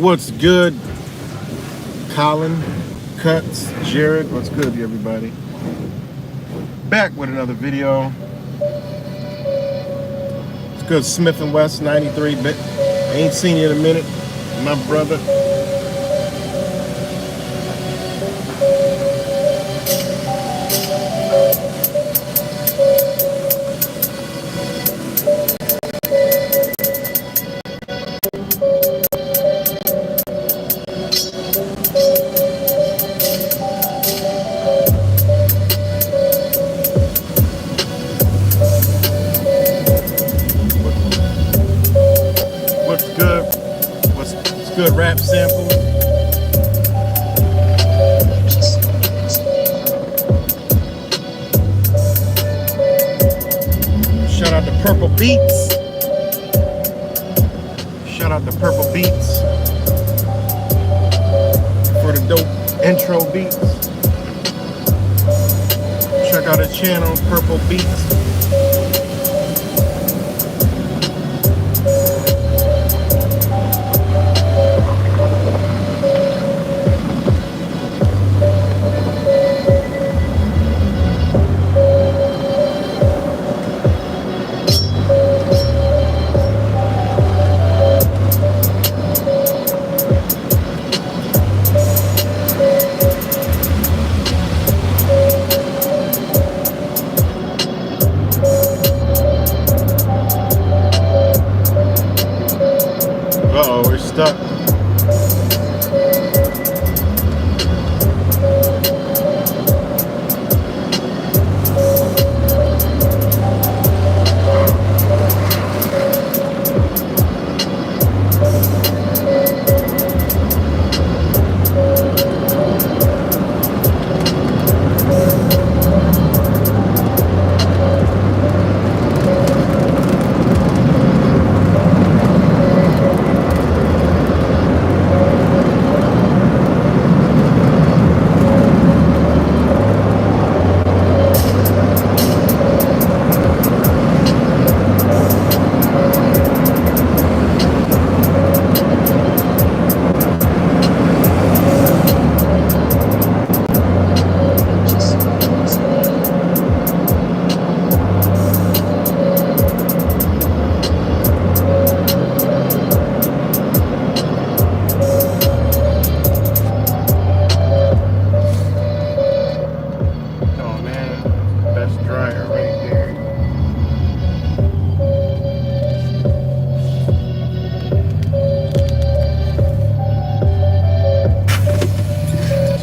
What's good? Colin, Cuts, Jared, what's good, everybody? Back with another video. It's good, Smith & West 93-bit. Ain't seen you in a minute, my brother. Good rap sample. Shout out to Purple Beats. Shout out to Purple Beats for the dope intro beats. Check out his channel, Purple Beats. Uh-oh, we're stuck.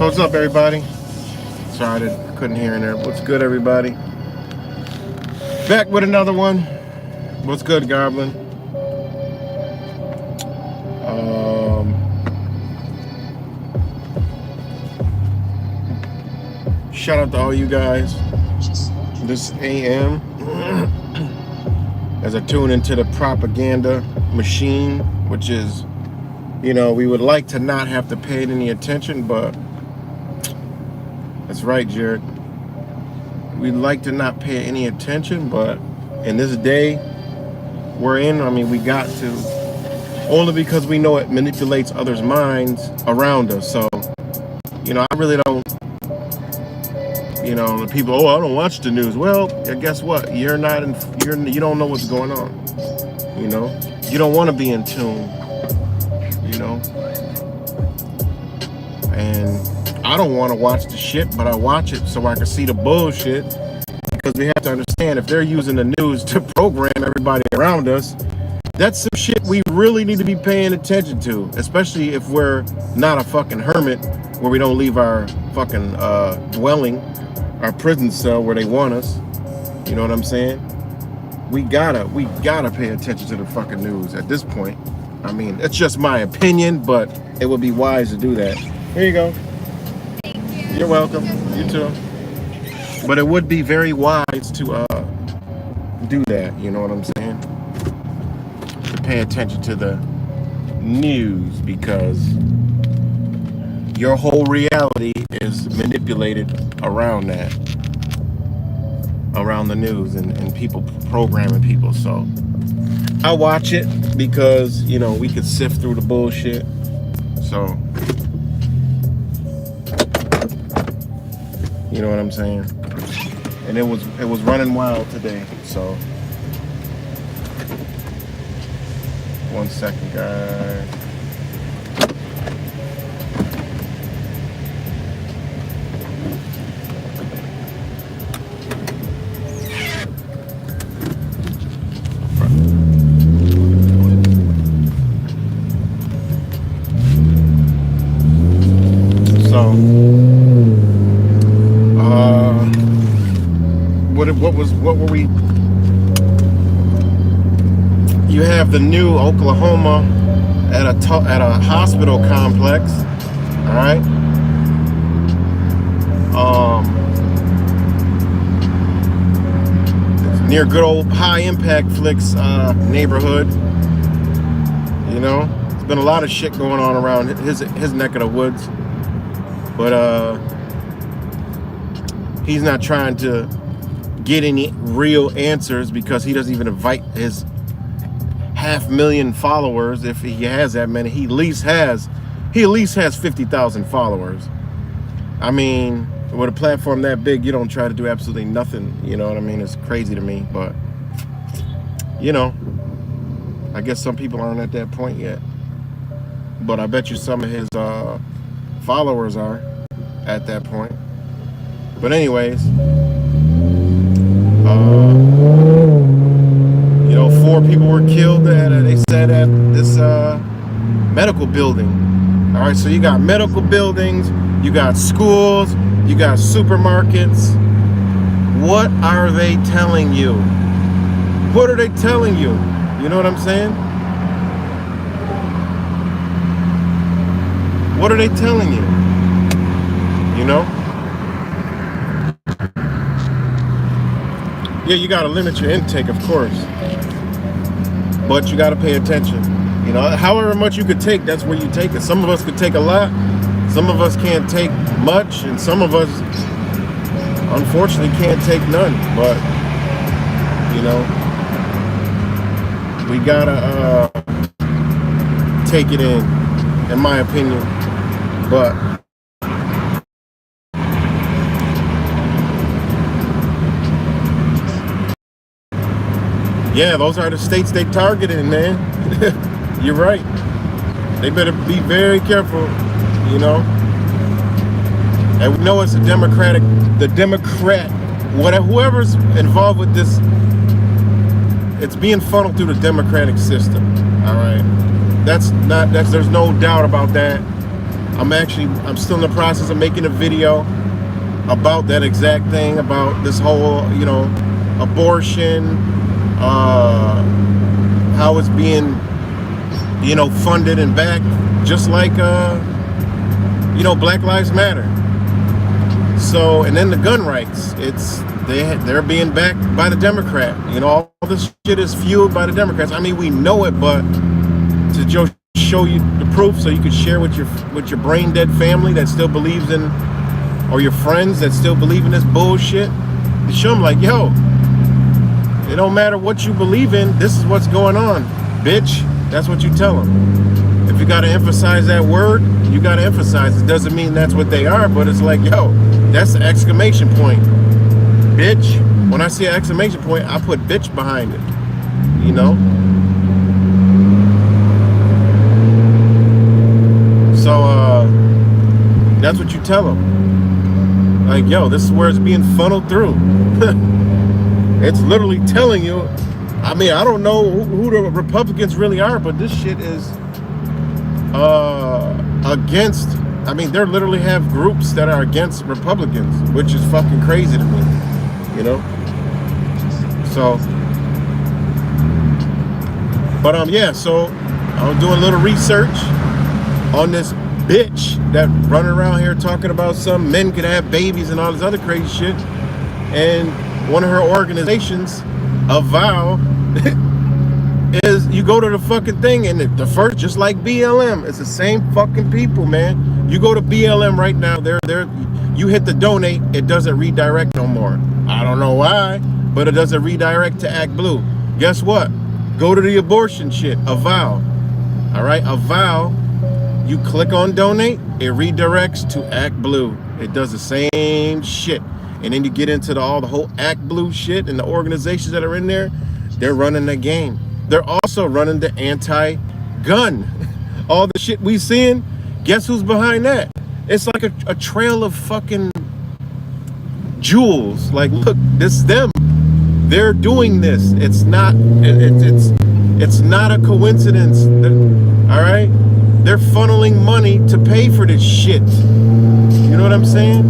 So what's up, everybody? Sorry, I couldn't hear in there. What's good, everybody? Back with another one. What's good, Goblin? Shout out to all you guys this AM as I tune into the propaganda machine, which is, you know, we would like to not have to pay it any attention, but that's right, Jared. We'd like to not pay any attention, but in this day we're in, I mean, we got to, only because we know it manipulates others' minds around us. So, you know, I really don't, you know, the people, oh, I don't watch the news. Well, guess what? You're not in, you don't know what's going on. You know, you don't want to be in tune. You know, and I don't want to watch the shit, but I watch it so I can see the bullshit. Because we have to understand, if they're using the news to program everybody around us, that's some shit we really need to be paying attention to, especially if we're not a fucking hermit where we don't leave our fucking dwelling, our prison cell where they want us. You know what I'm saying? We gotta pay attention to the fucking news at this point. I mean, it's just my opinion, but it would be wise to do that. Here you go. Thank you. You're welcome. You too. But it would be very wise to do that. You know what I'm saying? To pay attention to the news, because your whole reality is manipulated around that, around the news and people programming people. So I watch it because, you know, we could sift through the bullshit. So, you know what I'm saying? And it was running wild today. So, 1 second, guys. So, what were we? You have the new Oklahoma at a hospital complex. All right. It's near good old High Impact Flicks neighborhood. You know, there's been a lot of shit going on around his neck of the woods. But he's not trying to get any real answers because he doesn't even invite his 500,000 followers. If he has that many, he at least has 50,000 followers. I mean, with a platform that big, you don't try to do absolutely nothing. You know what I mean? It's crazy to me, but you know, I guess some people aren't at that point yet. But I bet you some of his followers are at that point. But anyways, you know, 4 people were killed they said at this medical building. All right, so you got medical buildings, you got schools, you got supermarkets. What are they telling you? What are they telling you? You know what I'm saying? What are they telling you? You know? Yeah, you gotta limit your intake, of course. But you gotta pay attention. You know, however much you could take, that's where you take it. Some of us could take a lot, some of us can't take much, and some of us, unfortunately, can't take none. But, you know, we gotta take it in my opinion. But yeah, those are the states they targeted, man. You're right. They better be very careful, you know. And we know it's the Democrat, whoever's involved with this, it's being funneled through the democratic system. All right. There's no doubt about that. I'm still in the process of making a video about that exact thing, about this whole, abortion, how it's being, funded and backed, just like, Black Lives Matter. So, and then the gun rights, they're being backed by the Democrat. All this shit is fueled by the Democrats. I mean, we know it, but to just show you the proof so you can share with your brain dead family that still believes in, or your friends that still believe in this bullshit, to show them like, yo, it don't matter what you believe in, this is what's going on, bitch. That's what you tell them. If you gotta emphasize that word, you gotta emphasize it. Doesn't mean that's what they are, but it's like, yo, that's the exclamation point, bitch. When I see an exclamation point, I put bitch behind it, So that's what you tell them. Like, yo, this is where it's being funneled through. It's literally telling you. I mean, I don't know who the Republicans really are, but this shit is against. I mean, they literally have groups that are against Republicans, which is fucking crazy to me, So, but yeah. So I was doing a little research on this bitch that running around here talking about some men could have babies and all this other crazy shit. And one of her organizations, Avow, is you go to the fucking thing and the first, just like BLM, it's the same fucking people, man. You go to BLM right now, you hit the donate, it doesn't redirect no more. I don't know why, but it doesn't redirect to Act Blue. Guess what? Go to the abortion shit, Avow. All right, Avow. You click on donate, it redirects to Act Blue. It does the same shit. And then you get into the whole Act Blue shit, and the organizations that are in there, they're running the game. They're also running the anti-gun. All the shit we seeing, guess who's behind that? It's like a trail of fucking jewels. Like, look, this is them. They're doing this. It's not a coincidence. All right? They're funneling money to pay for this shit. You know what I'm saying?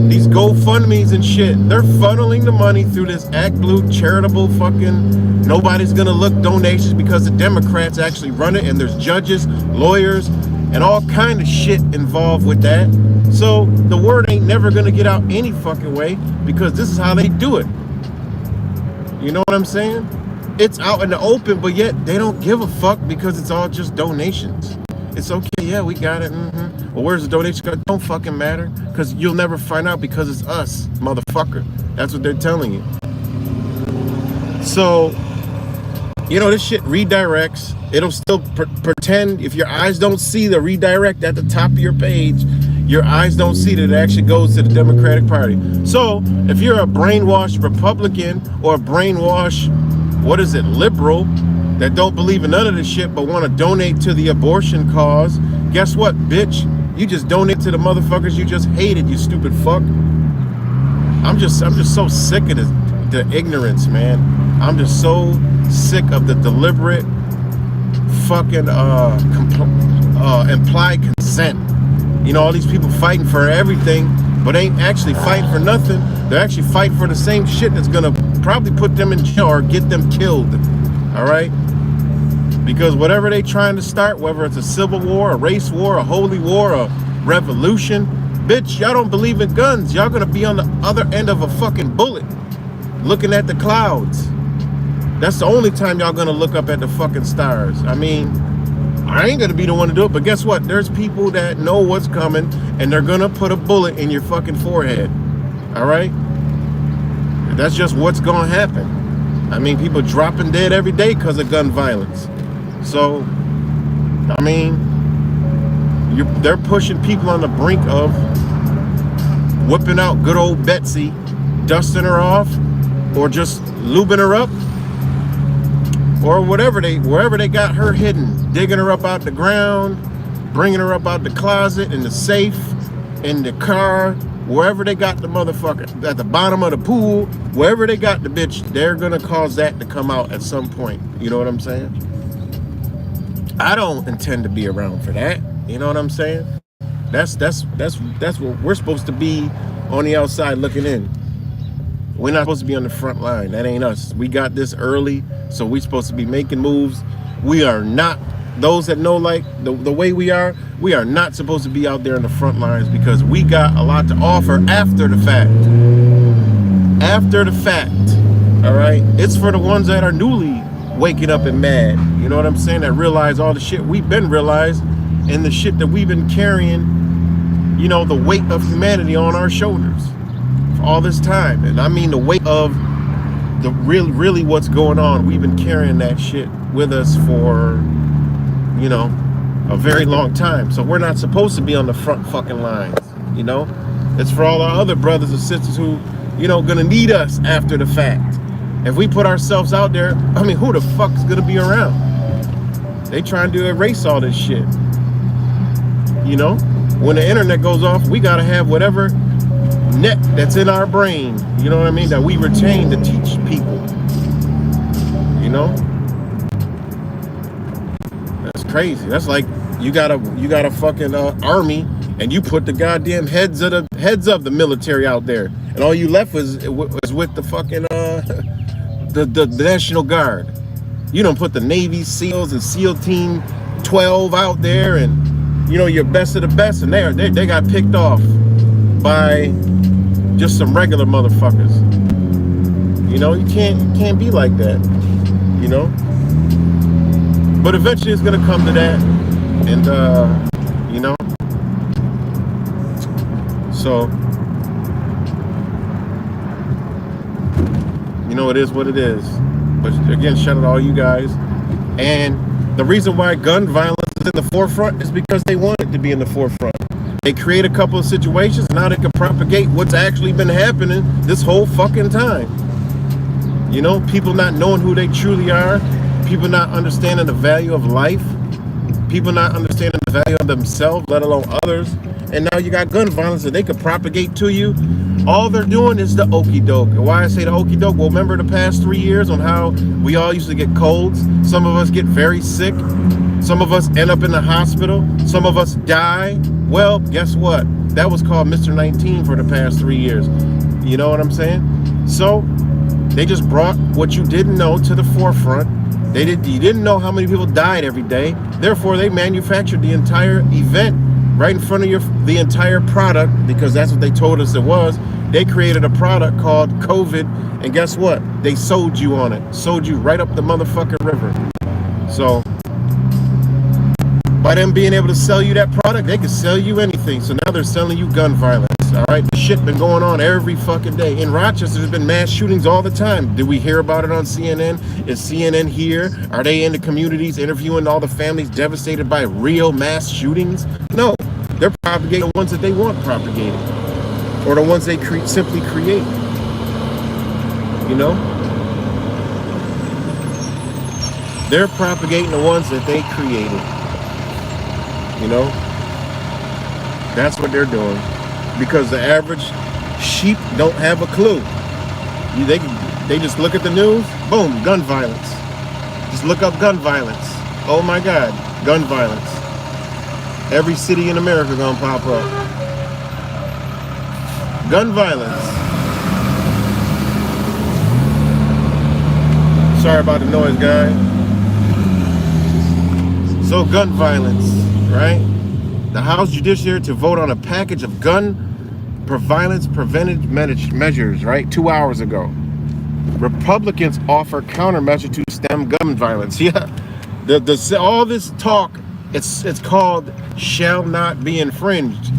These GoFundMes and shit, they're funneling the money through this Act Blue charitable fucking nobody's gonna look donations because the Democrats actually run it, and there's judges, lawyers, and all kind of shit involved with that. So the word ain't never gonna get out any fucking way because this is how they do it. You know what I'm saying? It's out in the open, but yet they don't give a fuck because it's all just donations. It's okay, yeah, we got it. Well, where's the donation? Don't fucking matter, because you'll never find out because it's us, motherfucker. That's what they're telling you. So, this shit redirects. It'll still pretend, if your eyes don't see the redirect at the top of your page, your eyes don't see that it actually goes to the Democratic Party. So, if you're a brainwashed Republican or a brainwashed, liberal, that don't believe in none of this shit but want to donate to the abortion cause, guess what, bitch? You just donate to the motherfuckers you just hated, you stupid fuck. I'm just so sick of the ignorance, man. I'm just so sick of the deliberate fucking implied consent. All these people fighting for everything, but ain't actually fighting for nothing. They're actually fighting for the same shit that's gonna probably put them in jail or get them killed. All right? Because whatever they trying to start, whether it's a civil war, a race war, a holy war, a revolution, bitch, y'all don't believe in guns. Y'all gonna be on the other end of a fucking bullet, looking at the clouds. That's the only time y'all gonna look up at the fucking stars. I mean, I ain't gonna be the one to do it, but guess what? There's people that know what's coming, and they're gonna put a bullet in your fucking forehead. All right? That's just what's gonna happen. I mean, people dropping dead every day because of gun violence. So, I mean, they're pushing people on the brink of whipping out good old Betsy, dusting her off, or just lubing her up, or wherever they got her hidden, digging her up out the ground, bringing her up out the closet, in the safe, in the car, wherever they got the motherfucker, at the bottom of the pool, wherever they got the bitch, they're gonna cause that to come out at some point. You know what I'm saying? I don't intend to be around for that. You know what I'm saying? That's what we're supposed to be, on the outside looking in. We're not supposed to be on the front line. That ain't us. We got this early, so we're supposed to be making moves. We are not, those that know like the way we are not supposed to be out there in the front lines, because we got a lot to offer after the fact. After the fact, all right? It's for the ones that are newly waking up and mad. You know what I'm saying? That realize all the shit we've been realized, and the shit that we've been carrying, you know, the weight of humanity on our shoulders for all this time. And I mean the weight of the really what's going on. We've been carrying that shit with us for, you know, a very long time. So we're not supposed to be on the front fucking lines, you know? It's for all our other brothers and sisters who, you know, gonna need us after the fact. If we put ourselves out there, I mean, who the fuck is gonna be around? They trying to erase all this shit. You know, when the internet goes off, we gotta have whatever net that's in our brain, you know what I mean, that we retain to teach people. You know, that's crazy. That's like you got a fucking army, and you put the goddamn heads of the military out there, and all you left was with the fucking the National Guard. You don't put the Navy SEALs and SEAL Team 12 out there, and you know, your best of the best, and they got picked off by just some regular motherfuckers. You know, you can't be like that. You know, but eventually it's gonna come to that, and you know, so you know, it is what it is. But again, shout out to all you guys. And the reason why gun violence is in the forefront is because they want it to be in the forefront. They create a couple of situations, now they can propagate what's actually been happening this whole fucking time. You know, people not knowing who they truly are, people not understanding the value of life, people not understanding the value of themselves, let alone others. And now you got gun violence that they could propagate to you. All they're doing is the okie doke. And why I say the okie doke? Well, remember the past 3 years on how we all used to get colds? Some of us get very sick. Some of us end up in the hospital. Some of us die. Well, guess what? That was called Mr. 19 for the past 3 years. You know what I'm saying? So they just brought what you didn't know to the forefront. You didn't know how many people died every day. Therefore, they manufactured the entire event right in front of the entire product, because that's what they told us it was. They created a product called COVID, and guess what? They sold you on it. Sold you right up the motherfucking river. So by them being able to sell you that product, they can sell you anything. So now they're selling you gun violence. All right, the shit been going on every fucking day. In Rochester, there's been mass shootings all the time. Did we hear about it on CNN? Is CNN here? Are they in the communities interviewing all the families devastated by real mass shootings? No, they're propagating the ones that they want propagated, or the ones they simply create. You know, they're propagating the ones that they created. You know, that's what they're doing. Because the average sheep don't have a clue. They just look at the news, boom, gun violence. Just look up gun violence. Oh my God, gun violence. Every city in America gonna pop up. Gun violence. Sorry about the noise, guys. So gun violence, right? The House Judiciary to vote on a package of gun violence preventive measures, right? 2 hours ago. Republicans offer countermeasure to stem gun violence. Yeah, all this talk, it's called shall not be infringed.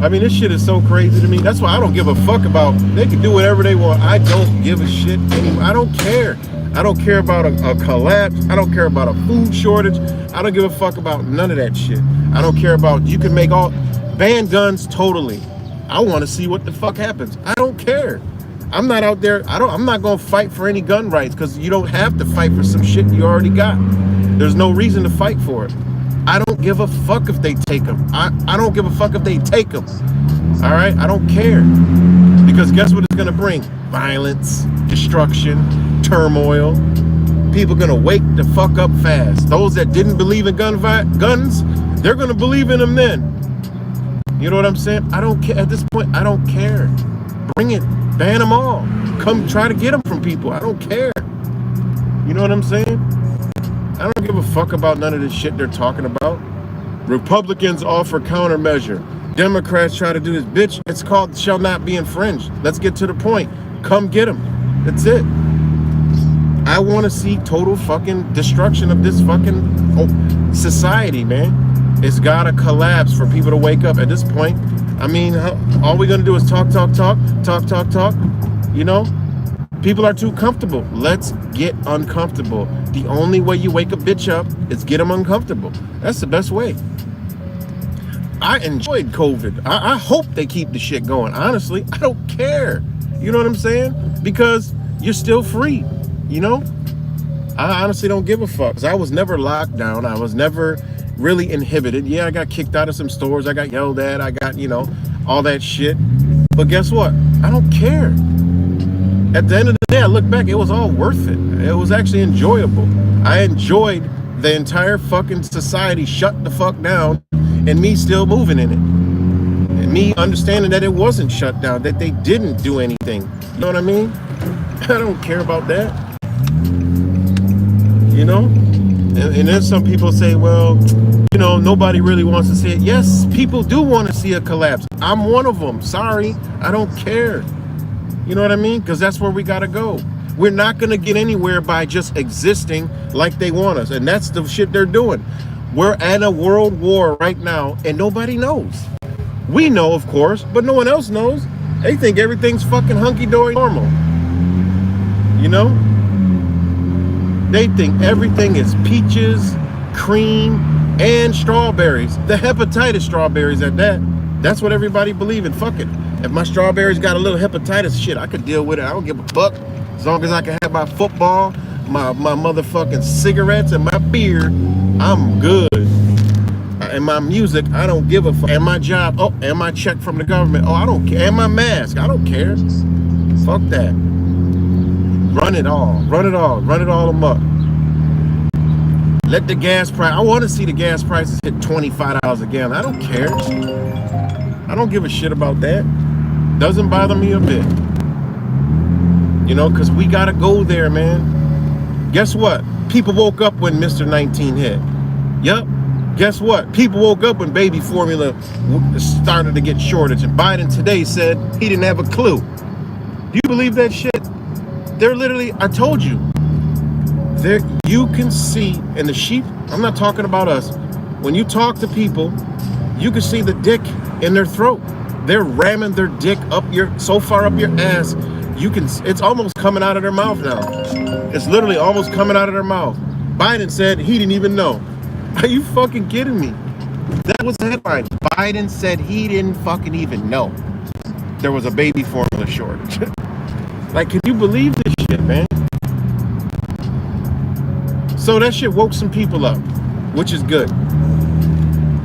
I mean, this shit is so crazy to me. That's why I don't give a fuck about, they can do whatever they want. I don't give a shit anymore. I don't care. I don't care about a collapse. I don't care about a food shortage. I don't give a fuck about none of that shit. I don't care about, you can make ban guns totally. I want to see what the fuck happens. I don't care. I'm not out there. I'm not going to fight for any gun rights, because you don't have to fight for some shit you already got. There's no reason to fight for it. I don't give a fuck if they take them. I don't give a fuck if they take them. All right? I don't care. Because guess what it's going to bring? Violence, destruction, turmoil. people gonna wake the fuck up fast. Those that didn't believe in guns, they're gonna believe in them then. You know what I'm saying? I don't care. At this point, I don't care. Bring it. Ban them all. Come try to get them from people. I don't care. You know what I'm saying? I don't give a fuck about none of this shit they're talking about. Republicans offer countermeasure. Democrats try to do this. Bitch, it's called shall not be infringed. Let's get to the point. Come get them. That's it. I want to see total fucking destruction of this fucking society, man. It's gotta collapse for people to wake up. At this point, I mean, all we're gonna do is talk. You know, people are too comfortable. Let's get uncomfortable. The only way you wake a bitch up is get them uncomfortable. That's the best way. I enjoyed COVID. I hope they keep the shit going. Honestly, I don't care. You know what I'm saying? Because you're still free. You know, I honestly don't give a fuck. 'Cause I was never locked down. I was never really inhibited. Yeah, I got kicked out of some stores. I got yelled at. I got, you know, all that shit. But guess what? I don't care. At the end of the day, I look back, it was all worth it. It was actually enjoyable. I enjoyed the entire fucking society shut the fuck down and me still moving in it. And me understanding that it wasn't shut down, that they didn't do anything. You know what I mean? I don't care about that. You know? And then some people say, well, you know, nobody really wants to see it. Yes, people do want to see a collapse. I'm one of them. Sorry, I don't care. You know what I mean? Because that's where we got to go. We're not going to get anywhere by just existing like they want us. And that's the shit they're doing. We're at a world war right now, and nobody knows. We know, of course, but no one else knows. They think everything's fucking hunky-dory normal. You know? They think everything is peaches, cream, and strawberries. The hepatitis strawberries at that. That's what everybody believe in. Fuck it. If my strawberries got a little hepatitis, shit, I could deal with it. I don't give a fuck. As long as I can have my football, my motherfucking cigarettes, and my beer, I'm good. And my music, I don't give a fuck. And my job, oh, and my check from the government, oh, I don't care. And my mask, I don't care. Fuck that. Run it all. Run it all. Run it all amok. Let the gas price, I want to see the gas prices hit $25 a gallon. I don't care. I don't give a shit about that. Doesn't bother me a bit. You know, because we got to go there, man. Guess what? People woke up when Mr. 19 hit. Yep. Guess what? People woke up when baby formula started to get shortage. And Biden today said he didn't have a clue. Do you believe that shit? They're literally, I told you, there you can see in the sheep, I'm not talking about us. When you talk to people, you can see the dick in their throat. They're ramming their dick up so far up your ass. You can, it's almost coming out of their mouth now. It's literally almost coming out of their mouth. Biden said he didn't even know. Are you fucking kidding me? That was the headline. Biden said he didn't fucking even know there was a baby formula shortage. Like, can you believe this shit, man? So that shit woke some people up, which is good.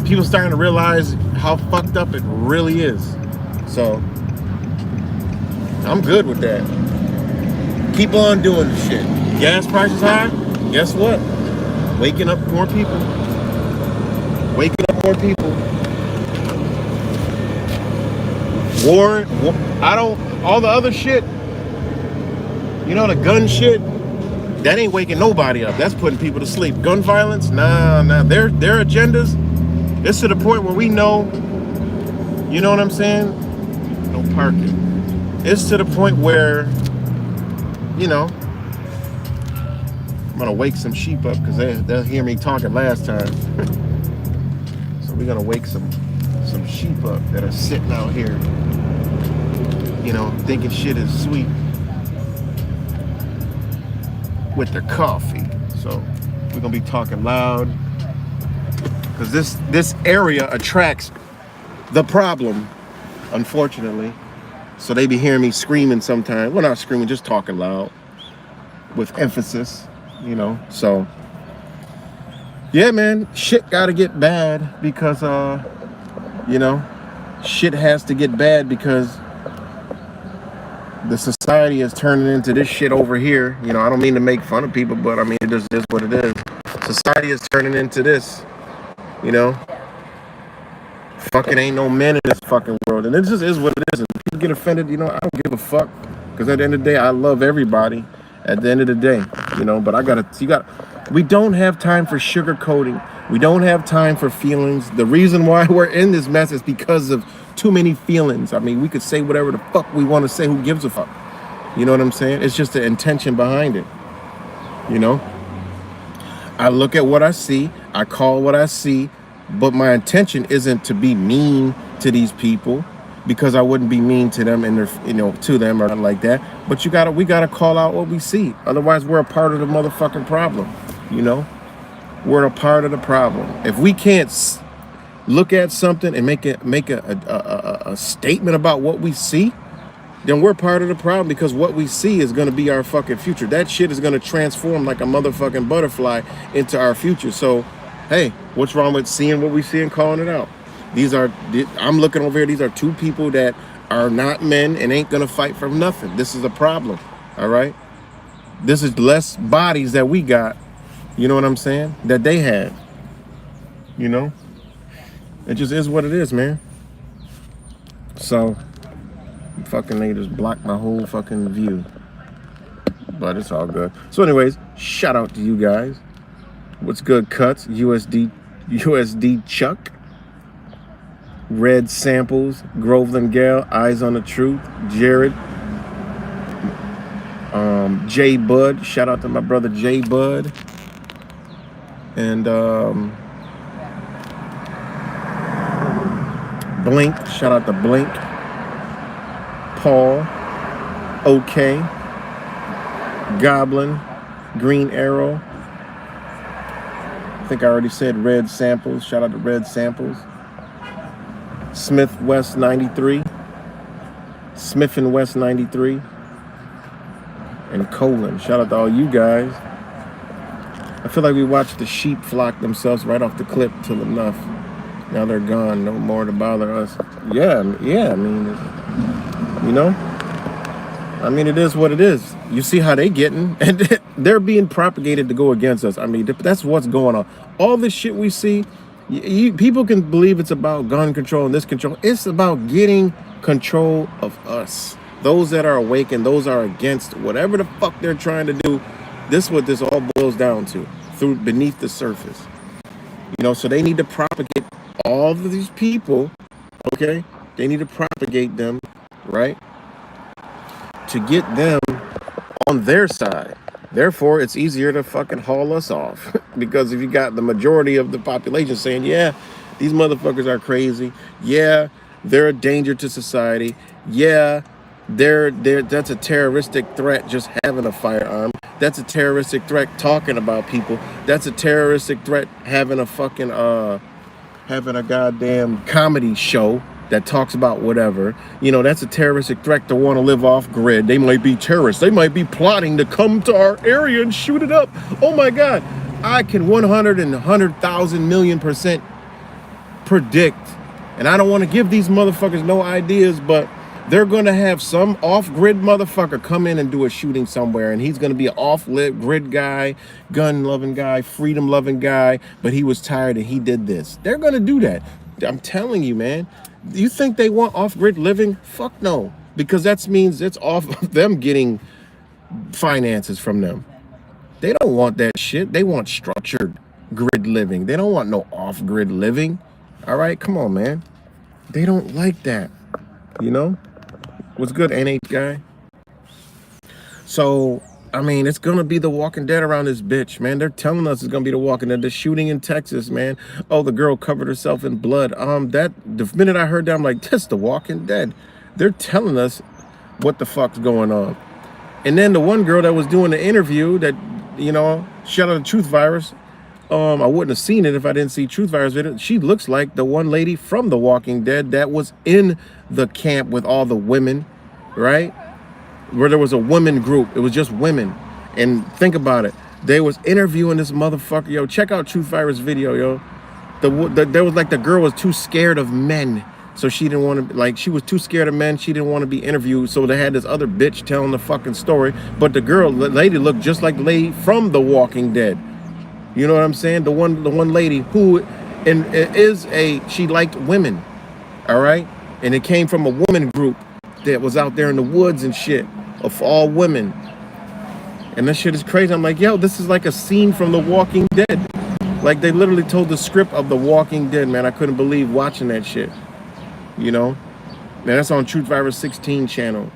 People starting to realize how fucked up it really is. So, I'm good with that. Keep on doing the shit. Gas prices high? Guess what? Waking up more people. Waking up more people. War, all the other shit, you know, the gun shit, that ain't waking nobody up. That's putting people to sleep. Gun violence, nah, their agendas, it's to the point where we know, you know what I'm saying? No parking. It's to the point where, you know, I'm gonna wake some sheep up because they'll hear me talking last time. So we're gonna wake some sheep up that are sitting out here, you know, thinking shit is sweet with their coffee. So we're gonna be talking loud because this area attracts the problem, unfortunately. So they be hearing me screaming sometimes. Well, not screaming, just talking loud with emphasis, you know. So yeah, man, shit gotta get bad because you know, shit has to get bad because The society is turning into this shit over here. You know, I don't mean to make fun of people, but I mean, it just is what it is. Society is turning into this, you know. Fucking ain't no men in this fucking world. And it just is what it is. And people get offended, you know, I don't give a fuck. Because at the end of the day, I love everybody at the end of the day, you know. But we don't have time for sugarcoating. We don't have time for feelings. The reason why we're in this mess is because of too many feelings. I mean, we could say whatever the fuck we want to say. Who gives a fuck? You know what I'm saying? It's just the intention behind it, you know. I look at what I see. I call what I see. But my intention isn't to be mean to these people, because I wouldn't be mean to them and their, you know, to them or nothing like that. But we gotta call out what we see. Otherwise, we're a part of the motherfucking problem. You know, we're a part of the problem. If we can't look at something and make a statement about what we see, then we're part of the problem, because what we see is going to be our fucking future. That shit is going to transform like a motherfucking butterfly into our future. So, hey, what's wrong with seeing what we see and calling it out? I'm looking over here. These are two people that are not men and ain't going to fight for nothing. This is a problem. All right. This is less bodies that we got. You know what I'm saying? That they had. You know? It just is what it is, man. So, fucking they just blocked my whole fucking view. But it's all good. So anyways, shout out to you guys. What's good, Cuts? USD Chuck. Red Samples. Groveland Gal. Eyes on the Truth. Jared. J Bud. Shout out to my brother J Bud. And Blink. Shout out to Blink. Paul. OK. Goblin. Green Arrow. I think I already said Red Samples. Shout out to Red Samples. Smith West 93. Smith and West 93. And Colin. Shout out to all you guys. I feel like we watched the sheep flock themselves right off the cliff till enough. Now they're gone. No more to bother us. Yeah, I mean, you know? I mean, it is what it is. You see how they getting, and they're being propagated to go against us. I mean, that's what's going on. All this shit we see, people can believe it's about gun control and this control. It's about getting control of us. Those that are awake and those are against whatever the fuck they're trying to do. This is what this all boils down to, through beneath the surface. You know, so they need to propagate all of these people, okay? They need to propagate them, right? To get them on their side. Therefore, it's easier to fucking haul us off. Because if you got the majority of the population saying, yeah, these motherfuckers are crazy. Yeah, they're a danger to society. Yeah, that's a terroristic threat just having a firearm. That's a terroristic threat talking about people. That's a terroristic threat having a fucking having a goddamn comedy show that talks about whatever. You know, that's a terroristic threat to want to live off grid. They might be terrorists. They might be plotting to come to our area and shoot it up. Oh my God. I can 100,000 million % predict, and I don't want to give these motherfuckers no ideas, but they're going to have some off-grid motherfucker come in and do a shooting somewhere, and he's going to be an off-grid guy, gun-loving guy, freedom-loving guy, but he was tired and he did this. They're going to do that. I'm telling you, man. You think they want off-grid living? Fuck no. Because that means it's off of them getting finances from them. They don't want that shit. They want structured grid living. They don't want no off-grid living. All right? Come on, man. They don't like that. You know? What's good, NH guy? So, I mean, it's going to be The Walking Dead around this bitch, man. They're telling us it's going to be The Walking Dead. The shooting in Texas, man. Oh, the girl covered herself in blood. The minute I heard that, I'm like, that's The Walking Dead. They're telling us what the fuck's going on. And then the one girl that was doing the interview that, you know, shout out to Truth Virus. I wouldn't have seen it if I didn't see Truth Virus video. She looks like the one lady from The Walking Dead that was in the camp with all the women, right? Where there was a women group. It was just women. And think about it. They was interviewing this motherfucker. Yo, check out Truth Virus video, yo. There was like the girl was too scared of men So she didn't want to, like, she was too scared of men. She didn't want to be interviewed. So they had this other bitch telling the fucking story. But the lady looked just like the lady from The Walking Dead. You know what I'm saying? The one lady who she liked women. All right? And it came from a woman group that was out there in the woods and shit of all women. And that shit is crazy. I'm like, yo, this is like a scene from The Walking Dead. Like, they literally told the script of The Walking Dead, man. I couldn't believe watching that shit. You know? Man, that's on Truth Virus 16 channel.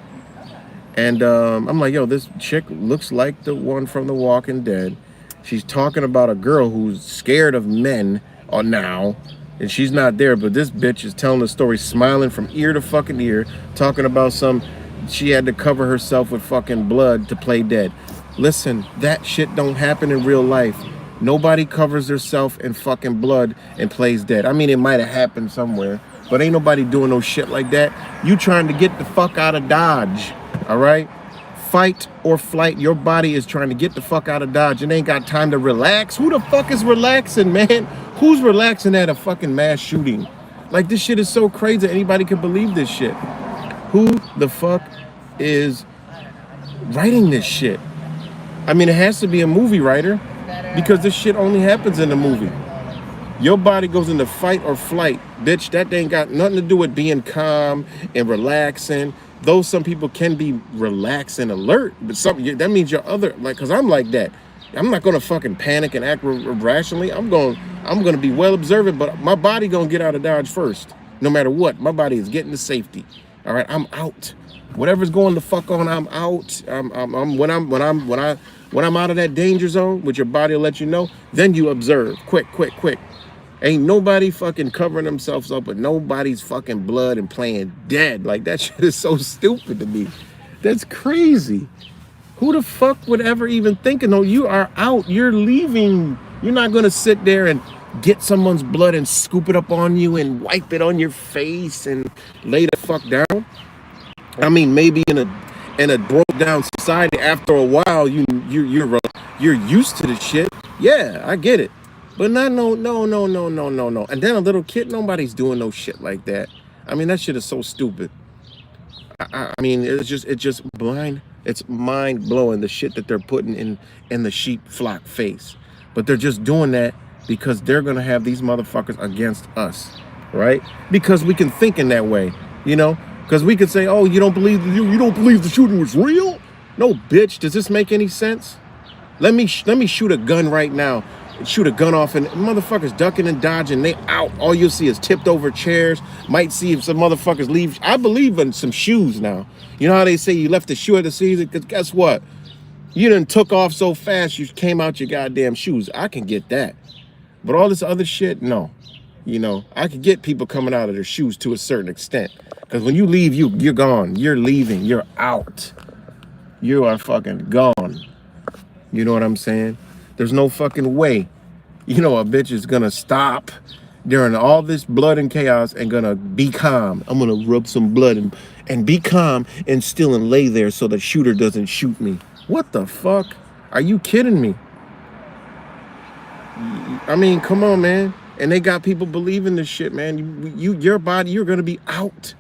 And I'm like, yo, this chick looks like the one from The Walking Dead. She's talking about a girl who's scared of men now. And she's not there, but this bitch is telling the story, smiling from ear to fucking ear, talking about she had to cover herself with fucking blood to play dead. Listen, that shit don't happen in real life. Nobody covers herself in fucking blood and plays dead. I mean, it might have happened somewhere, but ain't nobody doing no shit like that. You trying to get the fuck out of Dodge, all right? Fight or flight. Your body is trying to get the fuck out of Dodge and ain't got time to relax. Who the fuck is relaxing, man? Who's relaxing at a fucking mass shooting? Like, this shit is so crazy. Anybody can believe this shit. Who the fuck is writing this shit? I mean, it has to be a movie writer because this shit only happens in the movie. Your body goes into fight or flight. Bitch, that ain't got nothing to do with being calm and relaxing. Though some people can be relaxed and alert, but that means your other, like, because I'm like that. I'm not going to fucking panic and act rationally. I'm going to be well observant, but my body going to get out of Dodge first. No matter what, my body is getting to safety. All right, I'm out. Whatever's going the fuck on, I'm out. When I'm out of that danger zone, which your body will let you know, then you observe. Quick. Ain't nobody fucking covering themselves up with nobody's fucking blood and playing dead. Like, that shit is so stupid to me. That's crazy. Who the fuck would ever even think, no, you are out. You're leaving. You're not going to sit there and get someone's blood and scoop it up on you and wipe it on your face and lay the fuck down. I mean, maybe in a broke down society, after a while, you're used to the shit. Yeah, I get it. But no. And then a little kid, nobody's doing no shit like that. I mean, that shit is so stupid. I mean, it's just blind. It's mind blowing, the shit that they're putting in the sheep flock face. But they're just doing that because they're gonna have these motherfuckers against us, right? Because we can think in that way, you know? Because we could say, oh, you don't believe the shooting was real? No, bitch. Does this make any sense? Let me shoot a gun right now. Shoot a gun off and motherfuckers ducking and dodging. They out. All you'll see is tipped over chairs. Might see if some motherfuckers leave. I believe in some shoes now. You know how they say you left the shoe at the season? Because guess what? You done took off so fast you came out your goddamn shoes. I can get that. But all this other shit, no. You know, I could get people coming out of their shoes to a certain extent. Because when you leave, you're gone. You're leaving. You're out. You are fucking gone. You know what I'm saying? There's no fucking way, you know, a bitch is gonna stop during all this blood and chaos and gonna be calm. I'm gonna rub some blood and be calm and still and lay there so the shooter doesn't shoot me. What the fuck? Are you kidding me? I mean, come on, man. And they got people believing this shit, man. Your body, you're gonna be out.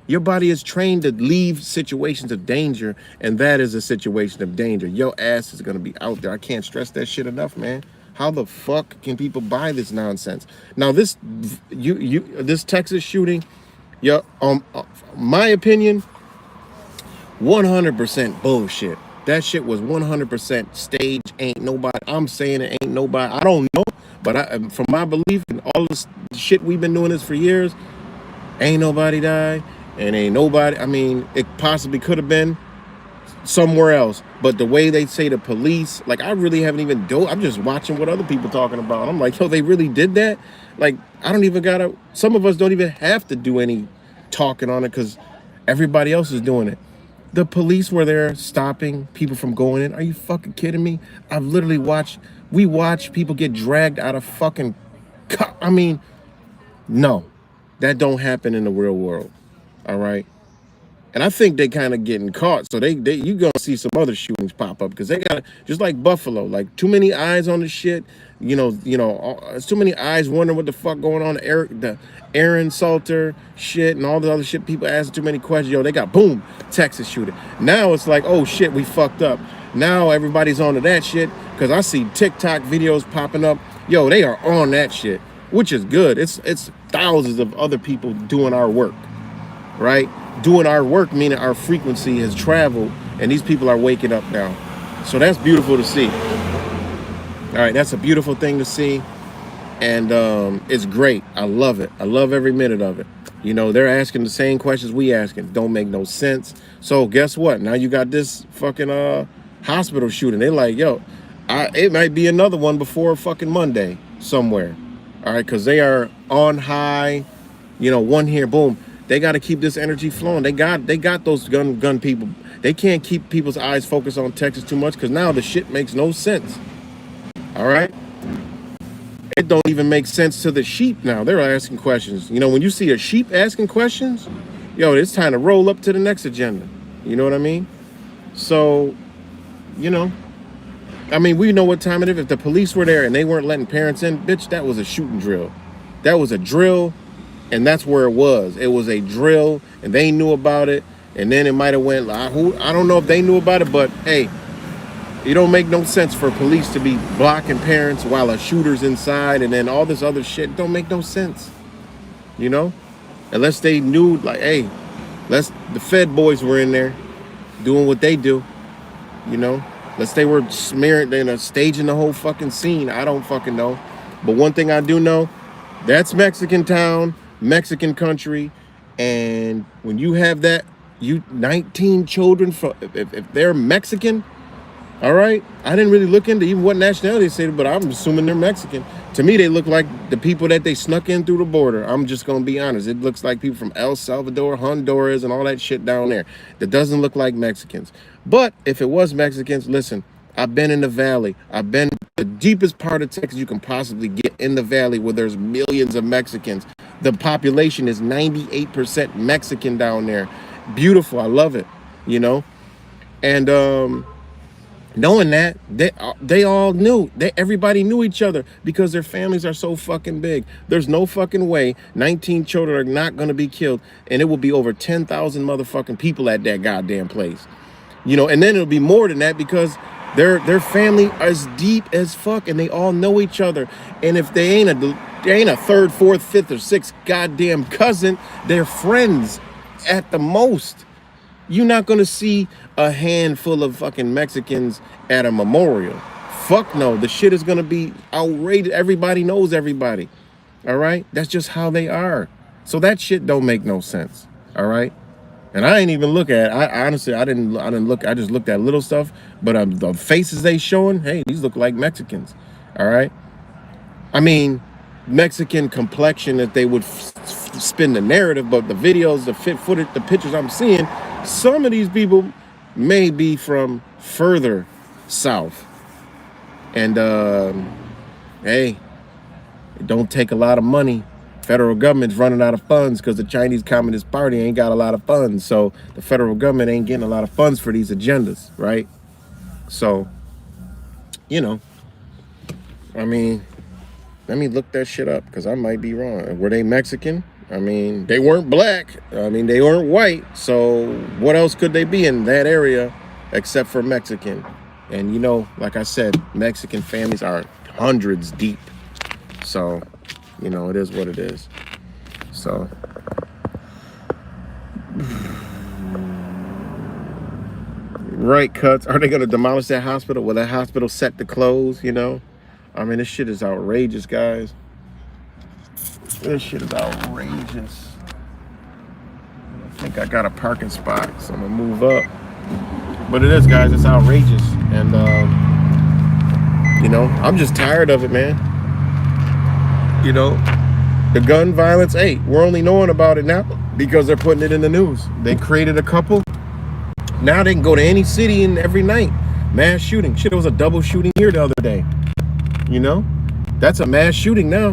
Your body is trained to leave situations of danger, and that is a situation of danger. Your ass is gonna be out there. I can't stress that shit enough, man. How the fuck can people buy this nonsense? Now, this Texas shooting, my opinion, 100% bullshit. That shit was 100% stage. Ain't nobody. I'm saying it ain't nobody. I don't know, but from my belief and all this shit we've been doing this for years, ain't nobody died. And ain't nobody, I mean, it possibly could have been somewhere else. But the way they say the police, like, I really haven't even I'm just watching what other people talking about. I'm like, yo, they really did that? Like, I don't even some of us don't even have to do any talking on it because everybody else is doing it. The police were there stopping people from going in. Are you fucking kidding me? I've literally we watch people get dragged out of fucking, I mean, no, that don't happen in the real world. All right. And I think they kind of getting caught. So you gonna see some other shootings pop up because they got just like Buffalo, like too many eyes on the shit. It's too many eyes wondering what the fuck going on. The Aaron Salter shit and all the other shit. People asking too many questions. Yo, they got boom, Texas shooting. Now it's like, oh shit, we fucked up. Now everybody's on to that shit because I see TikTok videos popping up. Yo, they are on that shit, which is good. It's thousands of other people doing our work, right? Doing our work, meaning our frequency has traveled, and these people are waking up now. So that's beautiful to see. All right, that's a beautiful thing to see, and it's great. I love it. I love every minute of it. You know, they're asking the same questions we asking. Don't make no sense. So guess what? Now you got this fucking hospital shooting. They're like, yo, it might be another one before fucking Monday somewhere. All right, because they are on high. You know, one here, boom. They got to keep this energy flowing. They got those gun people. They can't keep people's eyes focused on Texas too much because now the shit makes no sense. All right? It don't even make sense to the sheep now. They're asking questions. You know, when you see a sheep asking questions, yo, it's time to roll up to the next agenda. You know what I mean? So, you know, I mean, we know what time it is. If the police were there and they weren't letting parents in, bitch, that was a shooting drill. That was a drill. And that's where it was. It was a drill, and they knew about it. And then it might have went, I don't know if they knew about it, but hey, it don't make no sense for police to be blocking parents while a shooter's inside, and then all this other shit. It don't make no sense, you know? Unless they knew, like, hey, the Fed boys were in there doing what they do, you know? Unless they were smearing, staging the whole fucking scene. I don't fucking know. But one thing I do know, that's Mexican town. Mexican country, and when you have that, 19 children from if they're Mexican, all right. I didn't really look into even what nationality they say, but I'm assuming they're Mexican. To me, they look like the people that they snuck in through the border. I'm just gonna be honest. It looks like people from El Salvador, Honduras, and all that shit down there. That doesn't look like Mexicans. But if it was Mexicans, listen, I've been in the valley. I've been the deepest part of Texas you can possibly get in the valley where there's millions of Mexicans. The population is 98% Mexican down there. Beautiful. I love it, you know? And knowing that, they all knew. Everybody knew each other because their families are so fucking big. There's no fucking way 19 children are not going to be killed, and it will be over 10,000 motherfucking people at that goddamn place. You know, and then it'll be more than that because their family is deep as fuck, and they all know each other. And if they ain't a third, fourth, fifth, or sixth goddamn cousin, they're friends at the most. You're not gonna see a handful of fucking Mexicans at a memorial. Fuck no. The shit is gonna be outrageous. Everybody knows everybody. All right? That's just how they are. So that shit don't make no sense. All right? And I ain't even look at it. I honestly didn't look. I just looked at little stuff. But the faces they showing, hey, these look like Mexicans. All right? I mean, Mexican complexion that they would spin the narrative, but the videos, the footage, the pictures I'm seeing, some of these people may be from further south. And hey, it don't take a lot of money. Federal government's running out of funds because the Chinese Communist Party ain't got a lot of funds. So the federal government ain't getting a lot of funds for these agendas, right? So, you know, I mean, let me look that shit up because I might be wrong. Were they Mexican? I mean, they weren't black. I mean, they weren't white. So what else could they be in that area except for Mexican? And, you know, like I said, Mexican families are hundreds deep. So, you know, it is what it is. So, right cuts. Are they going to demolish that hospital? Will that hospital set to close, you know? I mean, this shit is outrageous, guys. This shit is outrageous. I think I got a parking spot, so I'm going to move up. But it is, guys. It's outrageous. And, you know, I'm just tired of it, man. You know, the gun violence, hey, we're only knowing about it now because they're putting it in the news. They created a couple. Now they can go to any city and every night. Mass shooting. Shit, it was a double shooting here the other day. You know, that's a mass shooting now.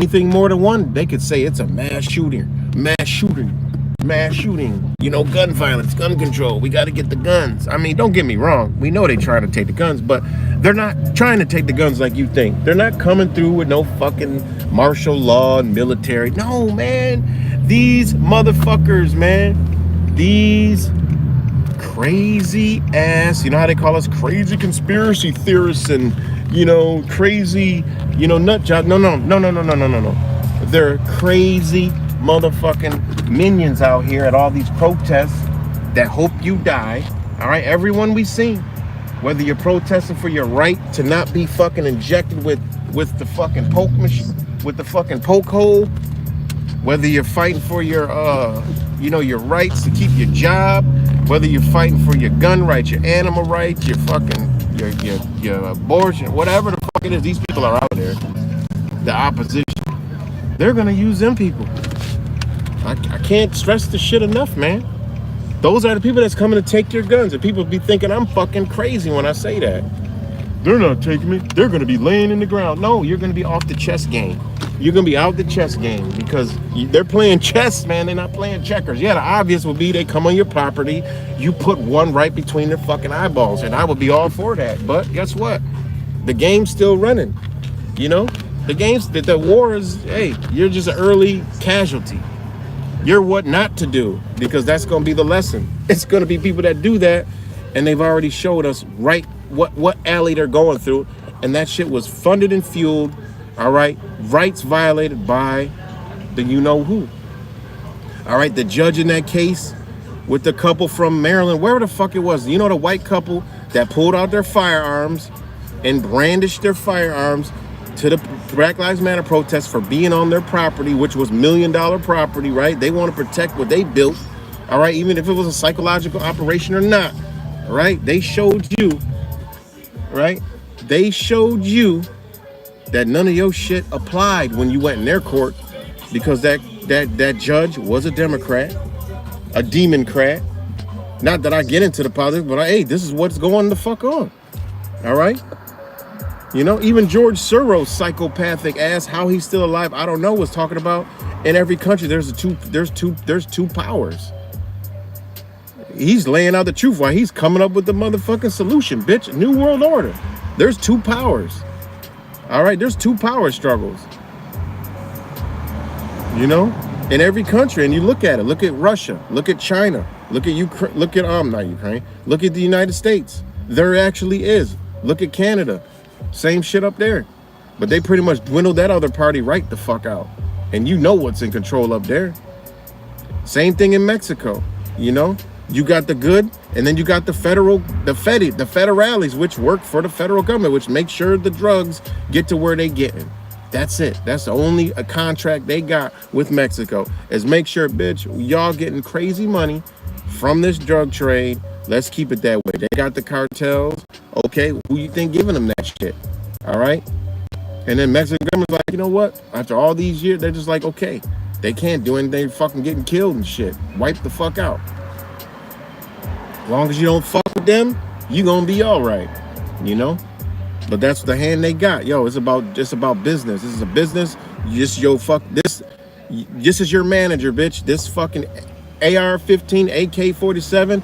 Anything more than one, they could say it's a mass shooting. Mass shooting. mass shooting, gun violence, gun control. We got to get the guns. I mean, don't get me wrong. We know they trying to take the guns, but they're not trying to take the guns like you think. They're not coming through with no fucking martial law and military. No, man. These motherfuckers, man. These crazy ass, how they call us crazy conspiracy theorists and, crazy, nut job. No. They're crazy motherfucking minions out here at all these protests that hope you die. All right, everyone we seen, whether you're protesting for your right to not be fucking injected with the fucking poke machine, with the fucking poke hole, whether you're fighting for your your rights to keep your job, whether you're fighting for your gun rights, your animal rights, your fucking your abortion, whatever the fuck it is, these people are out there. The opposition, they're gonna use them people. I can't stress the shit enough, man. Those are the people that's coming to take your guns, and people be thinking I'm fucking crazy when I say that. They're not taking me. They're gonna be laying in the ground. No, you're gonna be off the chess game. You're gonna be out the chess game because they're playing chess, man. They're not playing checkers. Yeah, the obvious would be they come on your property, you put one right between their fucking eyeballs, and I would be all for that. But guess what? The game's still running. The war is, hey, you're just an early casualty. You're what not to do, because that's gonna be the lesson. It's gonna be people that do that, and they've already showed us right what alley they're going through, and that shit was funded and fueled. All right, rights violated by the who. All right, the judge in that case with the couple from Maryland, wherever the fuck it was, the white couple that pulled out their firearms and brandished their firearms to the Black Lives Matter protest for being on their property, which was $1 million property, right? They want to protect what they built, all right, even if it was a psychological operation or not, all right? They showed you, right? They showed you that none of your shit applied when you went in their court, because that judge was a Democrat, a demon-crat. Not that I get into the politics, but hey, this is what's going the fuck on. All right? Even George Soros, psychopathic ass, how he's still alive, I don't know, was talking about in every country there's two powers. He's laying out the truth while he's coming up with the motherfucking solution, bitch. New World Order. There's two powers. All right, there's two power struggles, in every country. And you look at it. Look at Russia. Look at China. Look at Ukraine. Look at not Ukraine. Look at the United States. There actually is. Look at Canada. Same shit up there. But they pretty much dwindled that other party right the fuck out. And what's in control up there. Same thing in Mexico. You got the good, and then you got the federales, which work for the federal government, which make sure the drugs get to where they getting. That's it. That's the only contract they got with Mexico, is make sure, bitch, y'all getting crazy money from this drug trade. Let's keep it that way. They got the cartels. Okay, who you think giving them that shit? All right. And then Mexican government's like, you know what? After all these years, they're just like, okay, they can't do anything, fucking getting killed and shit. Wipe the fuck out. As long as you don't fuck with them, you gonna be all right, But that's the hand they got. Yo, it's about business. This is a business. This is your manager, bitch. This fucking AR-15, AK-47,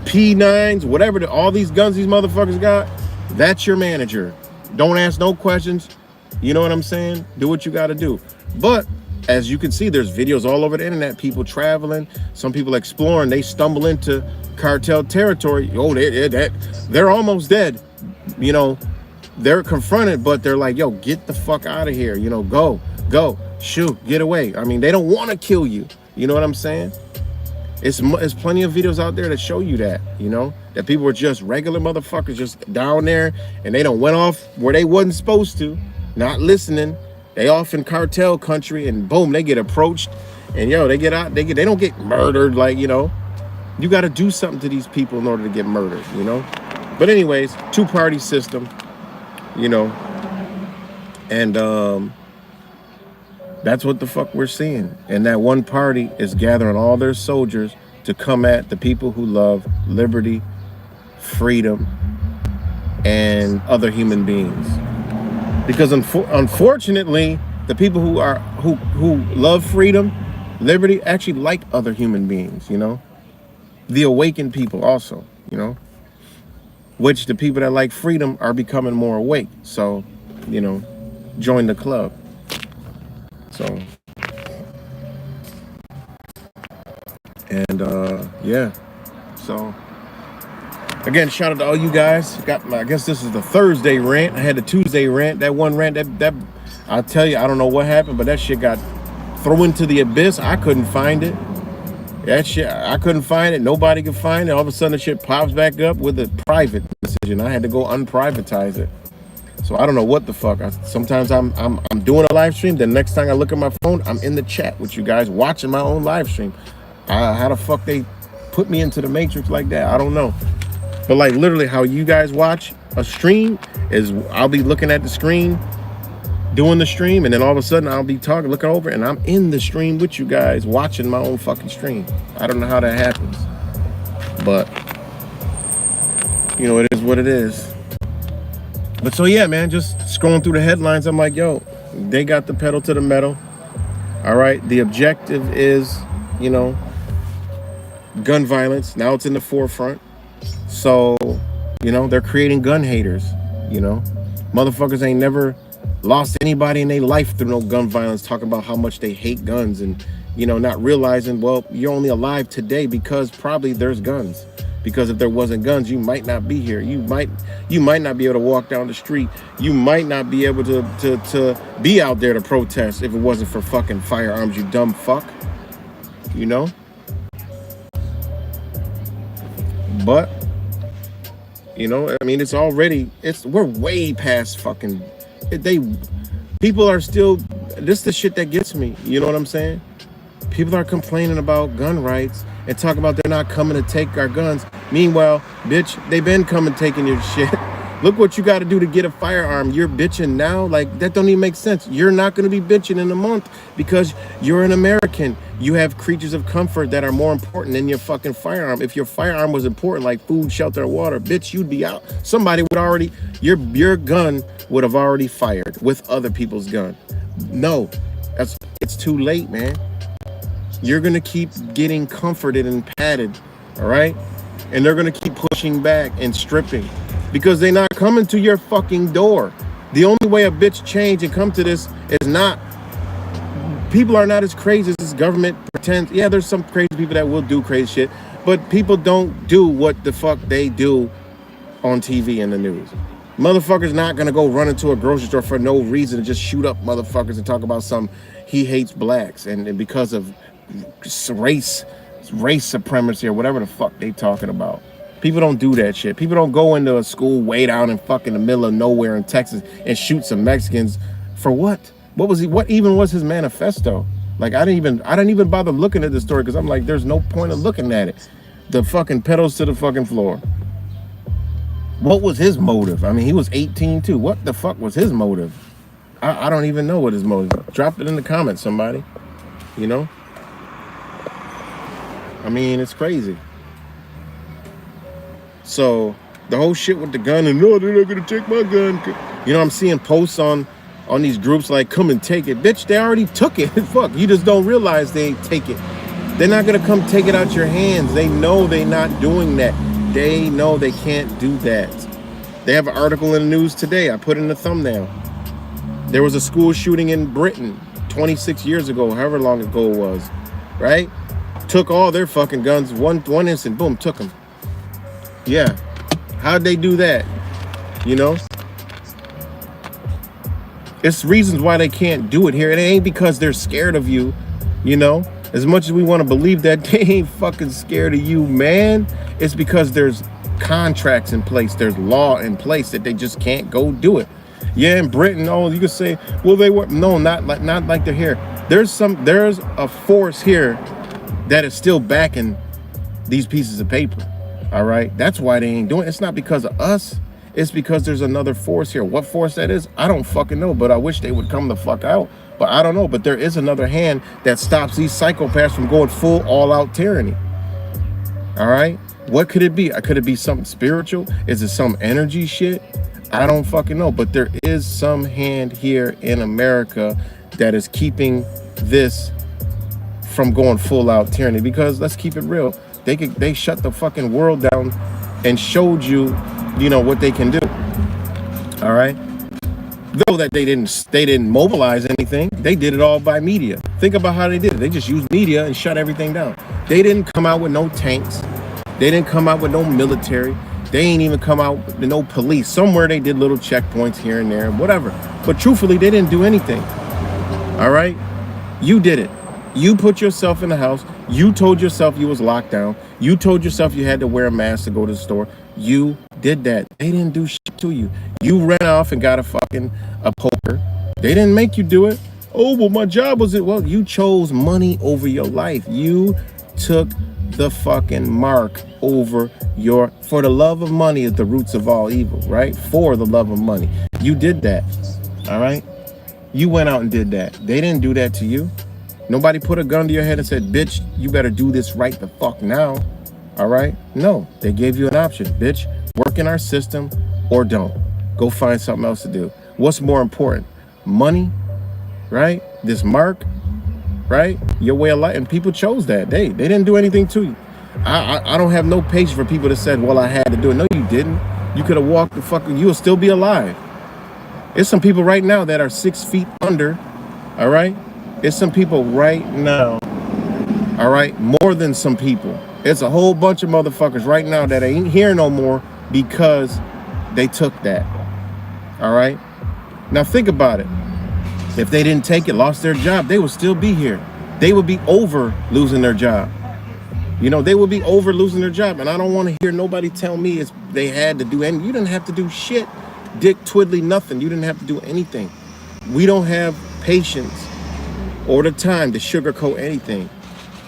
P9s, whatever, all these guns these motherfuckers got, that's your manager. Don't ask no questions. You know what I'm saying? Do what you gotta do. But as you can see, there's videos all over the internet, people traveling, some people exploring, they stumble into cartel territory. Oh, they're almost dead. They're confronted, but they're like, yo, get the fuck out of here. Go, shoot, get away. I mean, they don't want to kill you. You know what I'm saying? It's plenty of videos out there that show you that, that people are just regular motherfuckers just down there, and they done went off where they wasn't supposed to, not listening. They off in cartel country, and boom, they get approached, and they get out. They don't get murdered. Like, you got to do something to these people in order to get murdered. But anyways, two-party system. And that's what the fuck we're seeing. And that one party is gathering all their soldiers to come at the people who love liberty, freedom, and other human beings. Because unfortunately, the people who love freedom Liberty actually like other human beings, you know. The awakened people also, you know. Which the people that like freedom are becoming more awake. So, you know, join the club. So, and yeah. So, again, shout out to all you guys. I guess this is the Thursday rant. I had the Tuesday rant. That one rant that I'll tell you, I don't know what happened, but that shit got thrown into the abyss. I couldn't find it. That shit, I couldn't find it. Nobody could find it. All of a sudden, the shit pops back up with a private message, and I had to go unprivatize it. So I don't know what the fuck. Sometimes I'm doing a live stream. The next time I look at my phone, I'm in the chat with you guys watching my own live stream. How the fuck they put me into the matrix like that? I don't know. But like literally, how you guys watch a stream is I'll be looking at the screen, doing the stream, and then all of a sudden I'll be looking over, and I'm in the stream with you guys watching my own fucking stream. I don't know how that happens, but you know, it is what it is. But so yeah, man, just scrolling through the headlines, I'm like, yo, they got the pedal to the metal. All right, the objective is, you know, gun violence. Now it's in the forefront. So, you know, they're creating gun haters. You know, motherfuckers ain't never lost anybody in their life through no gun violence, talking about how much they hate guns, and, you know, not realizing, well, you're only alive today because probably there's guns. Because if there wasn't guns, you might not be here. You might not be able to walk down the street. You might not be able to be out there to protest if it wasn't for fucking firearms, you dumb fuck. You know? But, you know, I mean, we're way past fucking, people are still, this is the shit that gets me. You know what I'm saying? People are complaining about gun rights and talking about they're not coming to take our guns. Meanwhile, bitch, they been coming taking your shit. Look what you got to do to get a firearm. You're bitching now? Like, that don't even make sense. You're not going to be bitching in a month because you're an American. You have creatures of comfort that are more important than your fucking firearm. If your firearm was important, like food, shelter, water, bitch, you'd be out. Somebody would already, your gun would have already fired with other people's gun. No, it's too late, man. You're going to keep getting comforted and patted, all right? And they're going to keep pushing back and stripping because they're not coming to your fucking door. The only way a bitch change and come to this is not, people are not as crazy as this government pretends. Yeah, there's some crazy people that will do crazy shit, but people don't do what the fuck they do on TV and the news. Motherfuckers not going to go run into a grocery store for no reason and just shoot up motherfuckers and talk about he hates blacks and because of race supremacy or whatever the fuck they talking about. People don't do that shit. People don't go into a school way down in fucking the middle of nowhere in Texas and shoot some Mexicans for what? What even was his manifesto? Like, I didn't even bother looking at the story because I'm like, there's no point of looking at it. The fucking pedals to the fucking floor. What was his motive? I mean, he was 18 too. What the fuck was his motive? I don't even know what his motive was. Drop it in the comments, somebody. You know? I mean, it's crazy. So the whole shit with the gun and no, they're not gonna take my gun. You know, I'm seeing posts on these groups like, come and take it. Bitch, they already took it. Fuck, you just don't realize they take it. They're not gonna come take it out your hands. They know they're not doing that. They know they can't do that. They have an article in the news today. I put in the thumbnail. There was a school shooting in Britain 26 years ago, however long ago it was, right? Took all their fucking guns, one instant, boom, took them. Yeah, how'd they do that? You know? It's reasons why they can't do it here. It ain't because they're scared of you, you know? As much as we want to believe that, they ain't fucking scared of you, man. It's because there's contracts in place, there's law in place that they just can't go do it. Yeah, in Britain, you could say, well, they were, no, not like they're here. There's a force here that is still backing these pieces of paper. All right, that's why they ain't doing it. It's not because of us. It's because there's another force here. What force that is, I don't fucking know, but I wish they would come the fuck out. But I don't know, but there is another hand that stops these psychopaths from going full all-out tyranny. All right, what could it be? Could it be something spiritual? Is it some energy shit? I don't fucking know, but there is some hand here in America that is keeping this from going full out tyranny, because let's keep it real. They shut the fucking world down and showed you, what they can do. All right. Though that they didn't mobilize anything, they did it all by media. Think about how they did it. They just used media and shut everything down. They didn't come out with no tanks. They didn't come out with no military. They ain't even come out with no police. Somewhere they did little checkpoints here and there, whatever. But truthfully, they didn't do anything. All right? You did it. You put yourself in the house. You told yourself you was locked down. You told yourself you had to wear a mask to go to the store. You did that. They didn't do shit to you. You ran off and got a poker. They didn't make you do it. Oh, well, my job was it. Well, you chose money over your life. You took the fucking mark over for the love of money is the roots of all evil, right? For the love of money. You did that. All right? You went out and did that. They didn't do that to you. Nobody put a gun to your head and said, bitch, you better do this right the fuck now. All right? No, they gave you an option. Bitch, work in our system or don't. Go find something else to do. What's more important? Money, right? This mark, right? Your way of life. And people chose that. They didn't do anything to you. I don't have no patience for people that said, well, I had to do it. No, you didn't. You could have walked the fucking, you will still be alive. There's some people right now that are 6 feet under, all right? It's some people right now, all right? More than some people. It's a whole bunch of motherfuckers right now that ain't here no more because they took that, all right? Now think about it. If they didn't take it, lost their job, they would still be here. They would be over losing their job. They would be over losing their job. And I don't want to hear nobody tell me they had to do anything. You didn't have to do shit. Dick twiddly nothing. You didn't have to do anything. We don't have patience or the time to sugarcoat anything.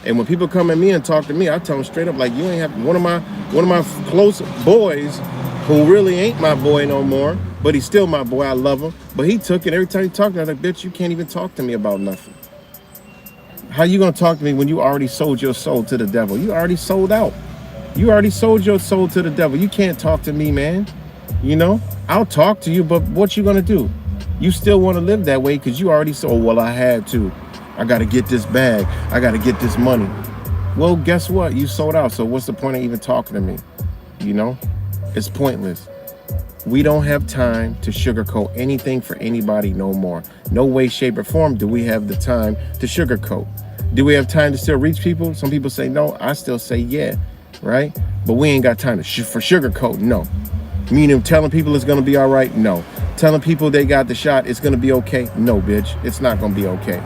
And when people come at me and talk to me, I tell them straight up, like, you ain't have one of my close boys who really ain't my boy no more, but he's still my boy. I love him. But he took it every time he talked to me. I was like, bitch, you can't even talk to me about nothing. How you gonna talk to me when you already sold your soul to the devil? You already sold out. You already sold your soul to the devil. You can't talk to me, man. I'll talk to you, but what you gonna do? You still want to live that way because you already sold. Well, I had to. I got to get this bag. I got to get this money. Well, guess what? You sold out. So what's the point of even talking to me? It's pointless. We don't have time to sugarcoat anything for anybody no more. No way, shape, or form do we have the time to sugarcoat. Do we have time to still reach people? Some people say no. I still say yeah, right? But we ain't got time for sugarcoat. No. Meaning telling people it's going to be all right? No. Telling people they got the shot, it's going to be okay? No, bitch. It's not going to be okay.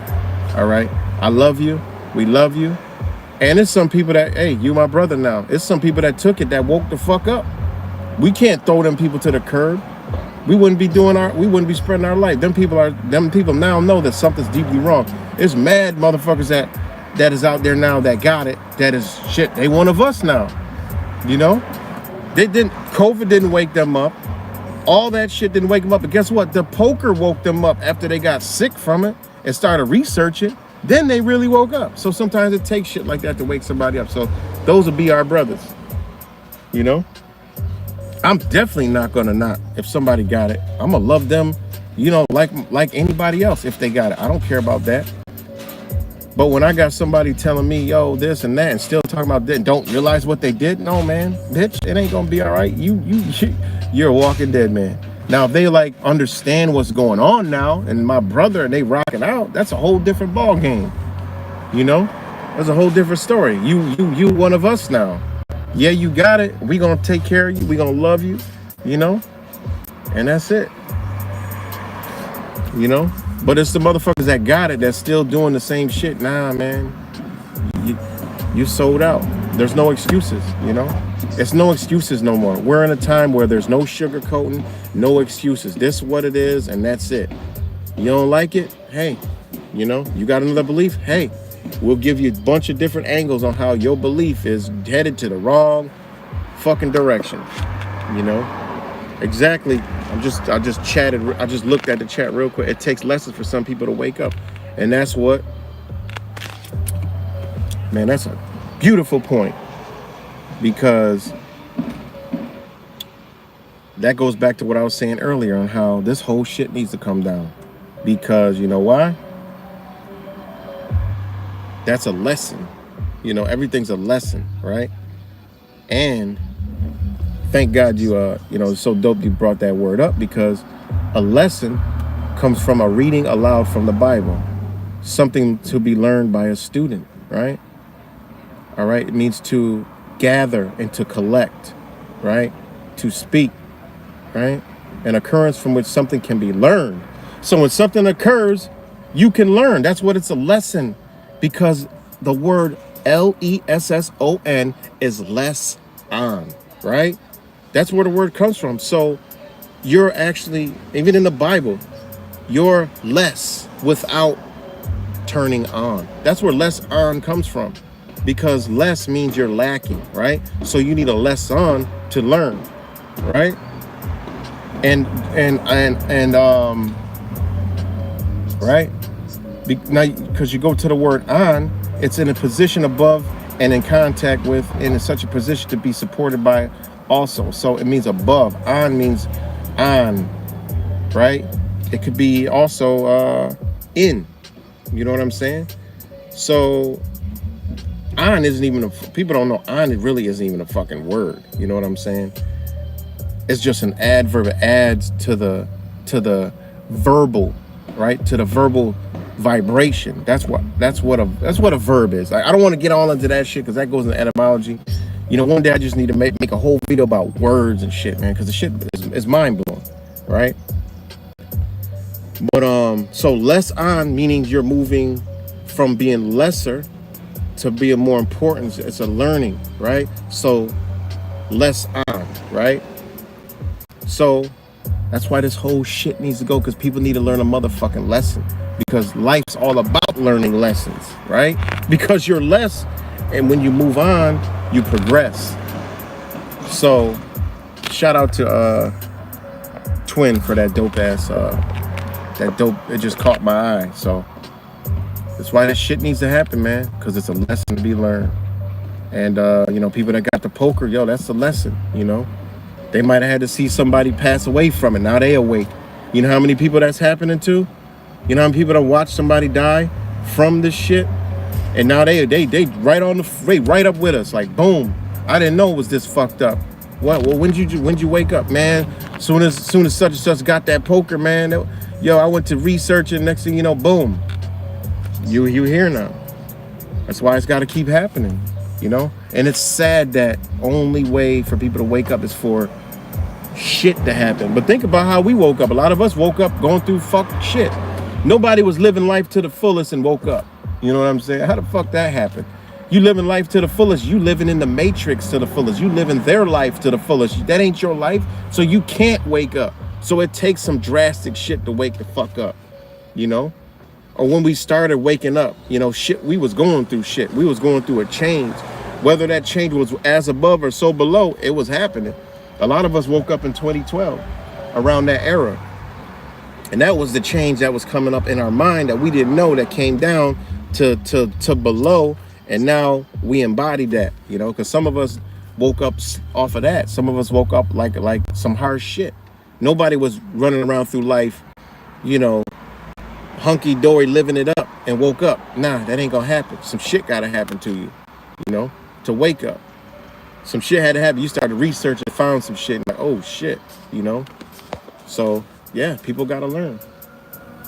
All right? I love you. We love you. And it's some people that, hey, you my brother now. It's some people that took it that woke the fuck up. We can't throw them people to the curb. We wouldn't be spreading our light. Them people now know that something's deeply wrong. It's mad motherfuckers that is out there now that got it. That is shit. They one of us now. COVID didn't wake them up. All that shit didn't wake them up. But guess what? The poker woke them up after they got sick from it and started researching. Then they really woke up. So sometimes it takes shit like that to wake somebody up. So those will be our brothers. I'm definitely not gonna not. If somebody got it, I'm gonna love them, like anybody else if they got it. I don't care about that. But when I got somebody telling me, yo, this and that, and still talking about that, don't realize what they did, no, man, bitch, it ain't gonna be all right. You're a walking dead man. Now, if they understand what's going on now, and my brother and they rocking out, that's a whole different ball game. That's a whole different story. You one of us now. Yeah, you got it. We gonna take care of you. We gonna love you. And that's it. But it's the motherfuckers that got it that's still doing the same shit. Nah, man. You sold out. There's no excuses, It's no excuses no more. We're in a time where there's no sugarcoating, no excuses. This is what it is, and that's it. You don't like it? Hey, you got another belief? Hey, we'll give you a bunch of different angles on how your belief is headed to the wrong fucking direction. Exactly. I just looked at the chat real quick. It takes lessons for some people to wake up. And that's what, man, that's a beautiful point. Because that goes back to what I was saying earlier on how this whole shit needs to come down. Because you know why? That's a lesson. You know, everything's a lesson, right? And thank God you know, it's so dope you brought that word up, because a lesson comes from a reading aloud from the Bible, something to be learned by a student, right? All right, it means to gather and to collect, right? To speak, right? An occurrence from which something can be learned. So when something occurs, you can learn. That's what it's a lesson, because the word lesson is less on, right? That's where the word comes from. So you're actually, even in the Bible, you're less without turning on. That's where less on comes from, because less means you're lacking, right? So you need a less on to learn, right? And right? Now, because you go to the word on, it's in a position above and in contact with, and in such a position to be supported by also. So it means above. On means on, right? It could be also in. You know what I'm saying? So on isn't even people don't know on, it really isn't even a fucking word. You know what I'm saying? It's just an adverb. It adds to the verbal, right? To the verbal vibration. That's what a verb is. I don't want to get all into that shit, because that goes into etymology. You know, one day I just need to make a whole video about words and shit, man, because the shit is mind blowing, right? But so less on meaning you're moving from being lesser to being more important. It's a learning, right? So less on, right? So that's why this whole shit needs to go, because people need to learn a motherfucking lesson, because life's all about learning lessons, right? Because you're less, and when you move on, you progress. So shout out to Twin for that dope ass it just caught my eye. So that's why this shit needs to happen, man, because it's a lesson to be learned. And you know, people that got the poker, yo, that's a lesson. You know, they might have had to see somebody pass away from it. Now they awake. You know how many people that's happening to? You know how many people that watch somebody die from this shit, and now they right on the right up with us, like boom. I didn't know it was this fucked up. What? Well, when'd you wake up, man? Soon as such and such got that poker, man. Yo, I went to research, and next thing you know, boom. You here now. That's why it's got to keep happening, you know. And it's sad that only way for people to wake up is for shit to happen. But think about how we woke up. A lot of us woke up going through fucked shit. Nobody was living life to the fullest and woke up. You know what I'm saying? How the fuck that happened? You living life to the fullest. You living in the matrix to the fullest. You living their life to the fullest. That ain't your life. So you can't wake up. So it takes some drastic shit to wake the fuck up, you know? Or when we started waking up, you know, shit, we was going through shit. We was going through a change. Whether that change was as above or so below, it was happening. A lot of us woke up in 2012, around that era. And that was the change that was coming up in our mind that we didn't know, that came down to below. And now we embodied that, you know, because some of us woke up off of that. Some of us woke up like some harsh shit. Nobody was running around through life, you know, hunky-dory, living it up and woke up. Nah, that ain't gonna happen. Some shit gotta happen to you, you know, to wake up. Some shit had to happen. You started researching, found some shit, and like, oh shit, you know. So yeah, people gotta learn,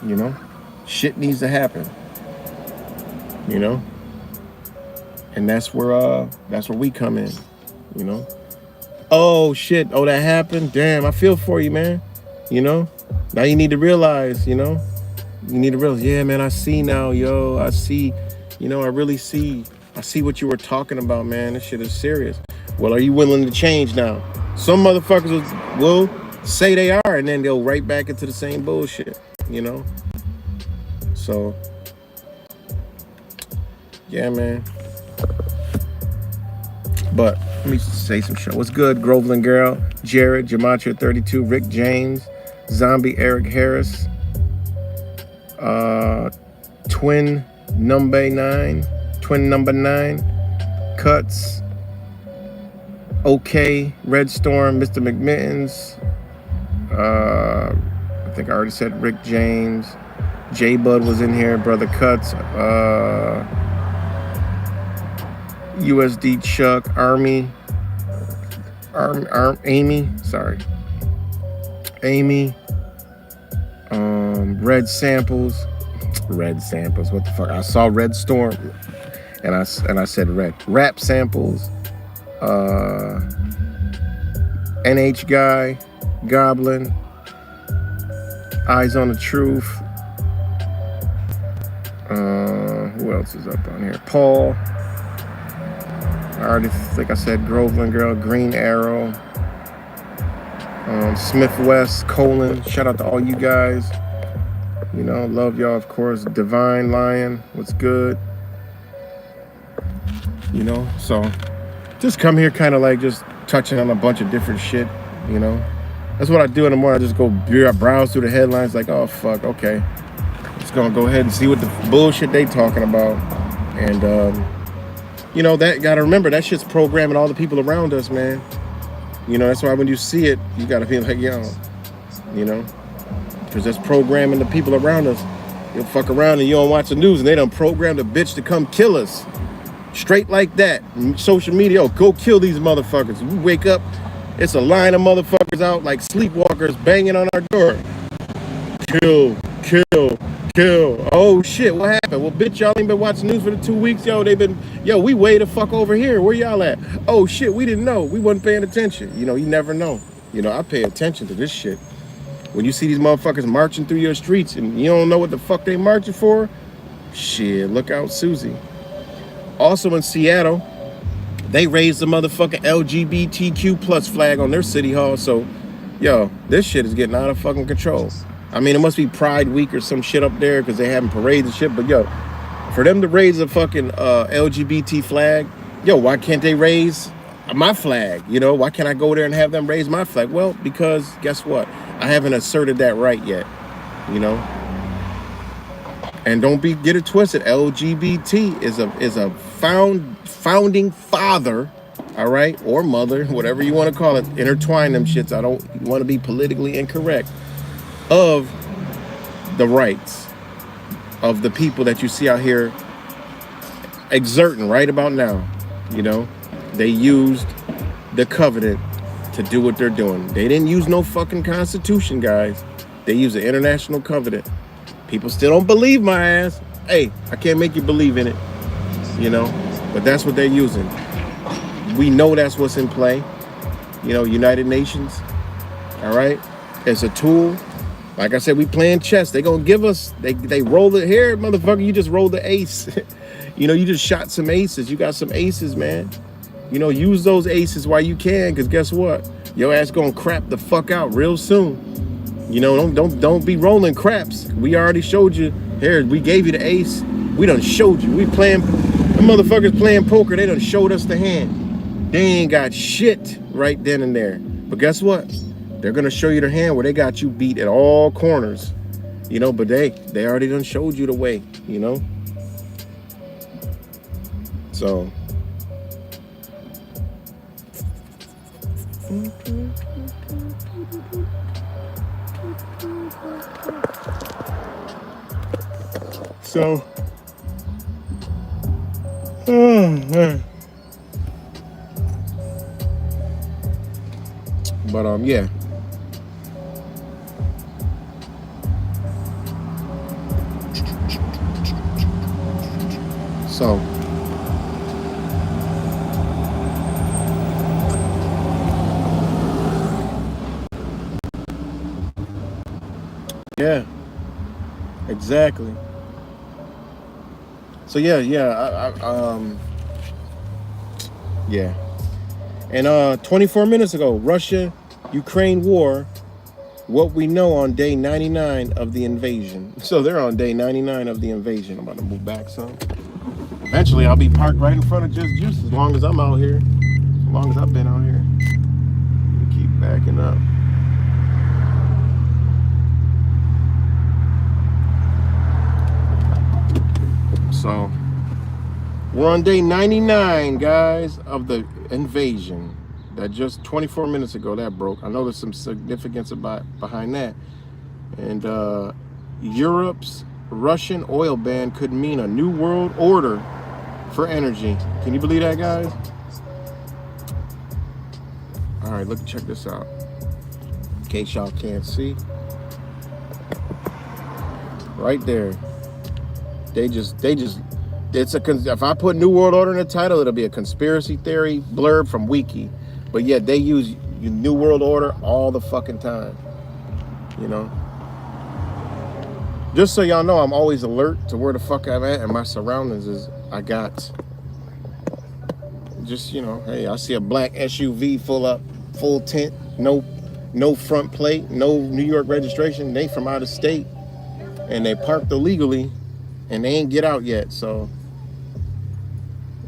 you know. Shit needs to happen, you know. And that's where we come in, you know. Oh shit, oh that happened. Damn, I feel for you, man. You know. Now you need to realize, you know. You need to realize, yeah, man, I see now, yo. I see, you know, I really see. I see what you were talking about, man. This shit is serious. Well, are you willing to change now? Some motherfuckers will say they are, and then they'll right back into the same bullshit, you know? So, yeah, man. But let me say some shit. What's good, Groveland Girl, Jared, Gematria 32, Rick James, Zombie Eric Harris, Twin Number 9, Cuts, OK, Red Storm, Mr. McMittens, I think I already said Rick James, J Bud was in here, Brother Cuts, USD Chuck, Amy, Red Samples, what the fuck? I saw Red Storm, and I said Red. Rap Samples, NH Guy, Goblin, Eyes on the Truth. Who else is up on here? Paul. I already think I said Groveland Girl, Green Arrow, Smith West, Colin. Shout out to all you guys. You know, love y'all, of course. Divine Lion, what's good? You know, so just come here kind of like just touching on a bunch of different shit, you know. That's what I do in the morning. I just go browse through the headlines like, oh, fuck, okay. Just gonna go ahead and see what the bullshit they talking about. And, you know, that gotta remember, that shit's programming all the people around us, man. You know, that's why when you see it, you gotta be like, yo, you know, because that's programming the people around us. You'll fuck around and you don't watch the news and they done programmed a bitch to come kill us. Straight like that. Social media, oh, go kill these motherfuckers. We wake up, it's a line of motherfuckers out like sleepwalkers banging on our door. Kill, kill, kill. Oh shit, what happened? Well, bitch, y'all ain't been watching news for the 2 weeks. Yo, we way the fuck over here. Where y'all at? Oh shit, we didn't know. We wasn't paying attention. You know, you never know. You know, I pay attention to this shit. When you see these motherfuckers marching through your streets and you don't know what the fuck they marching for, shit, look out, Susie. Also in Seattle, they raised the motherfucking LGBTQ plus flag on their city hall. So, yo, this shit is getting out of fucking control. I mean, it must be Pride Week or some shit up there because they having parades and shit. But, yo, for them to raise a fucking LGBT flag, yo, why can't they raise my flag? You know, why can't I go there and have them raise my flag? Well, because guess what? I haven't asserted that right yet, you know? And don't get it twisted. LGBT is a founding father, all right, or mother, whatever you want to call it. Intertwine them shits. I don't want to be politically incorrect. Of the rights of the people that you see out here exerting right about now. You know, they used the covenant to do what they're doing. They didn't use no fucking constitution, guys. They used the international covenant. People still don't believe my ass. Hey, I can't make you believe in it, you know, but that's what they're using. We know that's what's in play. You know, United Nations, all right? It's a tool. Like I said, we playing chess. They gonna give us, they roll it here, motherfucker, you just rolled the ace. You know, you just shot some aces. You got some aces, man. You know, use those aces while you can, because guess what? Your ass gonna crap the fuck out real soon. You know, don't be rolling craps. We already showed you. Here, we gave you the ace. We done showed you. We playing, the motherfuckers playing poker. They done showed us the hand. They ain't got shit right then and there. But guess what? They're gonna show you the hand where they got you beat at all corners. You know, but they already done showed you the way, you know? So. So, but yeah. So, yeah, exactly. So yeah, yeah. And 24 minutes ago, Russia-Ukraine war, what we know on day 99 of the invasion. So they're on day 99 of the invasion. I'm about to move back some. Eventually, I'll be parked right in front of Just Juice as long as I'm out here. As long as I've been out here. Keep backing up. So, we're on day 99, guys, of the invasion. That just 24 minutes ago, that broke. I know there's some significance behind that. And Europe's Russian oil ban could mean a new world order for energy. Can you believe that, guys? All right, look, check this out. In case y'all can't see, right there. It's if I put New World Order in the title, it'll be a conspiracy theory blurb from Wiki. But yet they use New World Order all the fucking time. You know? Just so y'all know, I'm always alert to where the fuck I'm at and my surroundings is. I got just, you know, hey, I see a black SUV full tint, no front plate, no New York registration. They from out of state and they parked illegally and they ain't get out yet. So,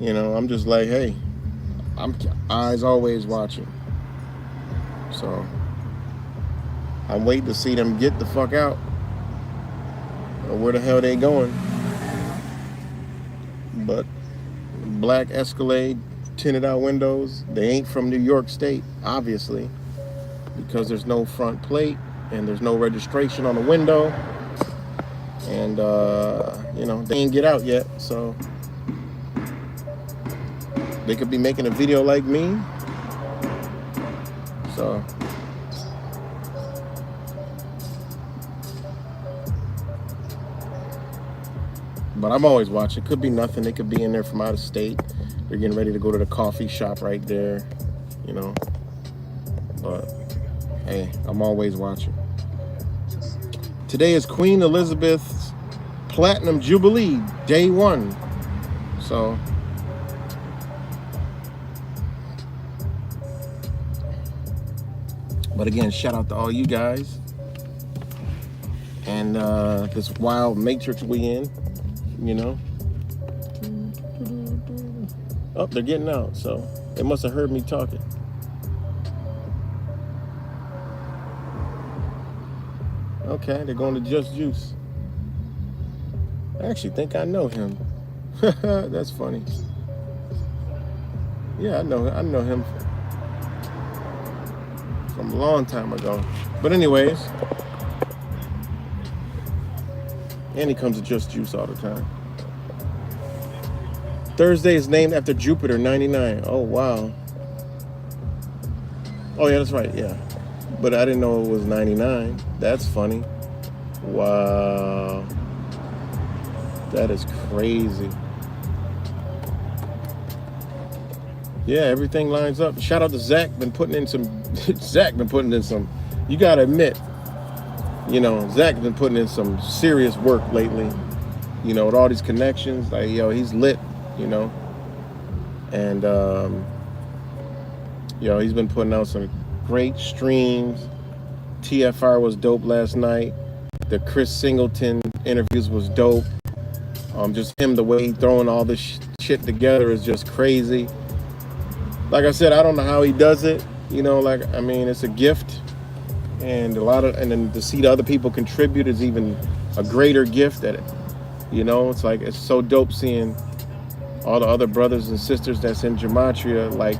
you know, I'm just like, hey, I'm eyes always watching. So I'm waiting to see them get the fuck out. Or where the hell they going? But black Escalade, tinted out windows. They ain't from New York State, obviously, because there's no front plate and there's no registration on the window. And you know, they ain't get out yet, so they could be making a video like me. So but I'm always watching. Could be nothing. They could be in there from out of state. They're getting ready to go to the coffee shop right there, you know. But hey, I'm always watching. Today is Queen Elizabeth's Platinum Jubilee, day 1. So but again, shout out to all you guys and this wild matrix we in, you know. Oh, they're getting out, so they must have heard me talking. Okay, they're going to Just Juice. I actually think I know him. That's funny. Yeah, I know him from a long time ago. But anyways, and he comes to Just Juice all the time. Thursday is named after Jupiter 99. Oh, wow. Oh, yeah, that's right, yeah. But I didn't know it was 99. That's funny. Wow. That is crazy. Yeah, everything lines up. Shout out to Zach. Been putting in some. You gotta admit, you know, Zach been putting in some serious work lately. You know, with all these connections. Like, yo, he's lit. You know, and yo, he's been putting out some great streams. TFR was dope last night. The Chris Singleton interviews was dope. Just him, the way he throwing all this shit together is just crazy. Like I said, I don't know how he does it. You know, like, I mean, it's a gift, and and then to see the other people contribute is even a greater gift at it. You know, it's like, it's so dope seeing all the other brothers and sisters that's in Gematria, like,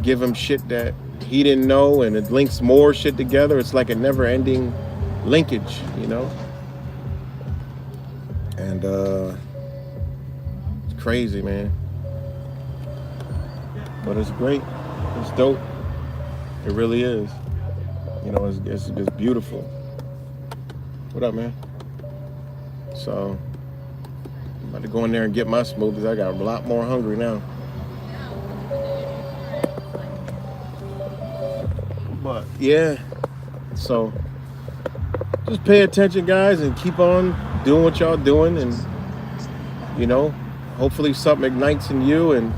give him shit that he didn't know, and it links more shit together. It's like a never-ending linkage, you know? And it's crazy, man. But it's great. It's dope. It really is. You know, it's beautiful. What up, man? So I'm about to go in there and get my smoothies. I got a lot more hungry now. But yeah, so just pay attention, guys, and keep on doing what y'all doing, and you know, hopefully something ignites in you. And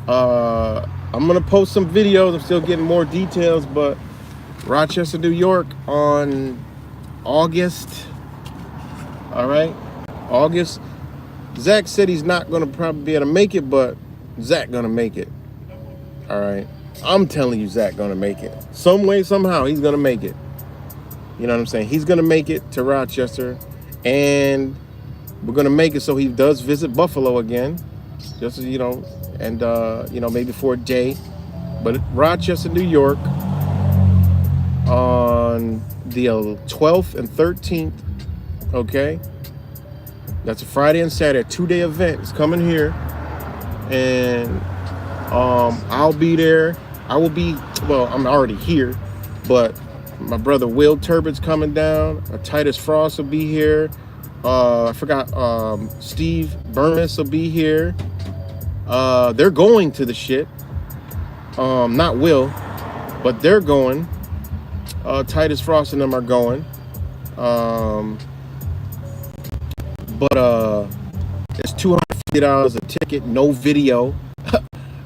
I'm gonna post some videos. I'm still getting more details, but Rochester, New York on August. All right, August. Zach said he's not gonna probably be able to make it, but Zach gonna make it. All right, I'm telling you, Zach gonna make it. Some way, somehow, he's gonna make it. You know what I'm saying? He's gonna make it to Rochester, and we're gonna make it so he does visit Buffalo again, just as, you know, and you know, maybe for a day. But Rochester, New York, on the 12th and 13th, okay? That's a Friday and Saturday, 2-day event. It's coming here, and I'll be there. I will be, well, I'm already here, but my brother Will Turbitt's coming down. Titus Frost will be here. I forgot, Steve Burmess will be here. They're going to the shit. Not Will, but they're going. Titus Frost and them are going. But it's $250 a ticket, no video.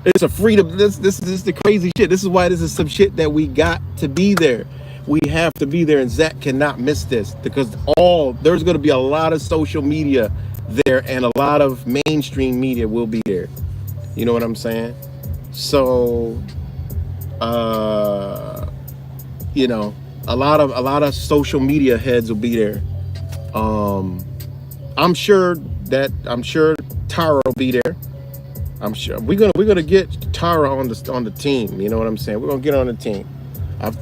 It's a freedom. This is the crazy shit. This is why this is some shit that we got to be there. We have to be there, and Zach cannot miss this, because there's going to be a lot of social media there, and a lot of mainstream media will be there. You know what I'm saying? So, you know, a lot of social media heads will be there. I'm sure Tara will be there. I'm sure we're gonna get Tara on the team. You know what I'm saying? We're gonna get on the team.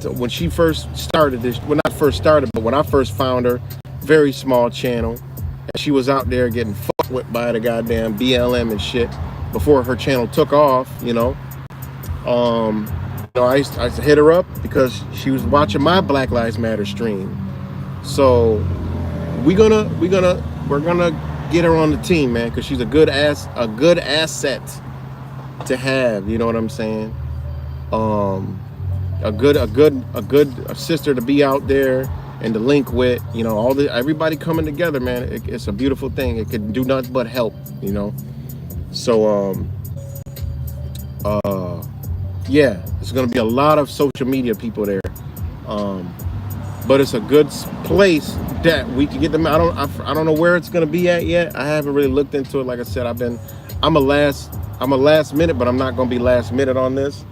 When she first started this, well, not first started, but when I first found her, very small channel, and she was out there getting fucked with by the goddamn BLM and shit before her channel took off. You know, I used to hit her up because she was watching my Black Lives Matter stream. So we're gonna get her on the team, man, because she's a good asset to have. You know what I'm saying? A good sister to be out there and to link with. You know, everybody coming together, man. It's a beautiful thing. It can do nothing but help. You know, so yeah, there's gonna be a lot of social media people there. But it's a good place that we can get them. I don't know where it's gonna be at yet. I haven't really looked into it. Like I said, I'm a last minute, but I'm not gonna be last minute on this.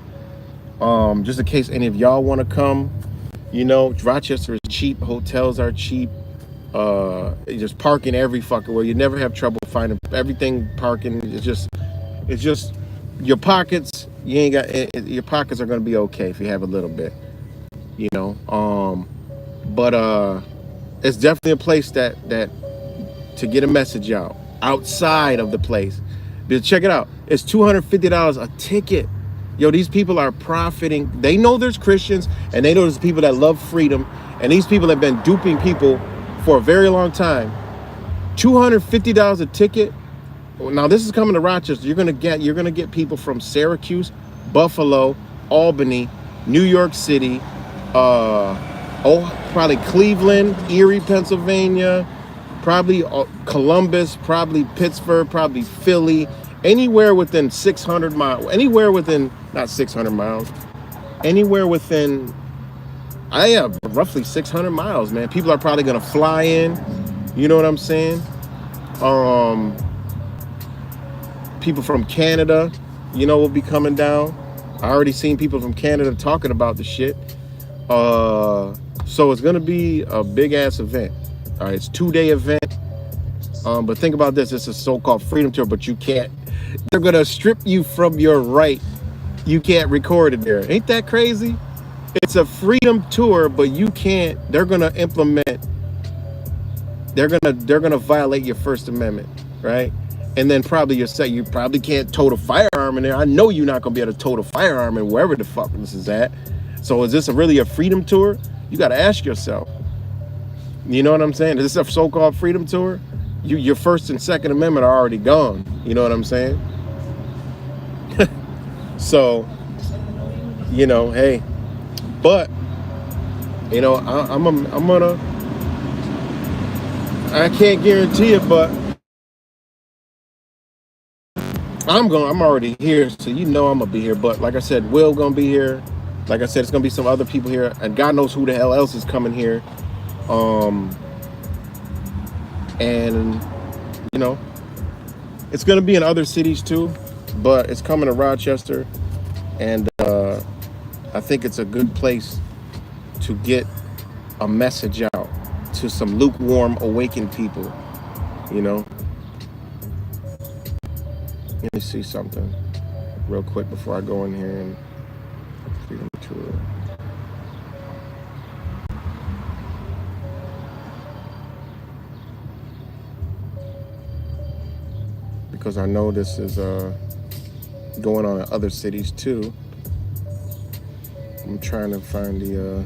Just in case any of y'all want to come. You know, Rochester is cheap. Hotels are cheap. Just parking every fucking where. You never have trouble finding everything parking. It's just your pockets. You ain't got your pockets are gonna be okay if you have a little bit. You know. But it's definitely a place that to get a message out outside of the place. But check it out. It's $250 a ticket. Yo, these people are profiting. They know there's Christians, and they know there's people that love freedom, and these people have been duping people for a very long time. $250 a ticket. Now this is coming to Rochester. You're gonna get people from Syracuse, Buffalo, Albany, New York City, probably Cleveland, Erie, Pennsylvania, probably Columbus, probably Pittsburgh, probably Philly, anywhere within 600 miles, not 600 miles, anywhere within, roughly 600 miles, man. People are probably going to fly in, you know what I'm saying? People from Canada, you know, will be coming down. I already seen people from Canada talking about the shit. So it's gonna be a big ass event. All right, it's a 2-day event. But think about this: it's a so-called freedom tour, but you can't. They're gonna strip you from your right. You can't record it there. Ain't that crazy? It's a freedom tour, but you can't. They're gonna implement. They're gonna violate your First Amendment, right? And then probably you probably can't tote a firearm in there. I know you're not gonna be able to tote a firearm in wherever the fuck this is at. So is this really a freedom tour? You got to ask yourself. You know what I'm saying? Is this a so-called freedom tour? Your First and Second Amendment are already gone. You know what I'm saying? So, you know, hey, but you know, I can't guarantee it, but I'm already here, so you know I'm gonna be here. But like I said, Will gonna be here. Like I said, it's gonna be some other people here, and God knows who the hell else is coming here. And you know, it's gonna be in other cities too, but it's coming to Rochester, and I think it's a good place to get a message out to some lukewarm, awakened people. You know. Let me see something real quick before I go in here and freedom tour. because I know this is going on in other cities too. I'm trying to find the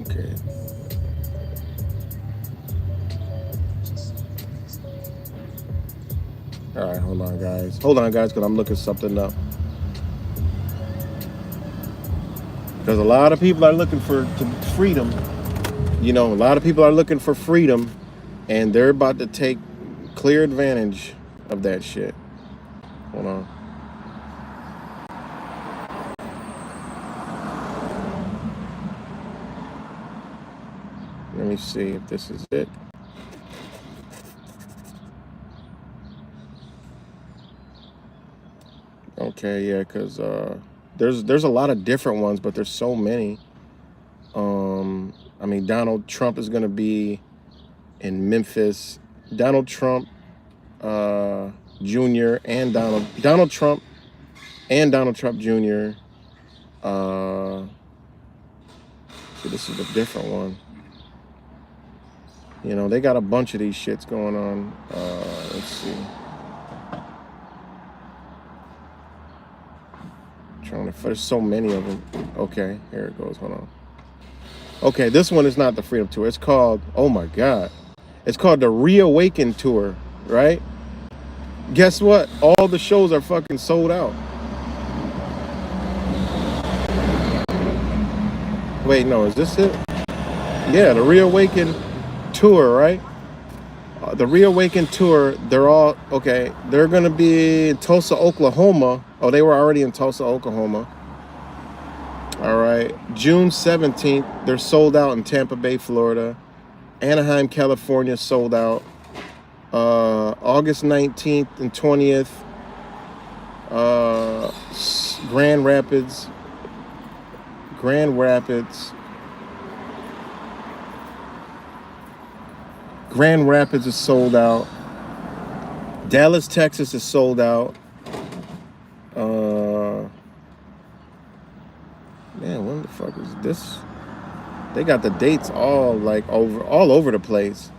okay. All right, hold on guys, because I'm looking something up, because a lot of people are looking for freedom. You know, a lot of people are looking for freedom, and they're about to take clear advantage of that shit. Hold on. Let me see if this is it. Okay, yeah, because there's a lot of different ones, but there's so many. I mean, Donald Trump is gonna be in Memphis. Donald Trump Jr. and Donald Trump and Donald Trump Jr. So this is a different one. You know, they got a bunch of these shits going on. Let's see. There's so many of them. Okay, here it goes. Hold on. Okay, this one is not the Freedom Tour. It's called, oh my God. It's called the Reawaken Tour, right? Guess what? All the shows are fucking sold out. Wait, no, is this it? Yeah, the Reawaken Tour, right? The Reawaken Tour, they're all, okay, they're going to be in Tulsa, Oklahoma. Oh, they were already in Tulsa, Oklahoma. All right. June 17th, they're sold out in Tampa Bay, Florida. Anaheim, California, sold out. August 19th and 20th, Grand Rapids. Grand Rapids is sold out. Dallas, Texas is sold out. Man, when the fuck is this? They got the dates all over the place.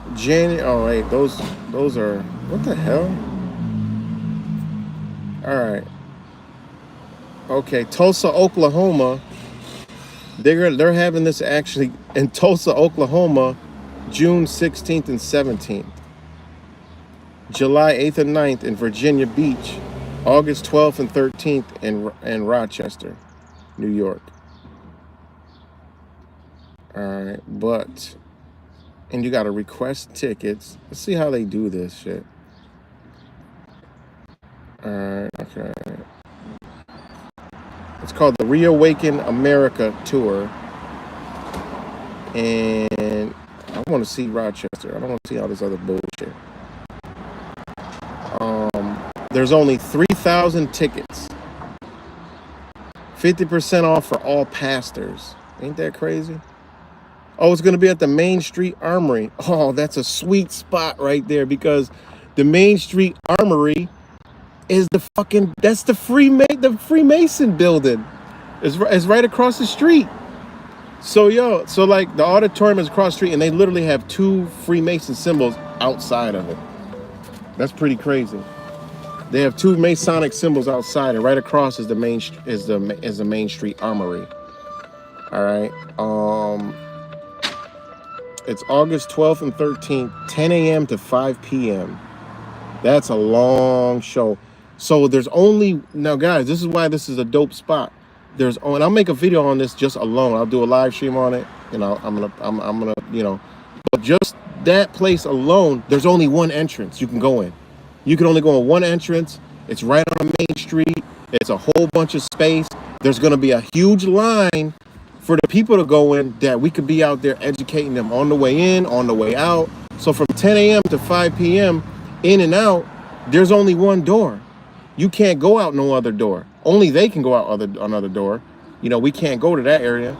Oh wait, those are, what the hell? All right. Okay, Tulsa, Oklahoma. They're having this actually in Tulsa, Oklahoma, June 16th and 17th. July 8th and 9th in Virginia Beach. August 12th and 13th in Rochester, New York. All right, and you got to request tickets. Let's see how they do this shit. All right, okay. It's called the Reawaken America Tour. And I want to see Rochester. I don't want to see all this other bullshit. There's only 3,000 tickets. 50% off for all pastors. Ain't that crazy? Oh, it's going to be at the Main Street Armory. Oh, that's a sweet spot right there, because the Main Street Armory is that's the Freemason building. It's right across the street. So like the auditorium is across the street, and they literally have 2 Freemason symbols outside of it. That's pretty crazy. They have 2 Masonic symbols outside, and right across is the Main Street Armory. All right. It's August 12th and 13th, 10 a.m. to 5 p.m. That's a long show. So there's only, now guys, this is why this is a dope spot. And I'll make a video on this just alone. I'll do a live stream on it. You know, I'm gonna, you know, but just that place alone, there's only one entrance you can go in. You can only go in one entrance. It's right on the main street. It's a whole bunch of space. There's gonna be a huge line for the people to go in, that we could be out there educating them on the way in, on the way out. So from 10 a.m. to 5 p.m., in and out, there's only one door. You can't go out no other door. Only they can go out another door. You know, we can't go to that area.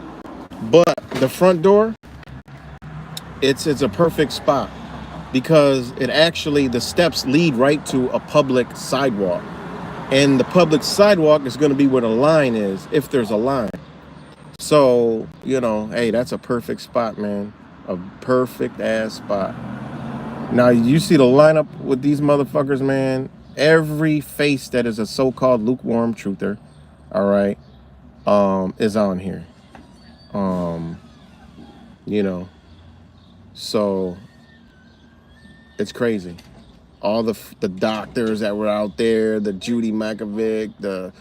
But the front door, it's a perfect spot, because the steps lead right to a public sidewalk. And the public sidewalk is going to be where the line is, if there's a line. So, you know, hey, that's a perfect spot, man. A perfect ass spot. Now you see the lineup with these motherfuckers, man. Every face that is a so-called lukewarm truther, all right, is on here. You know, so it's crazy. All the doctors that were out there, the Judy Makovic,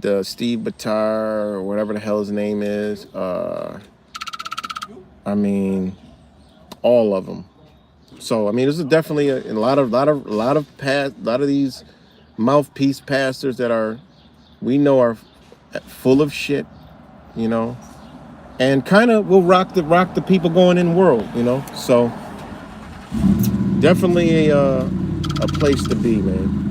the Steve Batar, or whatever the hell his name is. I mean, all of them. So I mean, this is definitely a lot of these mouthpiece pastors that we know are full of shit, you know, and kind of will rock the people going in world, you know. So definitely a place to be, man.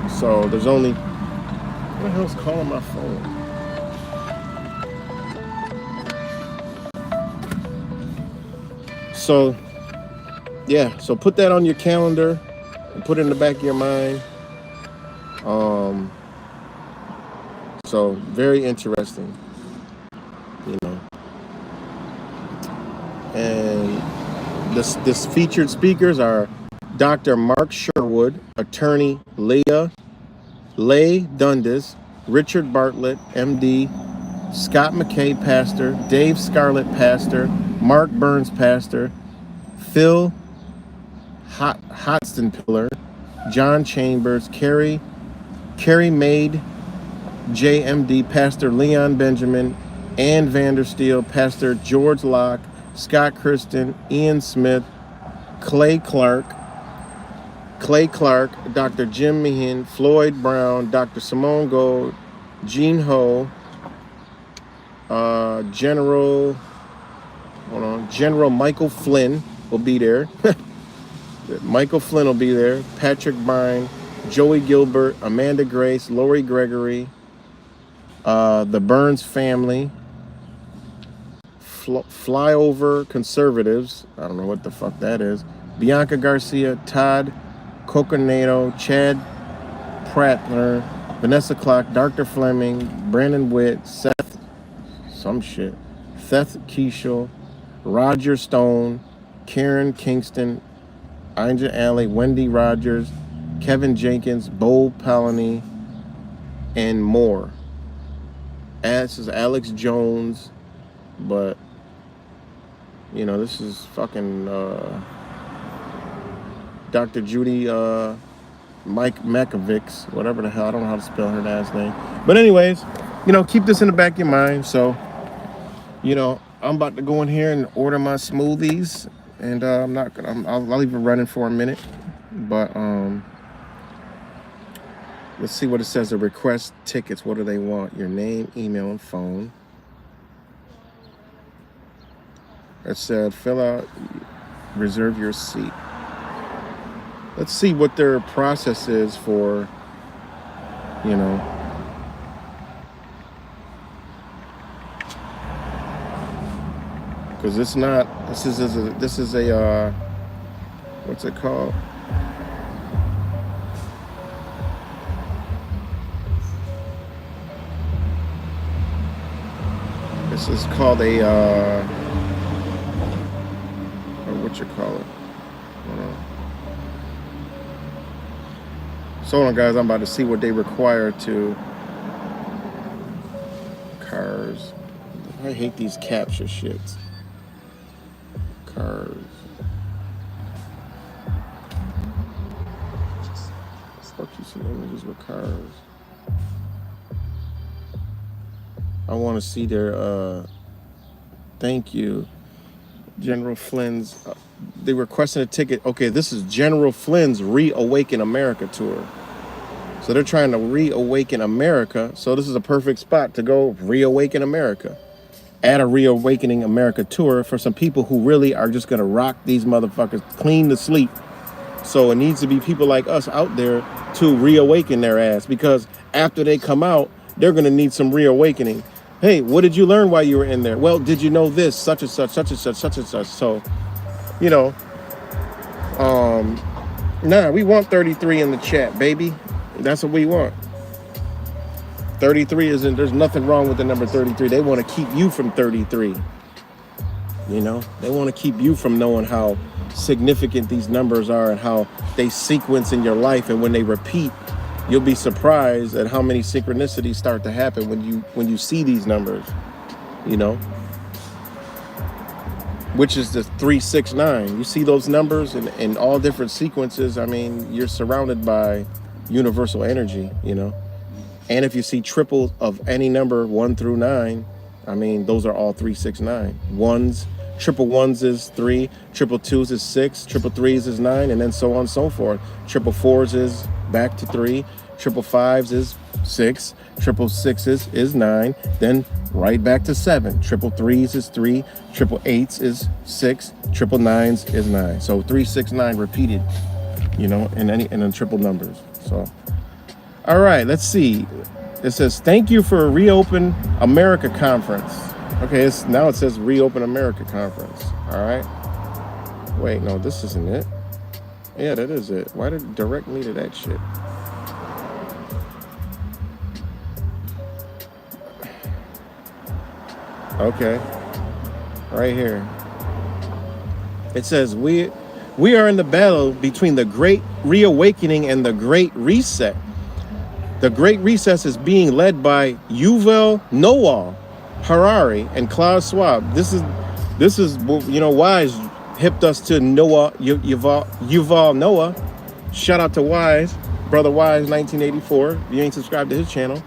So there's only, what the hell's calling my phone? So yeah, so put that on your calendar and put it in the back of your mind. So very interesting, you know. And this featured speakers are Dr. Mark Sherwood, attorney Leigh Dundas, Richard Bartlett, MD, Scott McKay, pastor, Dave Scarlett, pastor, Mark Burns, pastor, Phil Hotstenpiller, John Chambers, Carrie Maid, JMD, Pastor Leon Benjamin, Ann Vandersteel, Pastor George Locke, Scott Christen, Ian Smith, Clay Clark, Dr. Jim Meehan, Floyd Brown, Dr. Simone Gold, Gene Ho, General Michael Flynn will be there. Michael Flynn will be there. Patrick Bryan, Joey Gilbert, Amanda Grace, Lori Gregory, the Burns family, Flyover Conservatives, I don't know what the fuck that is, Bianca Garcia, Todd Coconato, Chad Prattler, Vanessa Clark, Dr. Fleming, Brandon Witt, Seth Keishel, Roger Stone, Karen Kingston, Anja Alley, Wendy Rogers, Kevin Jenkins, Bo Palany, and more. This is Alex Jones, but you know, this is fucking Dr. Judy Mike Makovics, whatever the hell, I don't know how to spell her last name. But anyways, you know, keep this in the back of your mind. So, you know, I'm about to go in here and order my smoothies, and I'll leave it running for a minute. But let's see what it says. To request tickets. What do they want? Your name, email, and phone. It said fill out, reserve your seat. Let's see what their process is for, you know. Because this is a what's it called? This is called a what you call it? So hold on, guys, I'm about to see what they require to cars. I hate these capture shits. Cars. Fuck you, some images with cars. I want to see their thank you. General Flynn's, they requested a ticket. Okay, this is General Flynn's Reawaken America tour. So they're trying to reawaken America. So this is a perfect spot to go reawaken America. Add a Reawakening America tour for some people who really are just gonna rock these motherfuckers clean to sleep. So it needs to be people like us out there to reawaken their ass, because after they come out, they're gonna need some reawakening. Hey, what did you learn while you were in there? Well, did you know this, such and such, such and such, such and such? So, you know, we want 33 in the chat, baby. That's what we want. 33 isn't, there's nothing wrong with the number 33. They want to keep you from 33. You know, they want to keep you from knowing how significant these numbers are and how they sequence in your life. And when they repeat, you'll be surprised at how many synchronicities start to happen when you see these numbers, you know, which is the 369. You see those numbers in all different sequences. I mean, you're surrounded by universal energy, you know. And if you see triples of any number 1 through 9, I mean, those are all 369. Triple ones is 3, triple twos is 6, triple threes is 9, and then so on and so forth. Triple fours is back to 3, triple fives is 6, triple sixes is 9, then right back to 7. Triple threes is 3, triple eights is 6, triple nines is 9. So 369 repeated, you know, in triple numbers. So, all right, let's see. It says, thank you for a Reopen America conference. Okay, now it says Reopen America conference. All right. Wait, no, this isn't it. Yeah, that is it. Why did it direct me to that shit? Okay. Right here. It says, we are in the battle between the Great Reawakening and the Great Reset. The Great Reset is being led by Yuval Noah Harari and Klaus Schwab. This is you know, Wise hipped us to Noah, Yuval Noah. Shout out to Wise, Brother Wise 1984. If you ain't subscribed to his channel.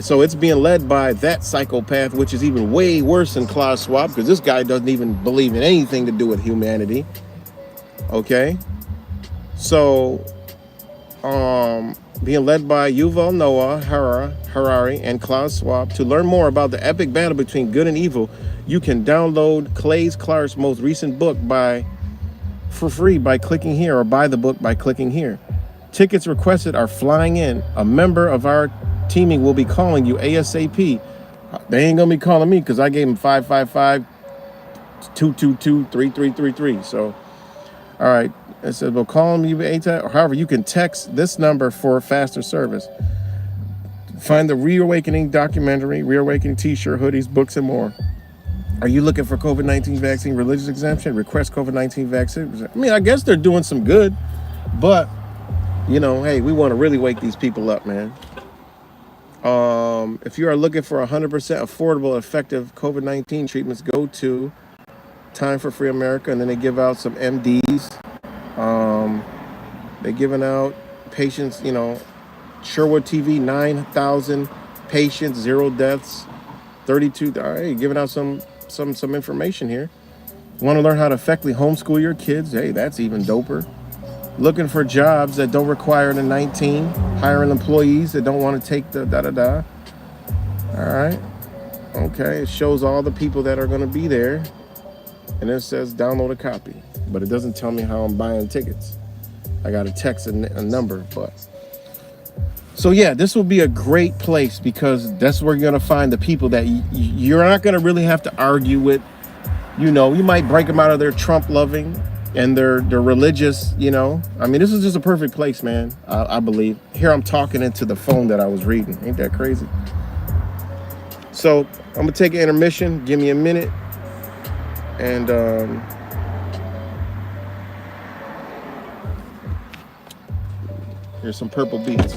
So it's being led by that psychopath, which is even way worse than Klaus Schwab, because this guy doesn't even believe in anything to do with humanity. Okay? So being led by Yuval Noah Harari and Klaus Schwab. To learn more about the epic battle between good and evil, you can download Clay Clark's most recent book for free by clicking here, or buy the book by clicking here. Tickets requested are flying in. A member of our teaming will be calling you ASAP. They ain't gonna be calling me because I gave them 555-222-3333. So, all right. It says, we'll call you anytime, or however, you can text this number for faster service. Find the Reawakening documentary, Reawakening t-shirt, hoodies, books, and more. Are you looking for COVID-19 vaccine religious exemption? Request COVID-19 vaccine. I mean, I guess they're doing some good, but, you know, hey, we want to really wake these people up, man. If you are looking for 100% affordable, effective COVID-19 treatments, go to Time for Free America, and then they give out some MDs. They're giving out patients, you know, Sherwood TV, 9,000 patients, 0 deaths, 32. All right, giving out some information here. Want to learn how to effectively homeschool your kids? Hey, that's even doper. Looking for jobs that don't require the 19, hiring employees that don't want to take the da-da-da. All right. Okay, it shows all the people that are going to be there. And it says download a copy. But it doesn't tell me how I'm buying tickets. I got to text a number, but. So yeah, this will be a great place because that's where you're going to find the people that you're not going to really have to argue with. You know, you might break them out of their Trump loving and their religious, you know. I mean, this is just a perfect place, man, I believe. Here I'm talking into the phone that I was reading. Ain't that crazy? So I'm going to take an intermission. Give me a minute. And here's some purple beats.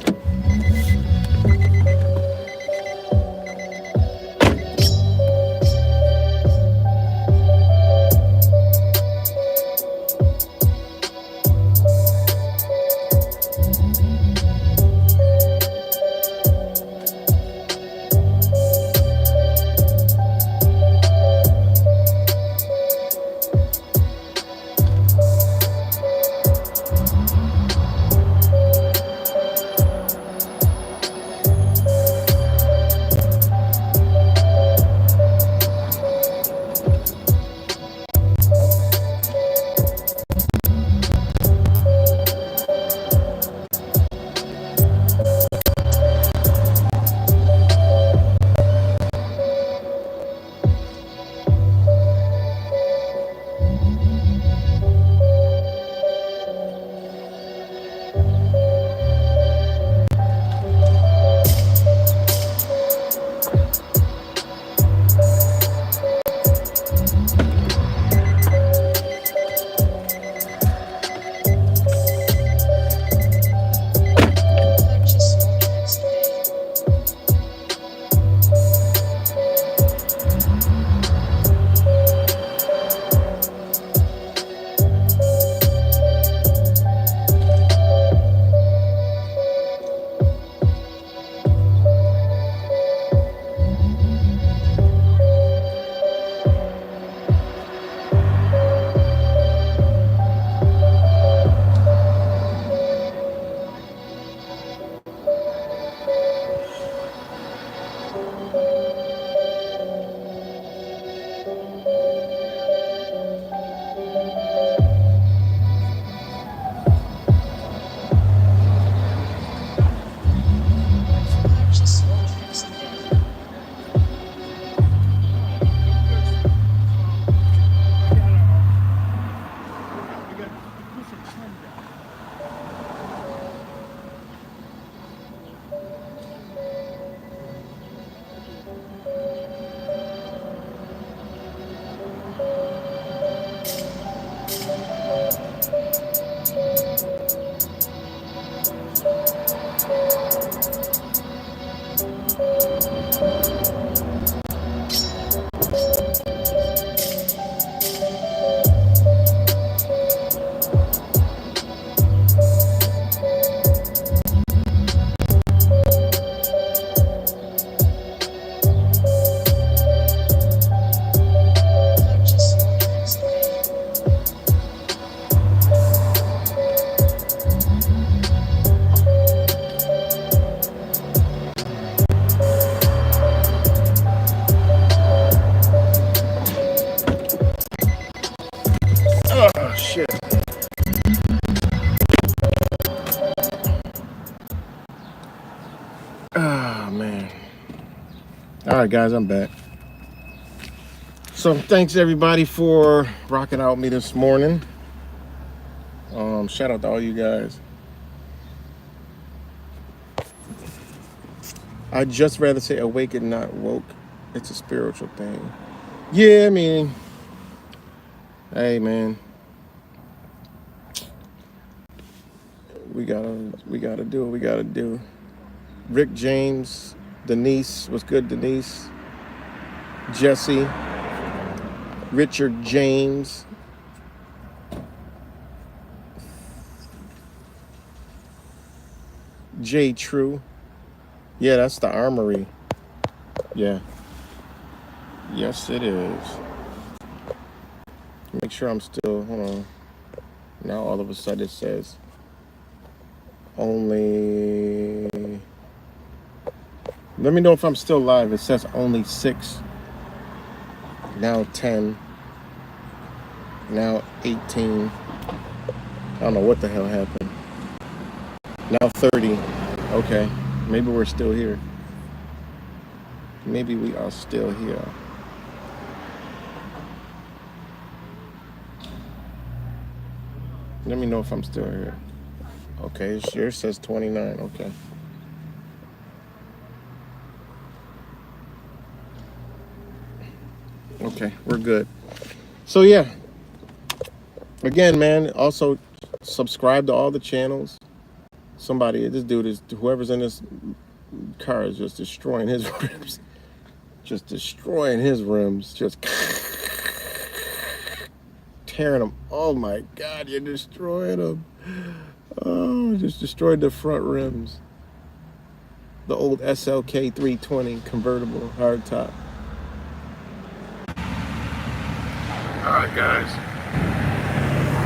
shit. Ah, man. All right, guys, I'm back. So thanks everybody for rocking out with me this morning. Shout out to all you guys. I'd just rather say awake and not woke. It's a spiritual thing. Yeah, I mean, hey man, we gotta do what we gotta do. Rick James, Denise, what's good, Denise? Jesse, Richard James. J True. Yeah, that's the Armory. Yeah. Yes, it is. Make sure I'm still, hold on. Now all of a sudden it says only, let me know if I'm still live. It says only 6, now 10, now 18. I don't know what the hell happened. Now 30. Okay, maybe we're still here. Maybe we are still here. Let me know if I'm still here. Okay, yours says 29. Okay. Okay, we're good. So yeah. Again, man, also subscribe to all the channels. This dude is, whoever's in this car is just destroying his rims. Just destroying his rims. Just tearing them. Oh my God, you're destroying them. Oh, just destroyed the front rims. The old SLK 320 convertible hardtop. All right, guys.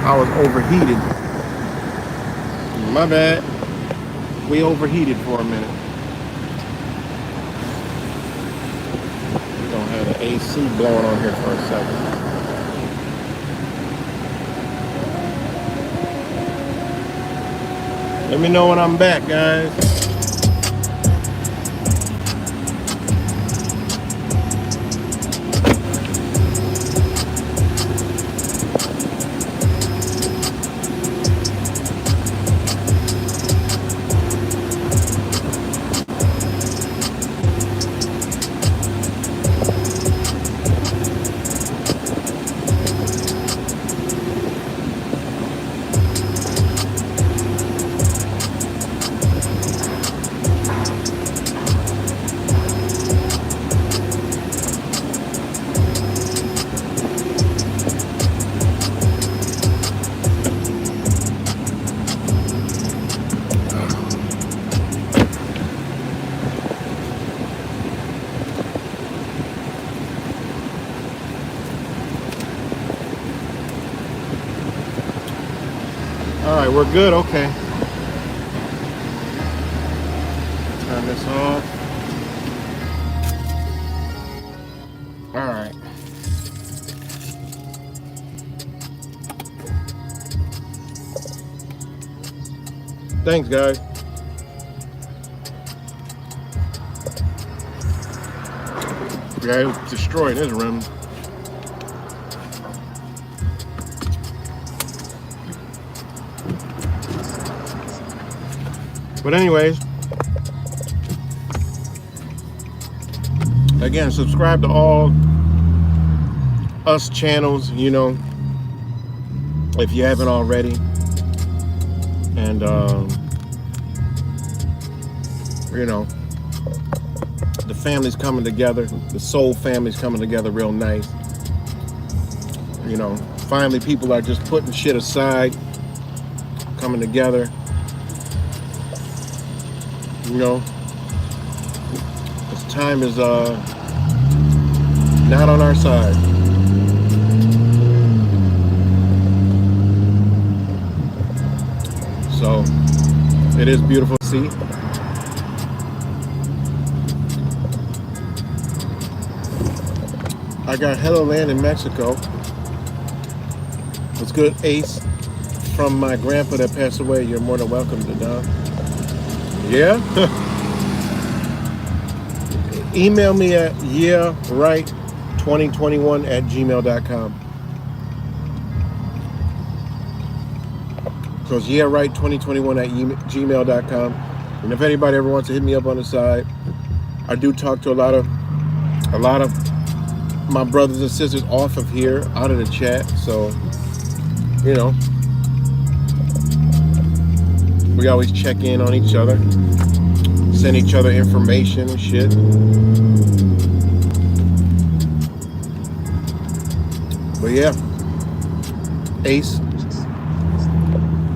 I was overheated. My bad. We overheated for a minute. We're gonna have the AC blowing on here for a second. Let me know when I'm back, guys. All right, we're good. Okay. Turn this off. All right. Thanks, guys. Yeah, it was destroying his rims. But anyways, again, subscribe to all us channels, you know, if you haven't already. And, you know, the family's coming together. The soul family's coming together real nice. You know, finally people are just putting shit aside, coming together. You know, this time is not on our side. So it is beautiful to see. I got Hello Land in Mexico. What's good, Ace? From my grandpa that passed away, you're more than welcome to Don. Yeah? Email me at yeahright2021@gmail.com. So it's yeahright2021@gmail.com. And if anybody ever wants to hit me up on the side, I do talk to a lot of my brothers and sisters off of here, out of the chat. So, you know, we always check in on each other, send each other information and shit. But yeah, Ace,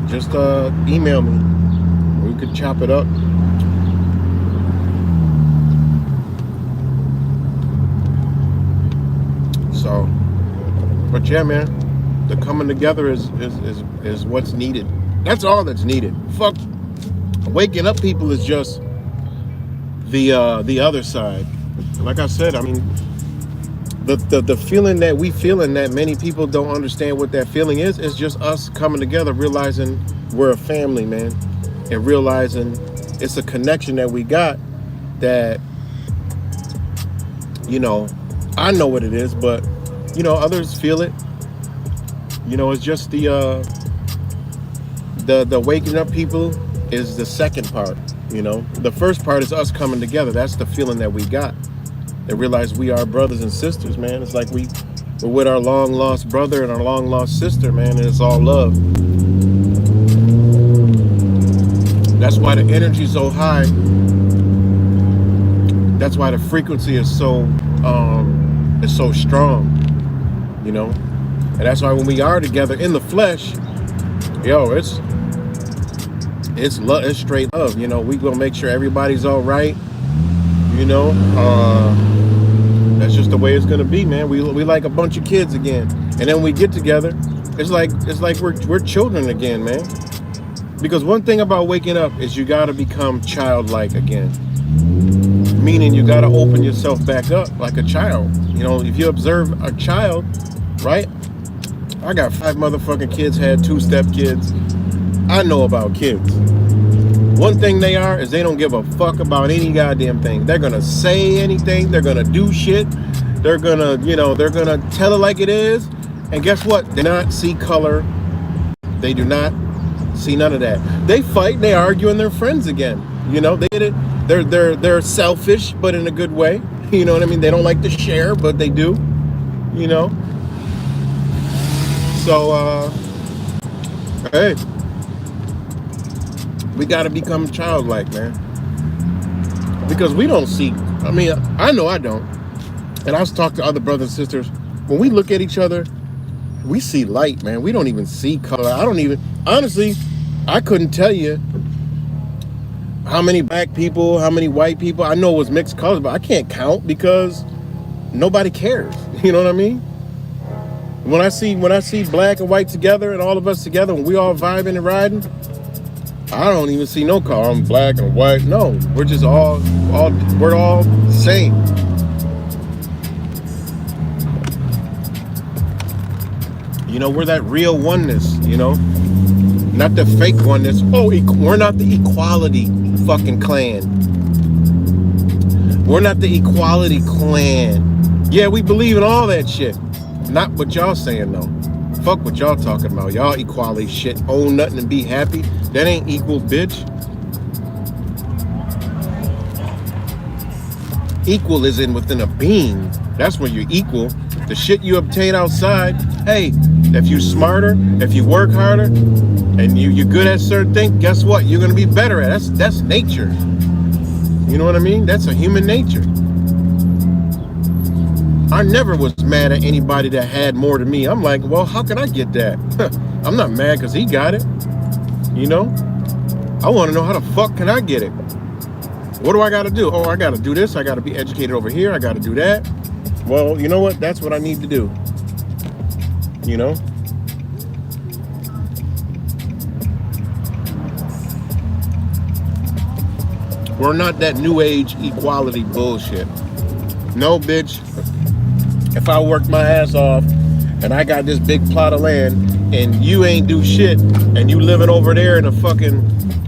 just email me. We could chop it up. So, but yeah, man, the coming together is what's needed. That's all that's needed. Fuck, waking up people is just the other side. Like I said, I mean, the feeling that we feeling that many people don't understand what that feeling is just us coming together, realizing we're a family, man, and realizing it's a connection that we got that, you know, I know what it is, but you know, others feel it. You know, it's just the waking up people is the second part. You know, the first part is us coming together. That's the feeling that we got. And realize we are brothers and sisters, man. It's like we're with our long lost brother and our long lost sister, man. And it's all love. That's why the energy's so high. That's why the frequency is so strong. You know, and that's why when we are together in the flesh, yo, it's straight love. You know, we gonna make sure everybody's all right. You know, that's just the way it's gonna be, man. We like a bunch of kids again, and then we get together. It's like we're children again, man. Because one thing about waking up is you gotta become childlike again. Meaning you gotta open yourself back up like a child. You know, if you observe a child, right? I got 5 motherfucking kids, had 2 stepkids. I know about kids. One thing they are is they don't give a fuck about any goddamn thing. They're gonna say anything. They're gonna do shit. They're gonna, you know, they're gonna tell it like it is. And guess what? They do not see color. They do not see none of that. They fight. They argue, and they're friends again. You know, they did it. They're selfish, but in a good way. You know what I mean? They don't like to share, but they do. You know. So, hey, we got to become childlike, man. Because we don't see, I mean, I know I don't. And I was talking to other brothers and sisters. When we look at each other, we see light, man. We don't even see color. Honestly, I couldn't tell you how many black people, how many white people. I know it was mixed colors, but I can't count because nobody cares. You know what I mean? When I see black and white together and all of us together and we all vibing and riding, I don't even see no color. I'm black and white. No, we're just we're all the same. You know, we're that real oneness, you know? Not the fake oneness. Oh, we're not the equality fucking clan. We're not the equality clan. Yeah, we believe in all that shit. Not what y'all saying though. Fuck what y'all talking about. Y'all equality shit. Own nothing and be happy. That ain't equal, bitch. Equal is within a being. That's when you're equal. The shit you obtain outside, hey, if you smarter, if you work harder, and you're good at certain things, guess what? You're gonna be better at it. That's nature. You know what I mean? That's a human nature. I never was mad at anybody that had more than me. I'm like, well, how can I get that? I'm not mad because he got it. You know? I want to know how the fuck can I get it? What do I got to do? Oh, I got to do this. I got to be educated over here. I got to do that. Well, you know what? That's what I need to do. You know? We're not that new age equality bullshit. No, bitch. If I worked my ass off and I got this big plot of land, and you ain't do shit, and you living over there in a fucking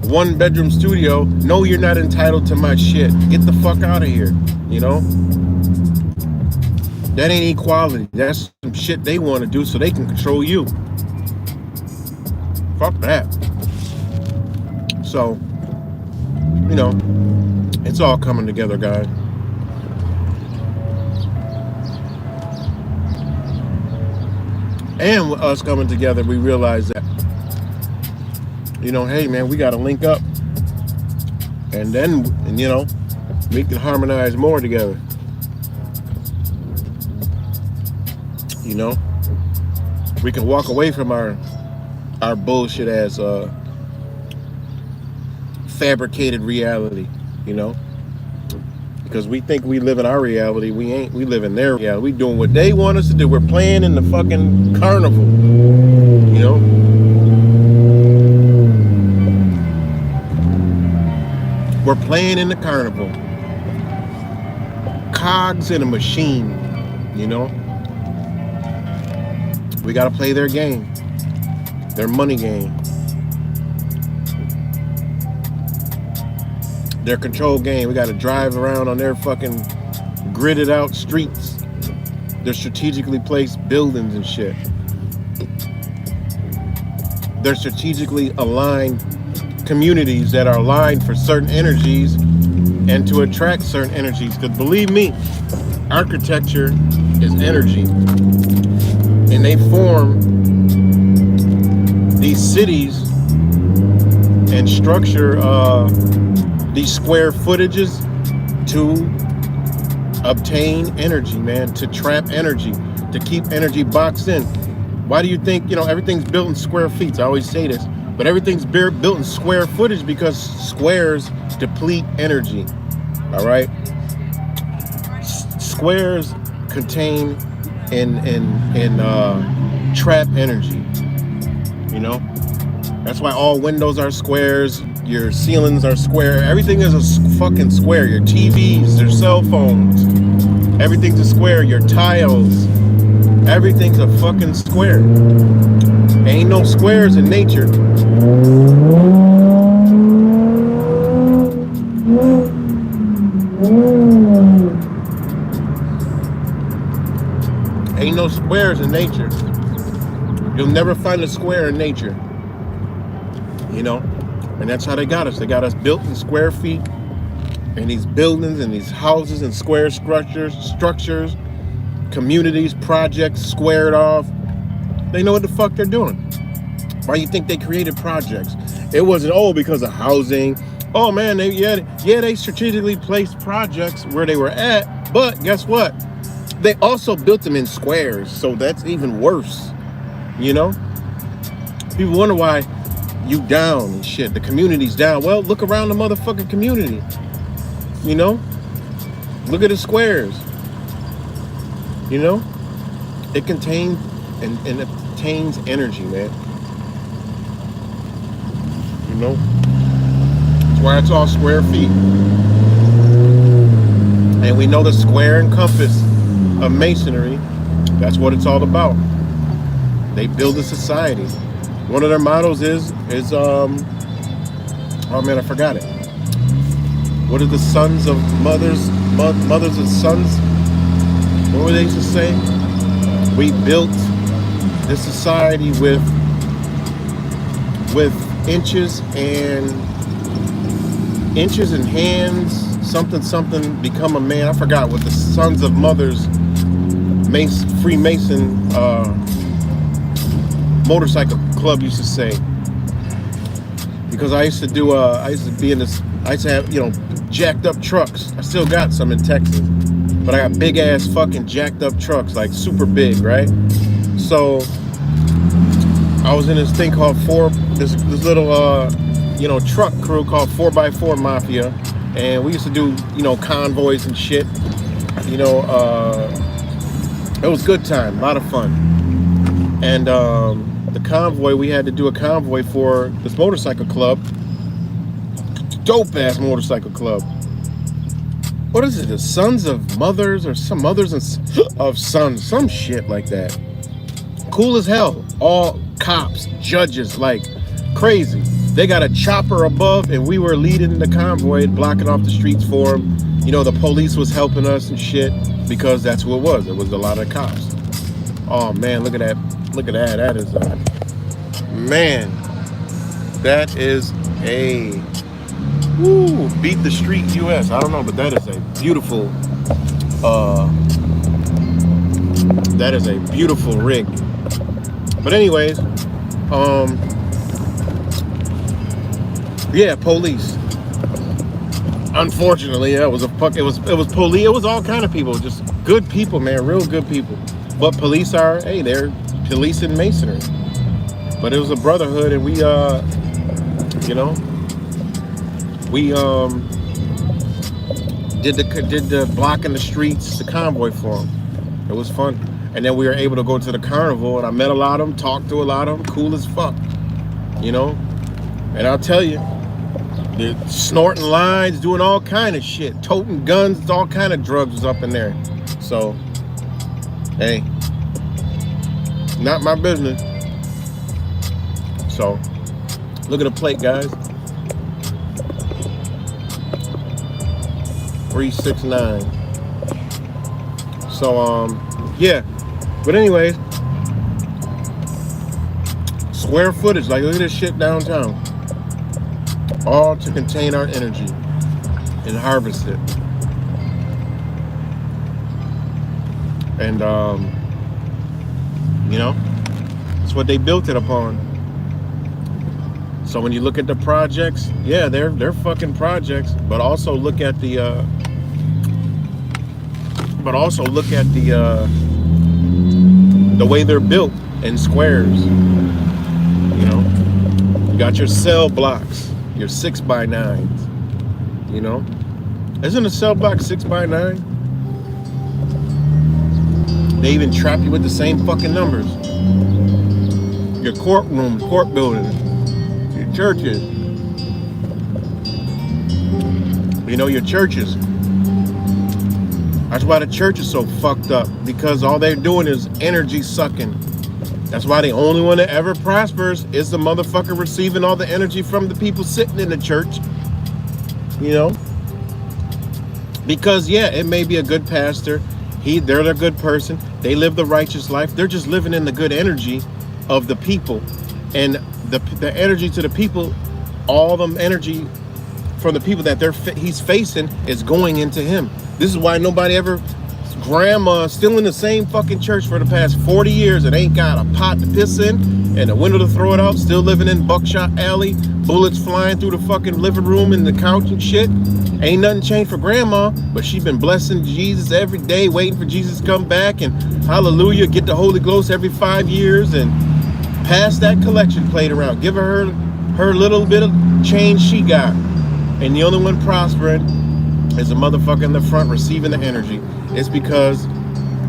1-bedroom studio, no, you're not entitled to my shit. Get the fuck out of here, you know? That ain't equality. That's some shit they want to do so they can control you. Fuck that. So, you know, it's all coming together, guys. And with us coming together, we realize that, you know, hey, man, we got to link up. And then, you know, we can harmonize more together. You know? We can walk away from our bullshit as fabricated reality, you know? Because we think we live in our reality. We ain't. We live in their reality. We doing what they want us to do. We're playing in the fucking carnival, you know? We're playing in the carnival. Cogs in a machine, you know? We gotta play their game. Their money game. Their control game. We gotta drive around on their fucking gridded out streets. Their strategically placed buildings and shit. Their strategically aligned communities that are aligned for certain energies and to attract certain energies. Because believe me, architecture is energy. And they form these cities and structure these square footages to obtain energy, man, to trap energy, to keep energy boxed in. Why do you think, you know, everything's built in square feet? I always say this, but everything's built in square footage because squares deplete energy, all right? Squares contain and trap energy, you know? That's why all windows are squares, your ceilings are square, everything is a fucking square. Your TVs, your cell phones, everything's a square. Your tiles, everything's a fucking square. Ain't no squares in nature. Ain't no squares in nature. You'll never find a square in nature. You know? And that's how they got us. They got us built in square feet, and these buildings and these houses and square structures, communities, projects squared off. They know what the fuck they're doing. Why you think they created projects? It wasn't, oh, because of housing. Oh man, they strategically placed projects where they were at, but guess what? They also built them in squares, so that's even worse. You know? People wonder why you down and shit. The community's down. Well, look around the motherfucking community. You know? Look at the squares. You know? It contains and obtains energy, man. You know? That's why it's all square feet. And we know the square and compass of masonry. That's what it's all about. They build a society. One of their mottos is oh man, I forgot it. What are the sons of mothers of sons? What were they used to say? We built this society with inches and hands, something become a man. I forgot what the sons of mothers Freemason motorcycle club used to say, because I used to have, you know, jacked up trucks. I still got some in Texas, but I got big ass fucking jacked up trucks, like super big, right? So I was in this thing called this little you know, truck crew called 4x4 Mafia, and we used to do, you know, convoys and shit. You know, it was a good time, a lot of fun. And the convoy, we had to do a convoy for this motorcycle club. Dope ass motorcycle club. What is it? The Sons of Mothers or some Mothers of Sons, some shit like that. cool as hell. All cops, judges, like crazy. They got a chopper above, and we were leading the convoy, blocking off the streets for them. You know, the police was helping us and shit, because that's who it was. It was a lot of cops. Oh man, look at that. Look at that. That is man. That is a beat the street US. I don't know, but that is a beautiful rig. But anyways, yeah, police. Unfortunately, yeah, it was police. It was all kind of people, just good people, man, real good people. But police are, hey, they're police in masonry. But it was a brotherhood, and we, you know, we did the block in the streets, the convoy for them. It was fun. And then we were able to go to the carnival, and I met a lot of them, talked to a lot of them, cool as fuck, you know. And I'll tell you, they're snorting lines, doing all kind of shit, toting guns, all kind of drugs was up in there. So, hey, not my business. So, look at the plate, guys. 369. So, yeah. But anyways, square footage, like look at this shit downtown. All to contain our energy and harvest it. And, you know, that's what they built it upon. So when you look at the projects, yeah, they're fucking projects, but also look at the, the way they're built in squares. You know, you got your cell blocks, your 6x9s. You know, isn't a cell block 6x9? They even trap you with the same fucking numbers. Your courtroom, court buildings, your churches. You know, your churches. That's why the church is so fucked up, because all they're doing is energy sucking. That's why the only one that ever prospers is the motherfucker receiving all the energy from the people sitting in the church. You know? Because, yeah, it may be a good pastor. They're a good person. They live the righteous life. They're just living in the good energy of the people. And the energy to the people, all the energy from the people that he's facing is going into him. This is why nobody ever, grandma still in the same fucking church for the past 40 years and ain't got a pot to piss in and a window to throw it out, still living in Buckshot Alley, bullets flying through the fucking living room and the couch and shit. Ain't nothing changed for grandma, but she been blessing Jesus every day, waiting for Jesus to come back and hallelujah, get the Holy Ghost every 5 years and pass that collection plate around. Give her little bit of change she got. And the only one prospering is a motherfucker in the front receiving the energy. It's because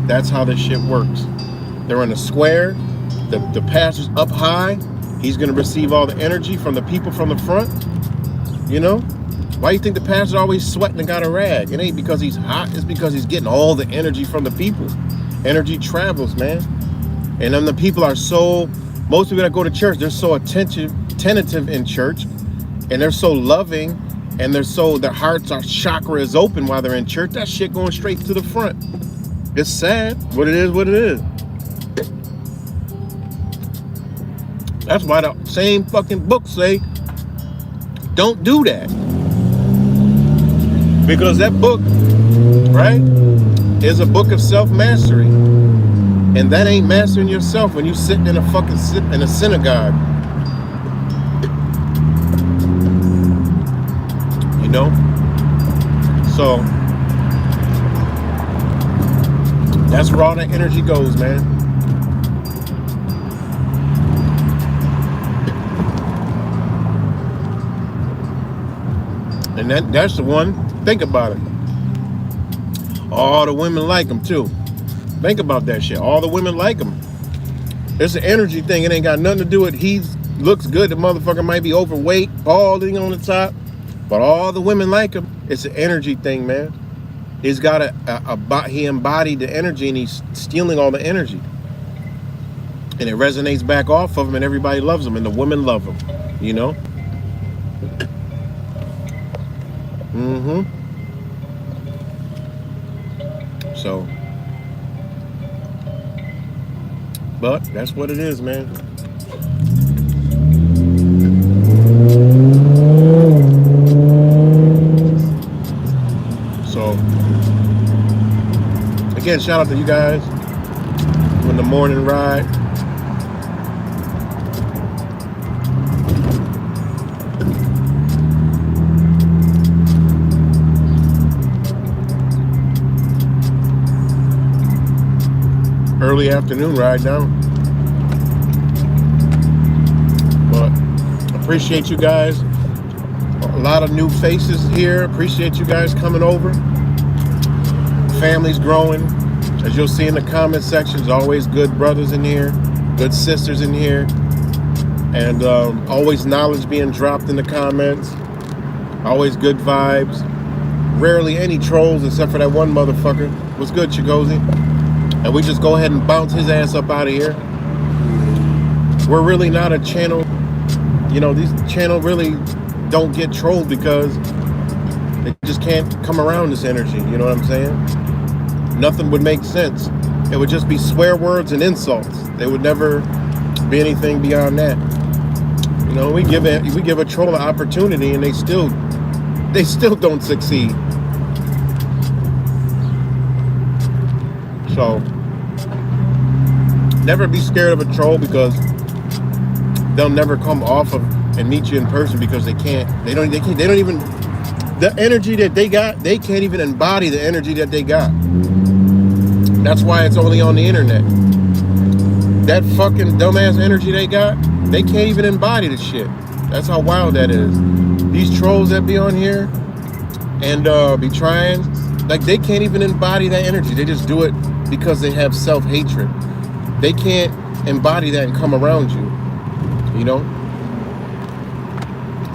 that's how this shit works. They're in a square, the pastor's up high, he's gonna receive all the energy from the people from the front. You know? Why do you think the pastor's always sweating and got a rag? It ain't because he's hot, it's because he's getting all the energy from the people. Energy travels, man. And then the people are so, most people that go to church, they're so tentative in church, and they're so loving, and their hearts are chakra is open while they're in church. That shit going straight to the front. It's sad, but it is what it is. That's why the same fucking books say, don't do that. Because that book, right, is a book of self-mastery. And that ain't mastering yourself when you sitting in a synagogue. You know? So that's where all that energy goes, man. And that's the one, think about it. All the women like him too. Think about that shit. All the women like him. It's an energy thing. It ain't got nothing to do with he looks good. The motherfucker might be overweight, balding on the top. But all the women like him. It's an energy thing, man. He's got he embodied the energy and he's stealing all the energy. and it resonates back off of them, and everybody loves them, and the women love them, you know. So, but that's what it is, man. So, again, shout out to you guys on the morning ride. Early afternoon ride down. But appreciate you guys. A lot of new faces here. Appreciate you guys coming over. Family's growing. As you'll see in the comment sections, always good brothers in here, good sisters in here, and always knowledge being dropped in the comments. Always good vibes. Rarely any trolls except for that one motherfucker. What's good, Chigozy? And we just go ahead and bounce his ass up out of here. We're really not a channel, you know, these channel really don't get trolled because they just can't come around this energy, you know what I'm saying? Nothing would make sense. It would just be swear words and insults. They would never be anything beyond that. You know, we give a troll an opportunity and they still don't succeed. So never be scared of a troll because they'll never come off of and meet you in person because they don't even, the energy that they got, they can't even embody the energy that they got. That's why it's only on the internet. That fucking dumbass energy they got, they can't even embody the shit. That's how wild that is. These trolls that be on here and be trying, like, they can't even embody that energy. They just do it because they have self-hatred. They can't embody that and come around you, you know?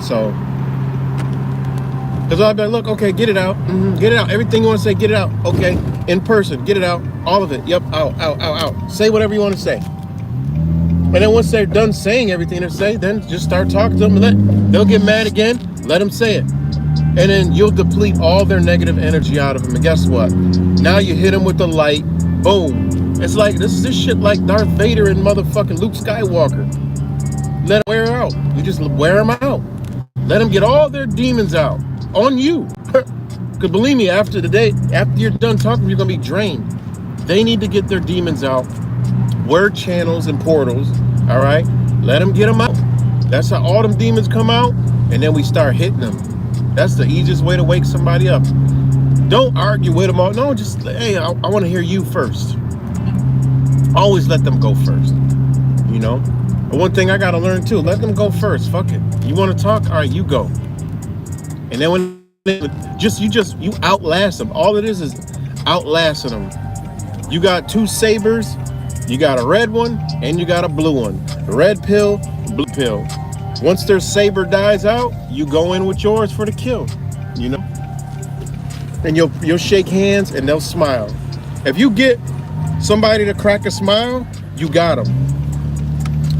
So, because I'll be like, look, okay, get it out. Get it out. Everything you want to say, get it out. Okay, in person, get it out. All of it. Yep, out. Say whatever you want to say. And then once they're done saying everything to say, then just start talking to them. And they'll get mad again. Let them say it. And then you'll deplete all their negative energy out of them. And guess what? Now you hit them with the light. Boom. It's like, this shit like Darth Vader and motherfucking Luke Skywalker. Let them wear out. You just wear them out. Let them get all their demons out on you. Because believe me, after you're done talking, you're going to be drained. They need to get their demons out. Word channels and portals. All right? Let them get them out. That's how all them demons come out. And then we start hitting them. That's the easiest way to wake somebody up. Don't argue with them all. No, just, hey, I want to hear you first. Always let them go first. You know? But one thing I got to learn too, let them go first. Fuck it. You want to talk? All right, you go. And then when you outlast them. All it is outlasting them. You got two sabers. You got a red one and you got a blue one. Red pill, blue pill. Once their saber dies out, you go in with yours for the kill, you know? And you'll shake hands and they'll smile. If you get somebody to crack a smile, you got them.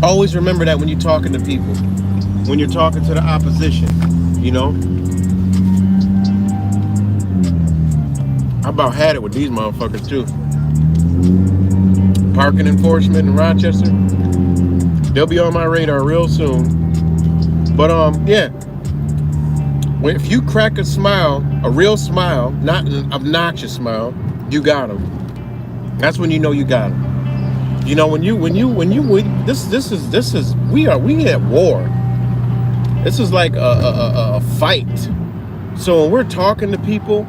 Always remember that when you're talking to people, when you're talking to the opposition, you know? I about had it with these motherfuckers too. Parking enforcement in Rochester, they'll be on my radar real soon. But yeah, if you crack a smile, a real smile, not an obnoxious smile, you got them. That's when you know you got them. You know, this is we at war. This is like a fight. So when we're talking to people,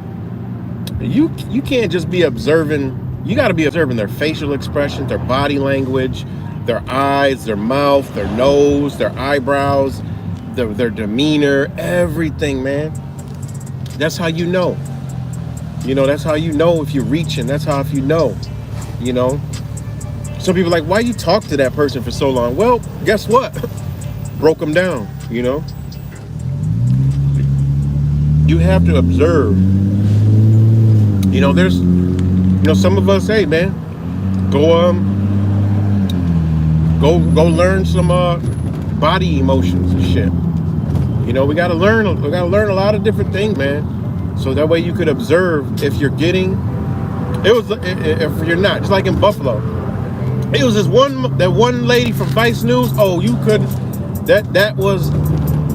you can't just be observing. You got to be observing their facial expressions, their body language, their eyes, their mouth, their nose, their eyebrows, their demeanor, everything, man. That's how you know. You know, that's how you know if you're reaching. That's how if you know, you know. Some people are like, why you talk to that person for so long? Well, guess what? Broke them down, you know. You have to observe. You know, there's, you know, some of us, hey, man, go Go learn some body emotions and shit. You know, we gotta learn a lot of different things, man. So that way you could observe if you're getting, if you're not. Just like in Buffalo, it was that one lady from Vice News. Oh, you couldn't. That was,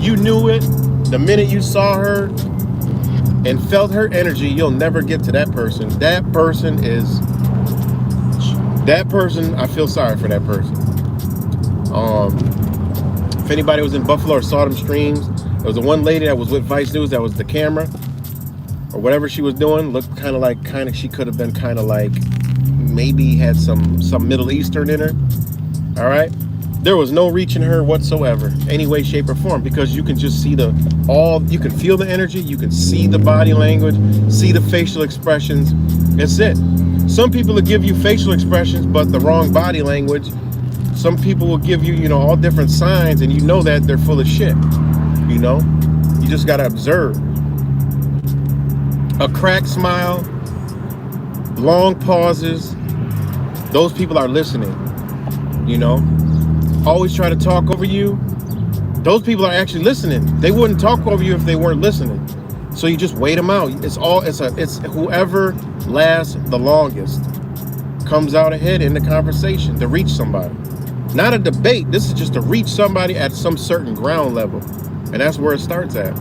you knew it the minute you saw her and felt her energy. You'll never get to that person. That person, I feel sorry for that person. If anybody was in Buffalo or saw them streams, there was the one lady that was with Vice News that was the camera or whatever she was doing. Looked she could have been kind of like, maybe had some Middle Eastern in her. All right. There was no reaching her whatsoever, any way, shape, or form, because you can just see you can feel the energy, you can see the body language, see the facial expressions. That's it. Some people will give you facial expressions, but the wrong body language. Some people will give you, all different signs, and you know that they're full of shit. You just gotta observe. A cracked smile, long pauses. Those people are listening. Always try to talk over you. Those people are actually listening. They wouldn't talk over you if they weren't listening. So you just wait them out. It's whoever lasts the longest comes out ahead in the conversation to reach somebody. Not a debate. This is just to reach somebody at some certain ground level. And that's where it starts at.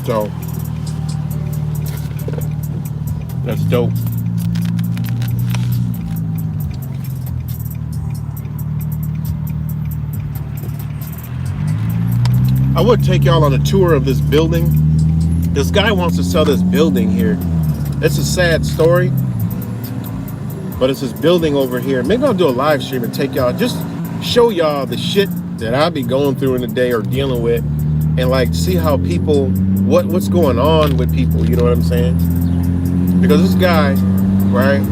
So that's dope. I would take y'all on a tour of this building. This guy wants to sell this building here. It's a sad story, but it's this building over here. Maybe I'll do a live stream and take y'all, just show y'all the shit that I be going through in the day or dealing with, and like see how people, what's going on with people. You know what I'm saying? Because this guy, right,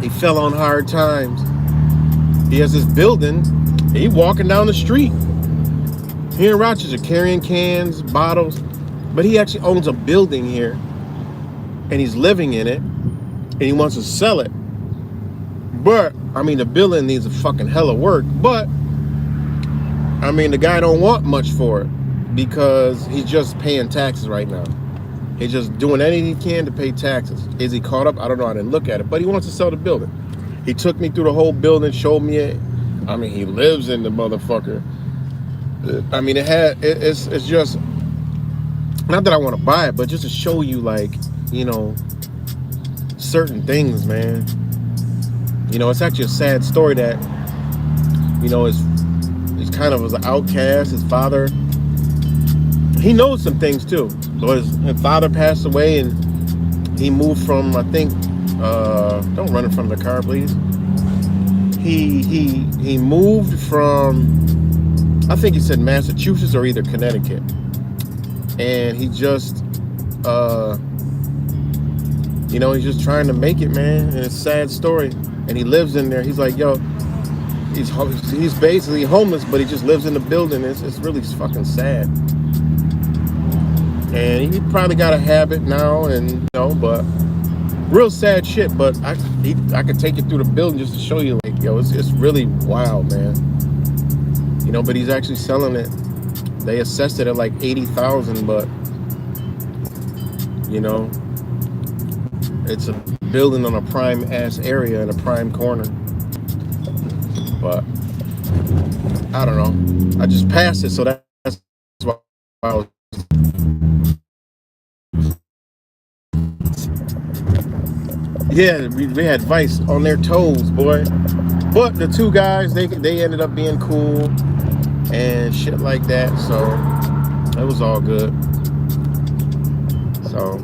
he fell on hard times. He has this building, and he walking down the street here in Rochester carrying cans, bottles, but he actually owns a building here, and he's living in it, and he wants to sell it. But I mean, the building needs a fucking hell of work, but I mean, the guy don't want much for it because he's just paying taxes right now. He's just doing anything he can to pay taxes. Is he caught up? I don't know. I didn't look at it, but he wants to sell the building. He took me through the whole building, showed me it. I mean, he lives in the motherfucker. I mean, it's just, not that I want to buy it, but just to show you, like, certain things, man. It's actually a sad story that, he's kind of was an outcast. His father, he knows some things too. But his father passed away, and he moved from, I think, don't run in front of the car, please. He moved from, I think he said Massachusetts or either Connecticut. And he just, he's just trying to make it, man. And it's a sad story. And he lives in there. He's like, yo, he's basically homeless, but he just lives in the building. It's really fucking sad. And he probably got a habit now, and but real sad shit. But I could take you through the building just to show you, like, yo, it's really wild, man. But he's actually selling it. They assessed it at like $80,000, but it's a building on a prime ass area in a prime corner. But I don't know. I just passed it, so that's why I was. Yeah, we had Vice on their toes, boy. But the two guys, they ended up being cool and shit like that. So it was all good. So,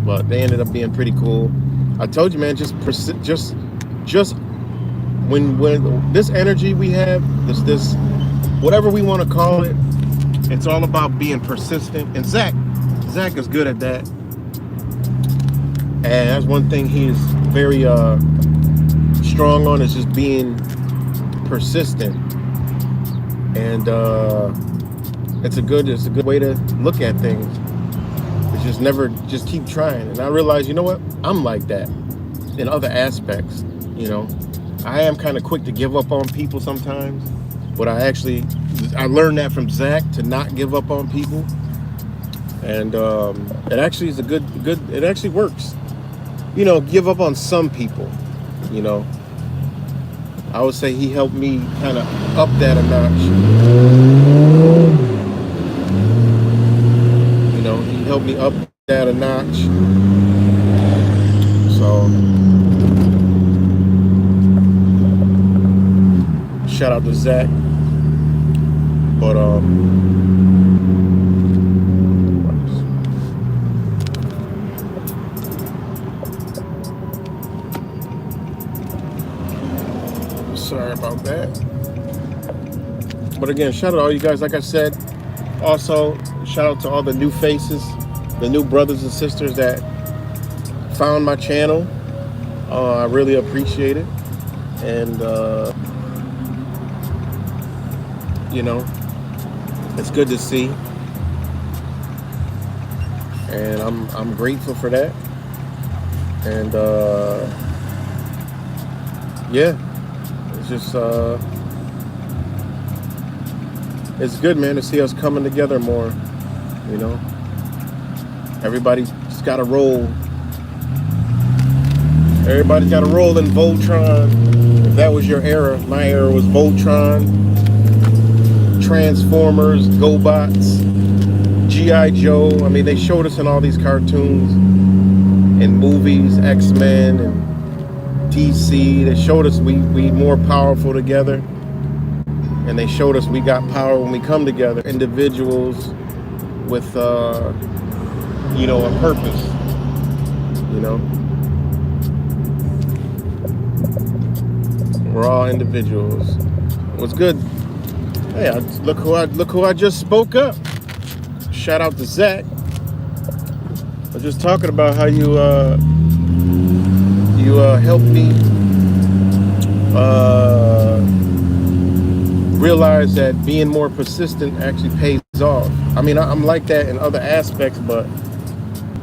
but they ended up being pretty cool. I told you, man, just when this energy we have, this whatever we want to call it, it's all about being persistent. And Zach is good at that. And that's one thing he's very strong on, is just being persistent. And it's a good way to look at things. It's just keep trying. And I realize, you know what? I'm like that in other aspects. You know, I am kind of quick to give up on people sometimes, but I learned that from Zach, to not give up on people. And it actually is it actually works. You know, give up on some people, you know. I would say he helped me kind of up that a notch. You know, he helped me up that a notch. So, shout out to Zach. But, sorry about that. But again, shout out to all you guys. Like I said, also shout out to all the new faces, the new brothers and sisters that found my channel. I really appreciate it. And you know, it's good to see. And I'm grateful for that. And yeah. It's just, it's good, man, to see us coming together more, you know. Everybody's got a role. Everybody's got a role in Voltron. If that was your era, my era was Voltron, Transformers, GoBots, G.I. Joe. I mean, they showed us in all these cartoons and movies, X-Men and DC. They showed us we more powerful together, and they showed us we got power when we come together. Individuals with you know, a purpose. You know, we're all individuals. What's good? Hey, look who I just spoke up. Shout out to Zach. I was just talking about how you helped me realize that being more persistent actually pays off. I mean, I'm like that in other aspects, but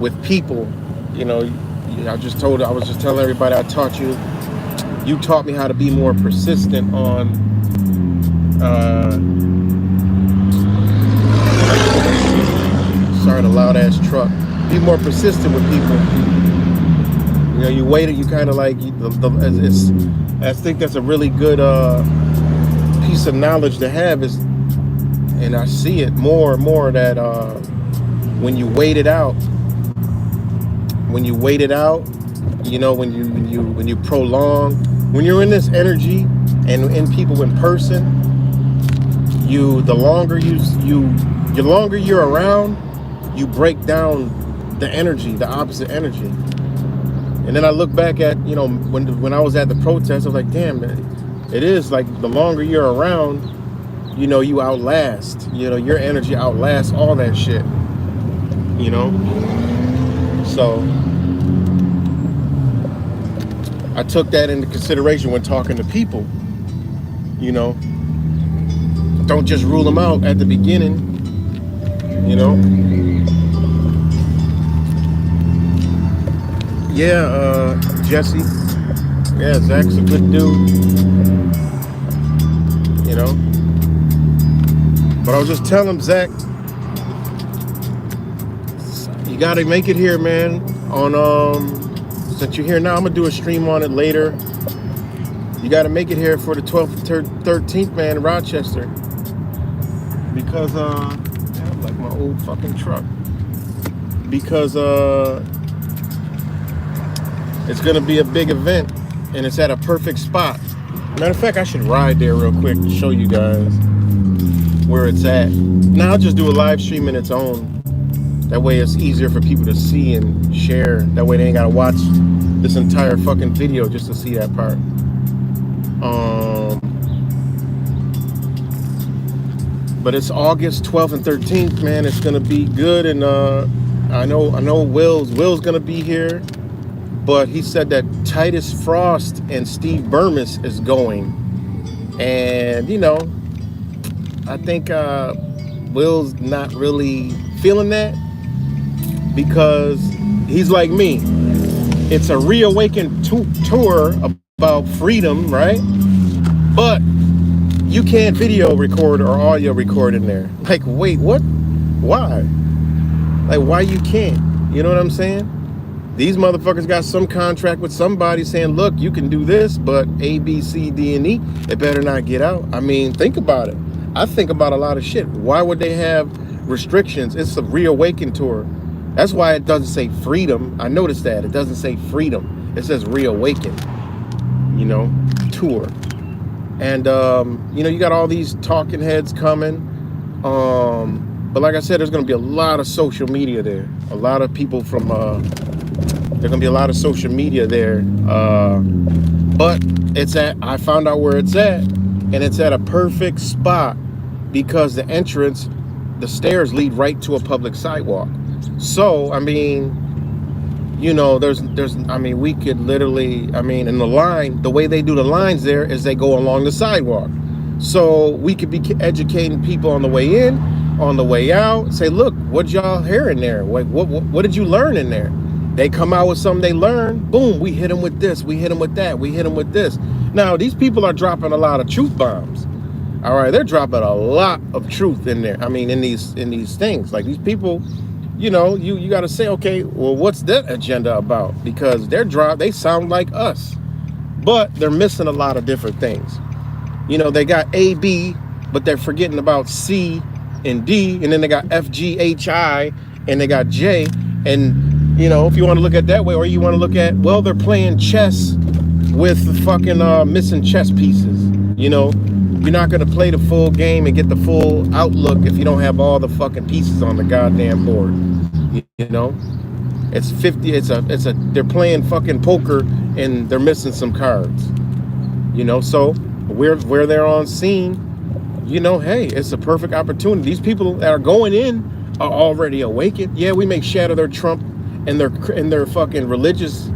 with people, you know, I was just telling everybody I taught you. You taught me how to be more persistent on sorry, the loud ass truck. Be more persistent with people. You know, you waited, you kind of like, I think that's a really good piece of knowledge to have, and I see it more and more that when you wait it out, you know, when you prolong, when you're in this energy and in people in person, the longer you're around, you break down the energy, the opposite energy. And then I look back at, you know, when I was at the protest, I was like, damn, man, it is like the longer you're around, you know, you outlast, you know, your energy outlasts all that shit, you know. So I took that into consideration when talking to people, you know. Don't just rule them out at the beginning, you know. Yeah, Jesse. Yeah, Zach's a good dude, you know. But I was just telling him, Zach, you gotta make it here, man. Since you're here now, I'm gonna do a stream on it later. You gotta make it here for the 12th, 13th, man, in Rochester. Because, yeah, like my old fucking truck. Because, it's gonna be a big event, and it's at a perfect spot. Matter of fact, I should ride there real quick to show you guys where it's at. Now I'll just do a live stream in its own. That way it's easier for people to see and share. That way they ain't gotta watch this entire fucking video just to see that part. But it's August 12th and 13th, man. It's gonna be good, and I know Will's gonna be here. But he said that Titus Frost and Steve Burmis is going. And, you know, I think Will's not really feeling that because he's like me. It's a reawakened tour about freedom, right? But you can't video record or audio record in there. Like, wait, what? Why? Like, why you can't? You know what I'm saying? These motherfuckers got some contract with somebody saying, look, you can do this, but A, B, C, D, and E, they better not get out. I mean, think about it. I think about a lot of shit. Why would they have restrictions? It's a reawaken tour. That's why it doesn't say freedom. I noticed that. It doesn't say freedom. It says reawaken, you know, tour. And, you know, you got all these talking heads coming. But like I said, there's going to be a lot of social media there. A lot of people from, there's going to be a lot of social media there. But it's at, I found out where it's at, and it's at a perfect spot because the entrance, the stairs lead right to a public sidewalk. So, I mean, you know, I mean, we could literally, I mean, in the line, the way they do the lines there is they go along the sidewalk. So we could be educating people on the way in, on the way out, say, look, what y'all hear in there? What did you learn in there? They come out with something they learn, boom, we hit them with this, we hit them with that, we hit them with this. Now, these people are dropping a lot of truth bombs. All right, they're dropping a lot of truth in there. I mean, in these things, like these people, you know, you got to say, okay, well, what's that agenda about? Because they sound like us, but they're missing a lot of different things. You know, they got A, B, but they're forgetting about C and D, and then they got F, G, H, I, and they got J. And, you know, if you want to look at it that way, or you want to look at, well, they're playing chess with the fucking missing chess pieces. You know, you're not going to play the full game and get the full outlook if you don't have all the fucking pieces on the goddamn board. You know, it's 50, they're playing fucking poker and they're missing some cards. You know, so where they're on scene, you know, hey, it's a perfect opportunity. These people that are going in are already awakened. Yeah, we may shatter their Trump and their fucking religious,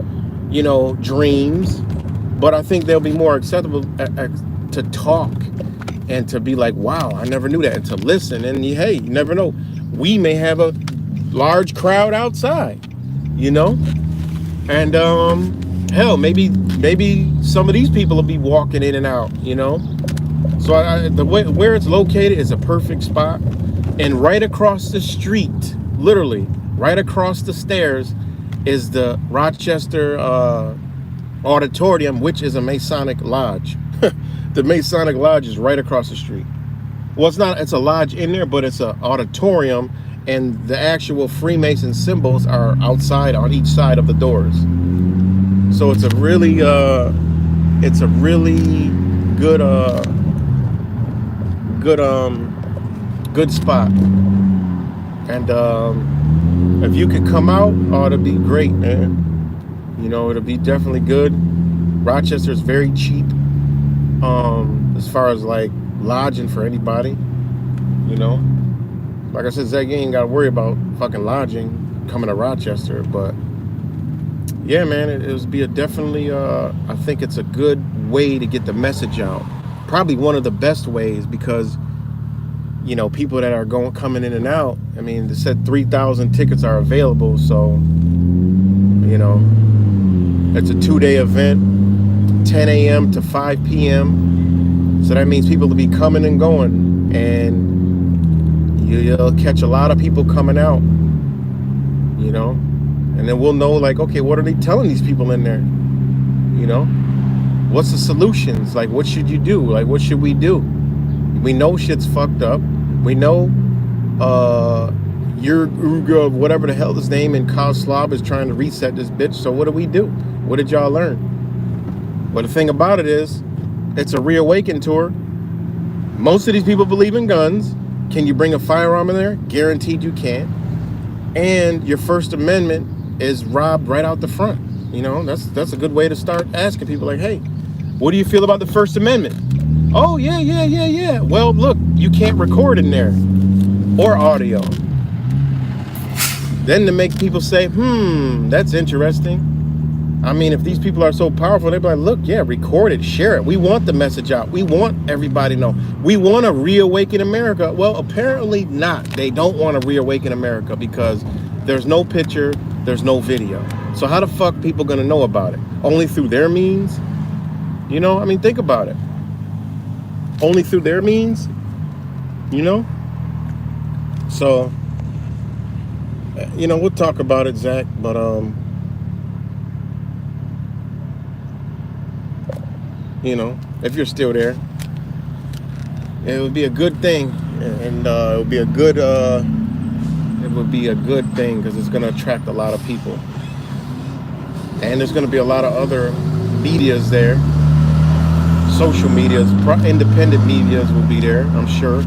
you know, dreams, but I think they'll be more acceptable to talk and to be like, wow, I never knew that, and to listen. And hey, you never know, we may have a large crowd outside, you know, and hell, maybe some of these people will be walking in and out, you know. So where it's located is a perfect spot, and right across the street, literally right across the stairs, is the Rochester Auditorium, which is a Masonic lodge. The Masonic lodge is right across the street. Well, it's a lodge in there, but it's an auditorium, and the actual Freemason symbols are outside on each side of the doors. So it's a really good spot. And if you could come out, oh, it'd be great, man. You know, it'll be definitely good. Rochester's very cheap, as far as like lodging for anybody, you know. Like I said, Zach, you ain't got to worry about fucking lodging coming to Rochester. But yeah, man, it would be definitely, I think it's a good way to get the message out. Probably one of the best ways, because, you know, people that are coming in and out, I mean, they said 3,000 tickets are available. So, you know, it's a 2-day event, 10 a.m. to 5 p.m. So that means people will be coming and going, and you'll catch a lot of people coming out, you know, and then we'll know, like, okay, what are they telling these people in there? You know, what's the solutions? Like, what should you do? Like, what should we do? We know shit's fucked up. We know whatever the hell his name in Kozlov is trying to reset this bitch. So what do we do? What did y'all learn? Well, the thing about it is, it's a reawaken tour. Most of these people believe in guns. Can you bring a firearm in there? Guaranteed you can. And your First Amendment is robbed right out the front. You know, that's a good way to start asking people, like, hey, what do you feel about the First Amendment? Oh, yeah. Well, look, you can't record in there or audio. Then to make people say, that's interesting. I mean, if these people are so powerful, they'd be like, look, yeah, record it, share it. We want the message out. We want everybody to know. We want to reawaken America. Well, apparently not. They don't want to reawaken America because there's no picture, there's no video. So how the fuck people gonna know about it? Only through their means? You know, I mean, think about it. Only through their means? You know? So, you know, we'll talk about it, Zach, but you know, if you're still there, it would be a good thing, and it would be a good thing because it's going to attract a lot of people, and there's going to be a lot of other medias there, social medias, independent medias will be there, I'm sure.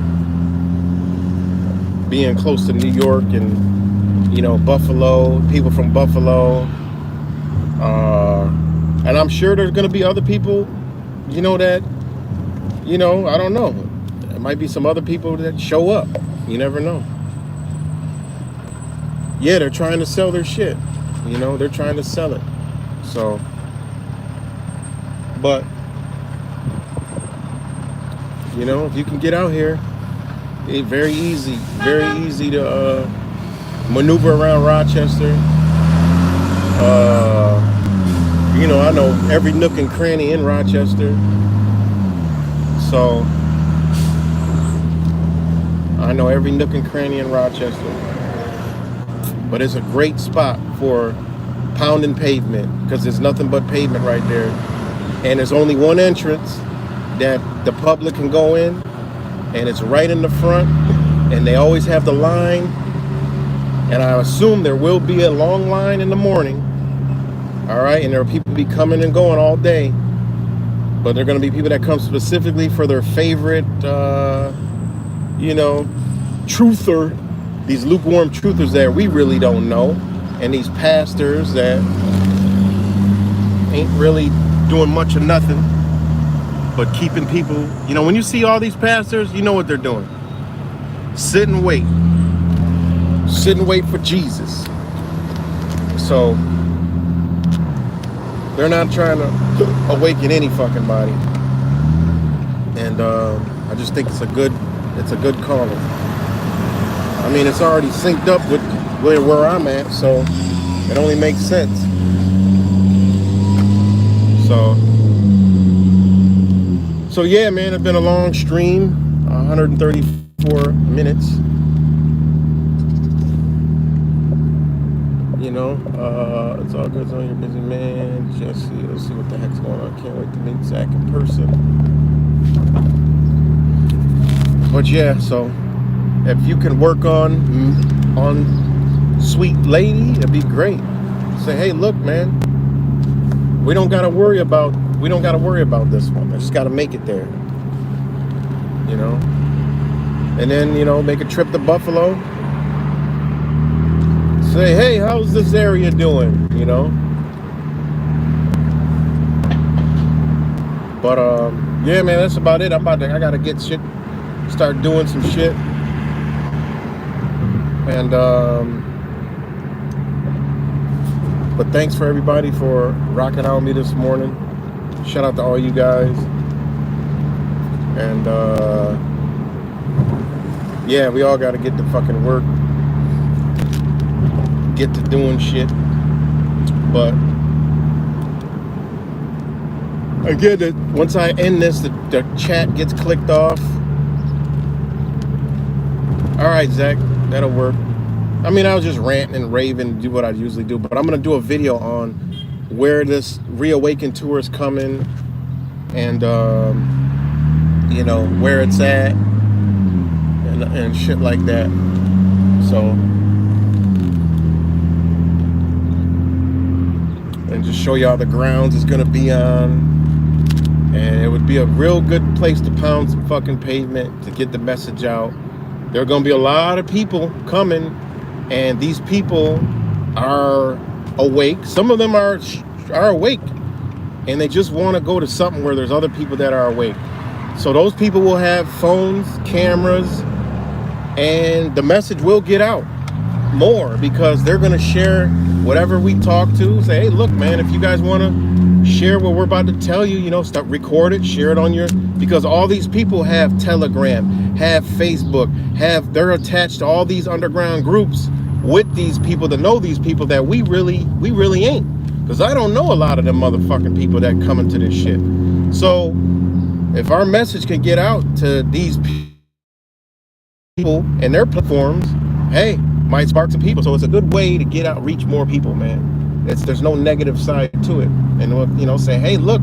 Being close to New York and, you know, Buffalo, people from Buffalo, and I'm sure there's going to be other people, you know, that, you know, I don't know. There might be some other people that show up. You never know. Yeah, they're trying to sell their shit. You know, they're trying to sell it. So, but, you know, if you can get out here, it's very easy to maneuver around Rochester. You know, I know every nook and cranny in Rochester. So, I know every nook and cranny in Rochester. But it's a great spot for pounding pavement because there's nothing but pavement right there. And there's only one entrance that the public can go in, and it's right in the front, and they always have the line. And I assume there will be a long line in the morning. All right, and there are people be coming and going all day, but there are going to be people that come specifically for their favorite, you know, truther, these lukewarm truthers that we really don't know, and these pastors that ain't really doing much of nothing but keeping people, you know, when you see all these pastors, you know what they're doing. Sit and wait for Jesus. So they're not trying to awaken any fucking body, and I just think it's a good calling. I mean, it's already synced up with where I'm at, so it only makes sense. So yeah, man, it's been a long stream, 134 minutes. You know, it's all good. On your busy man, Jesse. Let's see what the heck's going on. Can't wait to meet Zach in person. But yeah, so if you can work on Sweet Lady, it'd be great. Say, hey, look, man, we don't gotta worry about this one. I just gotta make it there. You know, and then, you know, make a trip to Buffalo. Say, hey, how's this area doing? You know. But yeah, man, that's about it. I gotta get shit, start doing some shit, and but thanks for everybody for rocking out with me this morning. Shout out to all you guys, and yeah, we all gotta get to fucking work, get to doing shit. But again, that once I end this, the chat gets clicked off. All right, Zach, that'll work. I mean, I was just ranting and raving, do what I usually do, but I'm gonna do a video on where this Reawaken tour is coming, and you know, where it's at, and shit like that. So, and just show y'all the grounds it's gonna be on. And it would be a real good place to pound some fucking pavement to get the message out. There are going to be a lot of people coming, and these people are awake. Some of them are awake, and they just want to go to something where there's other people that are awake. So those people will have phones, cameras, and the message will get out. more, because they're going to share whatever we talk to. Say, hey, look, man, if you guys want to share what we're about to tell you, you know, start record it, share it on your, because all these people have Telegram, have Facebook, they're attached to all these underground groups with these people that know these people that we really ain't. Because I don't know a lot of them motherfucking people that come into this shit. So if our message can get out to these people and their platforms, hey, might spark some people. So it's a good way to get out, reach more people, man. There's no negative side to it. And, you know, say, hey, look,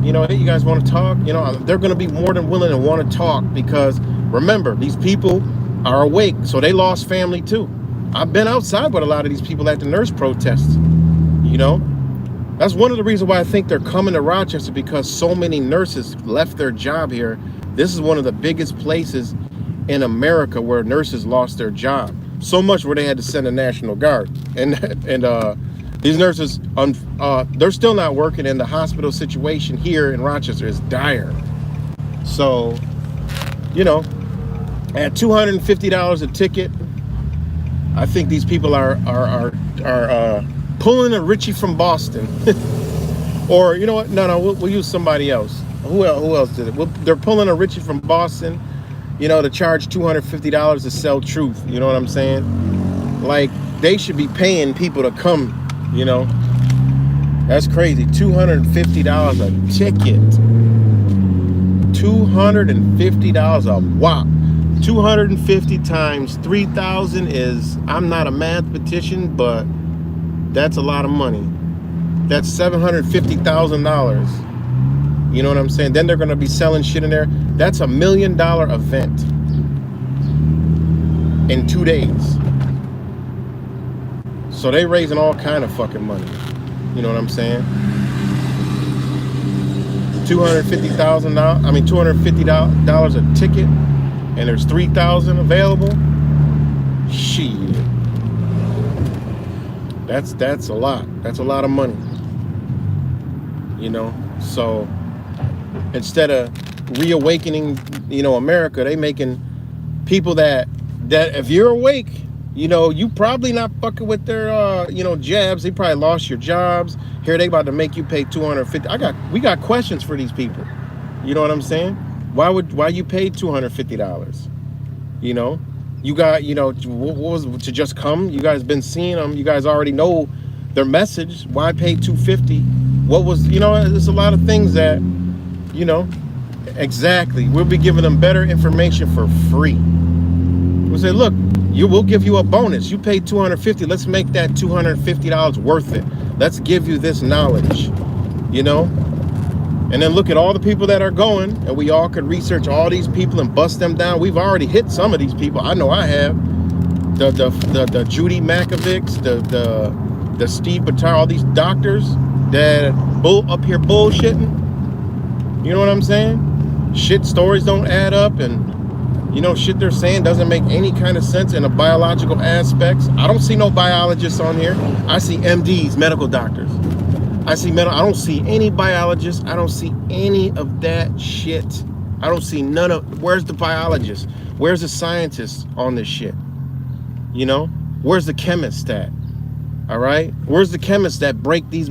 you know, hey, you guys want to talk? You know, they're going to be more than willing to want to talk, because remember, these people are awake. So they lost family too. I've been outside with a lot of these people at the nurse protests, you know. That's one of the reasons why I think they're coming to Rochester, because so many nurses left their job here. This is one of the biggest places in America where nurses lost their job. So much where they had to send a National Guard. And these nurses, they're still not working, and the hospital situation here in Rochester is dire. So, you know, at $250 a ticket, I think these people are pulling a Richie from Boston. Or, you know what? No, we'll use somebody else. Who else did it? They're pulling a Richie from Boston, you know, to charge $250 to sell truth. You know what I'm saying? Like, they should be paying people to come, you know. That's crazy. $250 a ticket. $250 a whop. 250 times 3,000 is, I'm not a mathematician, but that's a lot of money. That's $750,000. You know what I'm saying? Then they're going to be selling shit in there. That's $1 million event in 2 days. So they raising all kind of fucking money. You know what I'm saying? $250,000. I mean, $250 a ticket, and there's 3,000 available. Shit. That's a lot. That's a lot of money. You know, so instead of reawakening, you know, America, they making people that if you're awake, you know, you probably not fucking with their you know, jabs. They probably lost your jobs. Here they about to make you pay $250. We got questions for these people. You know what I'm saying? Why you paid $250? You know, you got, you know, what was to just come? You guys been seeing them. You guys already know their message. Why pay $250? What was, you know, there's a lot of things that, you know, exactly. We'll be giving them better information for free. We'll say, look, we'll give you a bonus. You paid $250. Let's make that $250 worth it. Let's give you this knowledge, you know? And then look at all the people that are going, and we all could research all these people and bust them down. We've already hit some of these people. I know I have. The Judy Makovics, the Steve Batar, all these doctors that up here bullshitting. You know what I'm saying? Shit, stories don't add up, and you know, shit they're saying doesn't make any kind of sense in the biological aspects. I don't see no biologists on here. I see MDs, medical doctors. I don't see any biologists. I don't see any of that shit. I don't see none of, where's the biologist? Where's the scientist on this shit? You know, where's the chemist at? All right, where's the chemists that break these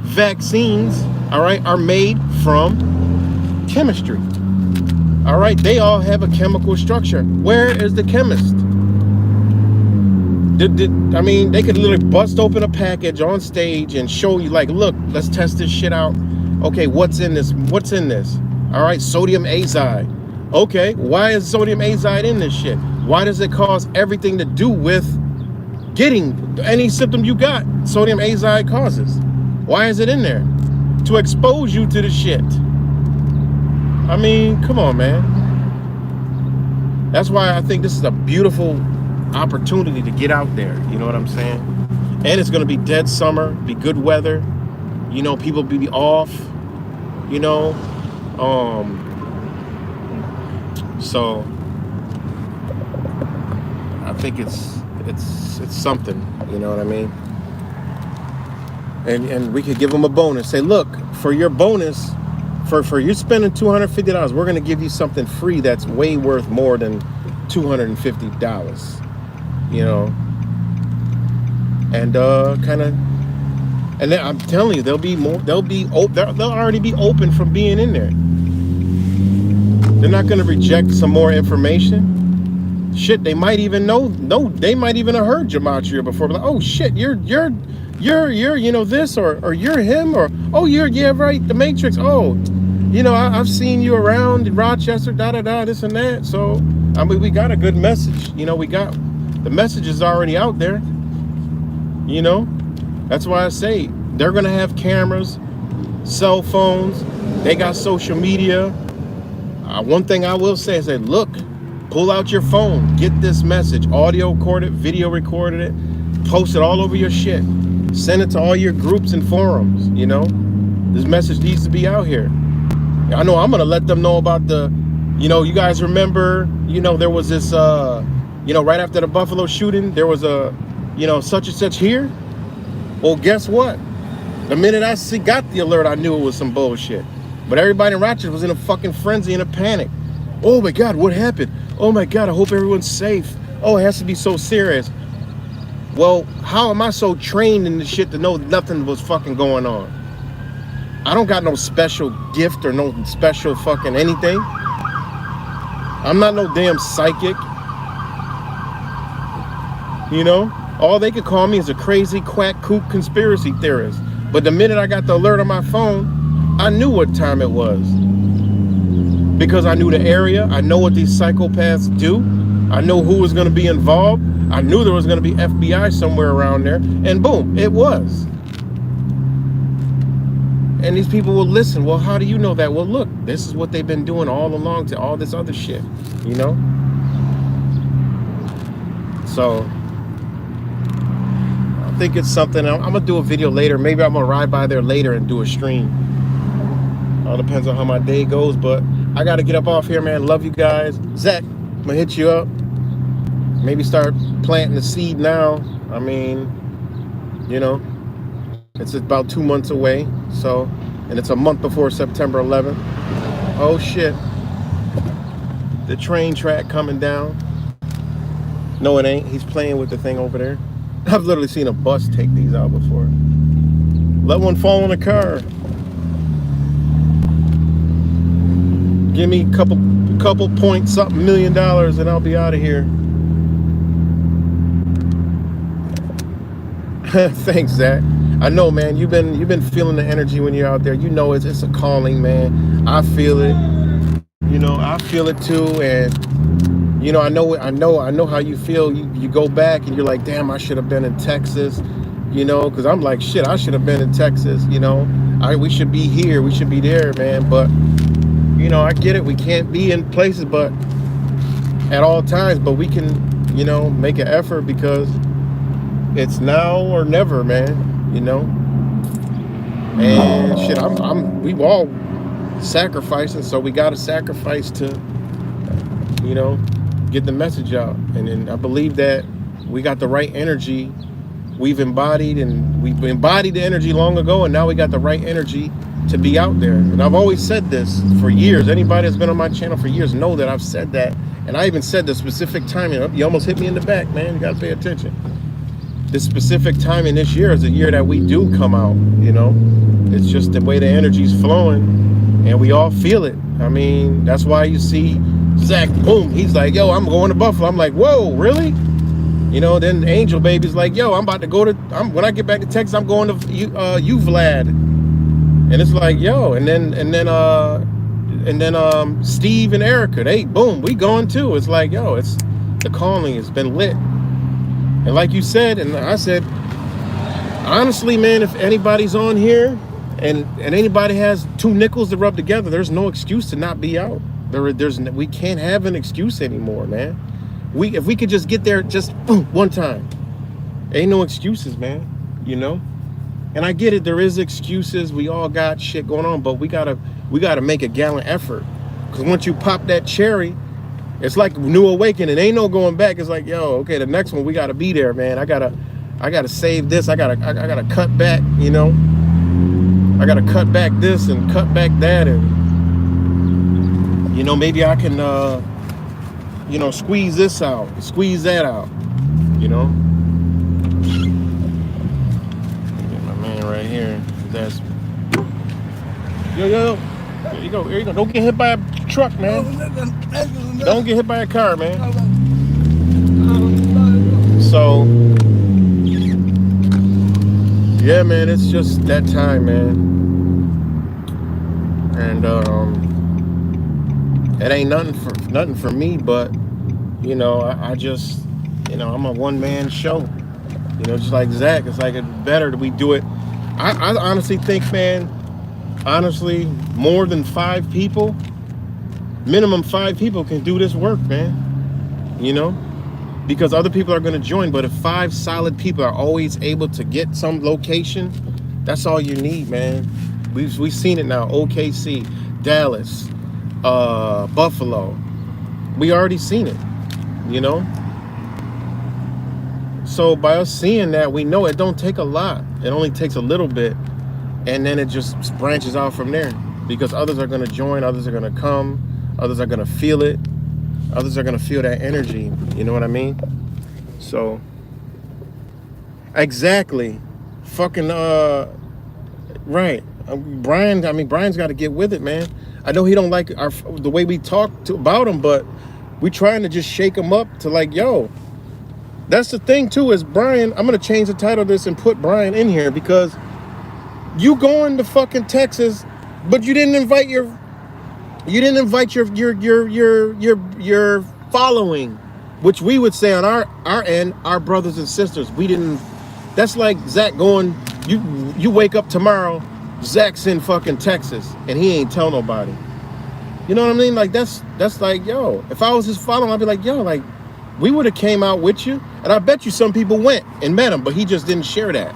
vaccines? All right, are made from chemistry. All right, they all have a chemical structure. Where is the chemist? I mean, they could literally bust open a package on stage and show you, like, look, let's test this shit out. Okay, what's in this? What's in this? All right, sodium azide. Okay, why is sodium azide in this shit? Why does it cause everything to do with getting any symptom you got? Sodium azide causes. Why is it in there? To expose you to the shit. I mean, come on, man. That's why I think this is a beautiful opportunity to get out there. You know what I'm saying? And it's going to be dead summer, be good weather. You know, people be off, you know. So I think it's something, you know what I mean? And we could give them a bonus. Say, look, for your bonus, for you spending $250, we're going to give you something free that's way worth more than $250. you know, and kind of, and then I'm telling you, they'll already be open from being in there. They're not going to reject some more information. Shit, they might even know. No, they might even have heard Gematria before. Like, oh shit, you're you know this, or you're him, or oh yeah right, the Matrix. Oh, you know I've seen you around in Rochester, this and that. So I mean, we got a good message. You know, we got the message is already out there. You know, that's why I say they're gonna have cameras, cell phones. They got social media. One thing I will say is that, look, pull out your phone, get this message, audio record it, video recorded it, post it all over your shit, send it to all your groups and forums. You know, this message needs to be out here. I know I'm gonna let them know about the, you know, you guys remember, you know, there was this, you know, right after the Buffalo shooting, there was a, you know, such and such here. Well, guess what? The minute I got the alert, I knew it was some bullshit. But everybody in Rochester was in a fucking frenzy and a panic. Oh my God, what happened? Oh my God, I hope everyone's safe. Oh, it has to be so serious. Well, how am I so trained in the shit to know nothing was fucking going on? I don't got no special gift or no special fucking anything. I'm not no damn psychic. You know? All they could call me is a crazy quack kook conspiracy theorist. But the minute I got the alert on my phone, I knew what time it was. Because I knew the area. I know what these psychopaths do. I know who was going to be involved. I knew there was going to be FBI somewhere around there. And boom, it was. And these people will listen. Well, how do you know that? Well, look, this is what they've been doing all along to all this other shit, you know? So I think it's something. I'm going to do a video later. Maybe I'm going to ride by there later and do a stream. All depends on how my day goes, but I got to get up off here, man. Love you guys. Zach, I'm going to hit you up. Maybe start planting the seed now. I mean, you know, it's about 2 months away. So, and it's a month before September 11th. Oh, shit. The train track coming down. No, it ain't. He's playing with the thing over there. I've literally seen a bus take these out before. Let one fall in a car. Give me a couple point something $1 million and I'll be out of here. Thanks, Zach. I know, man. You've been feeling the energy when you're out there. You know, it's a calling, man. I feel it. You know, I feel it too. And you know, I know how you feel. You go back and you're like, damn, I should have been in Texas. You know, because I'm like, shit, I should have been in Texas. You know, we should be here. We should be there, man. But you know, I get it. We can't be in places, but at all times. But we can, you know, make an effort because it's now or never, man. You know, and shit, we all sacrificing, so we got to sacrifice to, you know, get the message out. And then I believe that we got the right energy. We've embodied the energy long ago, and now we got the right energy to be out there. And I've always said this for years. Anybody that's been on my channel for years know that I've said that. And I even said the specific timing. You almost hit me in the back, man. You got to pay attention. This specific timing this year is the year that we do come out, you know. It's just the way the energy's flowing, and we all feel it. I mean, that's why you see Zach, boom, he's like, yo, I'm going to Buffalo. I'm like, whoa, really? You know, then Angel Baby's like, yo, I'm about to go to, when I get back to Texas, I'm going to you, Vlad. And it's like, yo, and then Steve and Erica, they, boom, we going too. It's like, yo, it's the calling has been lit. And like you said, and I said, honestly, man, if anybody's on here and anybody has 2 nickels to rub together, there's no excuse to not be out. We can't have an excuse anymore, man. If we could just get there just one time, ain't no excuses, man, you know? And I get it, there is excuses. We all got shit going on, but we gotta make a gallant effort. Because once you pop that cherry, it's like new awakening. Ain't no going back. It's like, yo, okay, the next one we gotta be there, man. I gotta save this. I gotta cut back, you know. I gotta cut back this and cut back that, and you know, maybe I can you know, squeeze this out, squeeze that out. You know? Get my man right here. That's yo. Here you go. Here you go. Don't get hit by a truck, man. Don't get hit by a car, man. So yeah, man, it's just that time, man. And it ain't nothing for me, but you know, I just, you know, I'm a one-man show. You know, just like Zach, it's like it's better that we do it. I honestly think, man, more than 5 people, minimum 5 people can do this work, man. You know, because other people are going to join, but if 5 solid people are always able to get some location, that's all you need, man. We've seen it now. OKC, Dallas, Buffalo. We already seen it, you know. So by us seeing that, we know it don't take a lot. It only takes a little bit, and then it just branches out from there. Because others are going to join, others are going to come, others are going to feel it, others are going to feel that energy. You know what I mean? So, exactly. Fucking, right. Brian's got to get with it, man. I know he don't like the way we talk about him, but we trying to just shake him up to like, yo, that's the thing too, is Brian, I'm going to change the title of this and put Brian in here, because you going to fucking Texas, but you didn't invite your following, which we would say on our end, our brothers and sisters. We didn't. That's like Zach going, you wake up tomorrow, Zach's in fucking Texas and he ain't tell nobody. You know what I mean? Like that's like, yo, if I was his following, I'd be like, yo, like we would have came out with you, and I bet you some people went and met him, but he just didn't share that.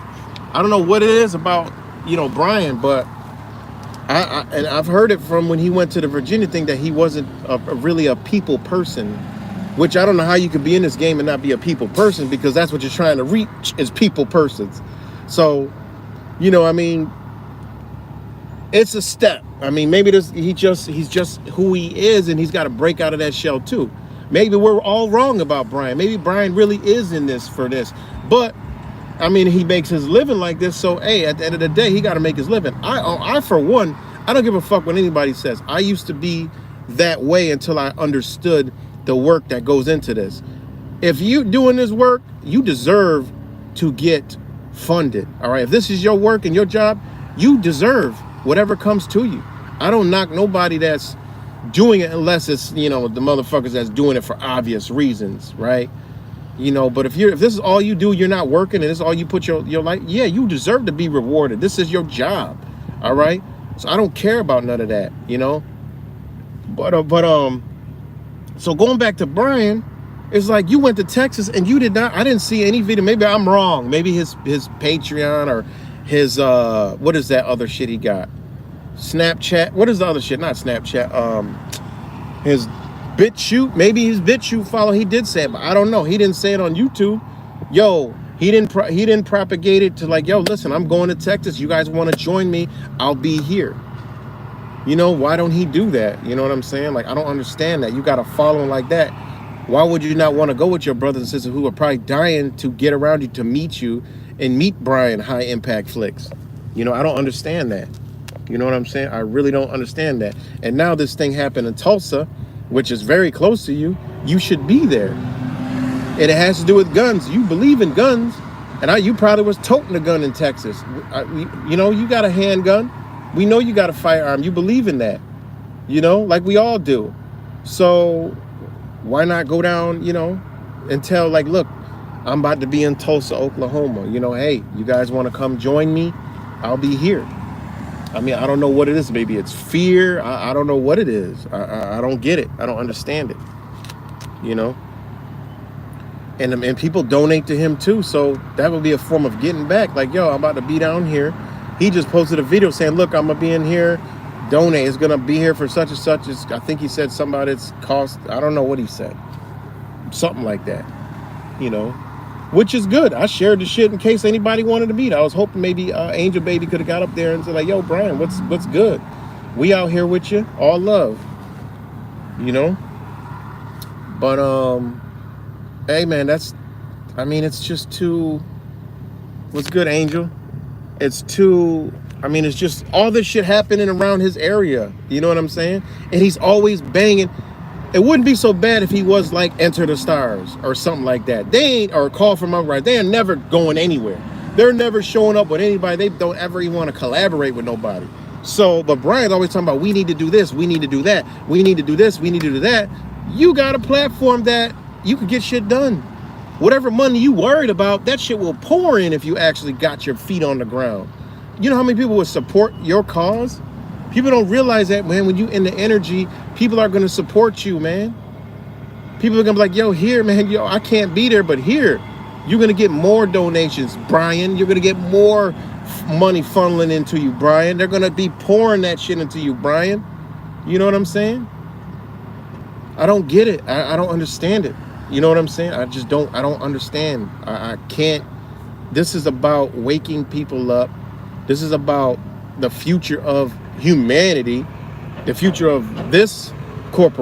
I don't know what it is about, you know, Brian, but and I've heard it from when he went to the Virginia thing that he wasn't really a people person, which I don't know how you could be in this game and not be a people person, because that's what you're trying to reach is people persons. So, you know, I mean, it's a step. I mean, maybe he's just who he is, and he's got to break out of that shell too. Maybe we're all wrong about Brian. Maybe Brian really is in this for this, but I mean, he makes his living like this. So, hey, at the end of the day, he got to make his living. I for one, I don't give a fuck what anybody says. I used to be that way until I understood the work that goes into this. If you doing this work, you deserve to get funded. All right. If this is your work and your job, you deserve whatever comes to you. I don't knock nobody that's doing it unless it's, you know, the motherfuckers that's doing it for obvious reasons, right? You know, but if this is all you do, you're not working, and this is all you put your life, yeah, you deserve to be rewarded. This is your job. All right. So I don't care about none of that, you know. But so going back to Brian, it's like you went to Texas and you did not. I didn't see any video. Maybe I'm wrong. Maybe his Patreon or his what is that other shit he got? Snapchat. What is the other shit? Not Snapchat. His BitChute. Maybe his BitChute follow. He did say it, but I don't know. He didn't say it on YouTube. Yo, he didn't propagate it to like, yo, listen, I'm going to Texas. You guys want to join me? I'll be here. You know, why don't he do that? You know what I'm saying? Like, I don't understand that. You got a following like that. Why would you not want to go with your brothers and sisters who are probably dying to get around you, to meet you and meet Brian High Impact Flicks? You know, I don't understand that. You know what I'm saying? I really don't understand that. And now this thing happened in Tulsa, which is very close to you. You should be there. And it has to do with guns. You believe in guns. And you probably was toting a gun in Texas. You know, you got a handgun. We know you got a firearm. You believe in that. You know, like we all do. So why not go down, you know, and tell like, look, I'm about to be in Tulsa, Oklahoma. You know, hey, you guys want to come join me? I'll be here. I mean, I don't know what it is. Maybe it's fear. I don't know what it is. I don't get it. I don't understand it. You know? And people donate to him too. So that would be a form of getting back. Like, yo, I'm about to be down here. He just posted a video saying, look, I'm going to be in here. Donate. It's going to be here for such and such. I think he said something about its cost. I don't know what he said. Something like that. You know? Which is good. I shared the shit in case anybody wanted to meet. I was hoping maybe Angel Baby could have got up there and said like, yo, Brian, what's good? We out here with you. All love. You know? But hey man, that's I mean, it's just too. What's good, Angel? It's too. I mean, it's just all this shit happening around his area. You know what I'm saying? And he's always banging. It wouldn't be so bad if he was like Enter the Stars or something like that. They ain't, or Call from Outright. They are never going anywhere. They're never showing up with anybody. They don't ever even want to collaborate with nobody. So, but Brian's always talking about, we need to do this, we need to do that, we need to do this, we need to do that. You got a platform that you can get shit done. Whatever money you worried about, that shit will pour in if you actually got your feet on the ground. You know how many people would support your cause? People don't realize that, man. When you in the energy, people are going to support you, man. People are going to be like, yo, here, man, yo, I can't be there, but here, you're going to get more donations, Brian. You're going to get more money funneling into you, Brian. They're going to be pouring that shit into you, Brian. You know what I'm saying? I don't get it. I don't understand it. You know what I'm saying? I don't understand. I can't. This is about waking people up. This is about the future of humanity, the future of this corporation.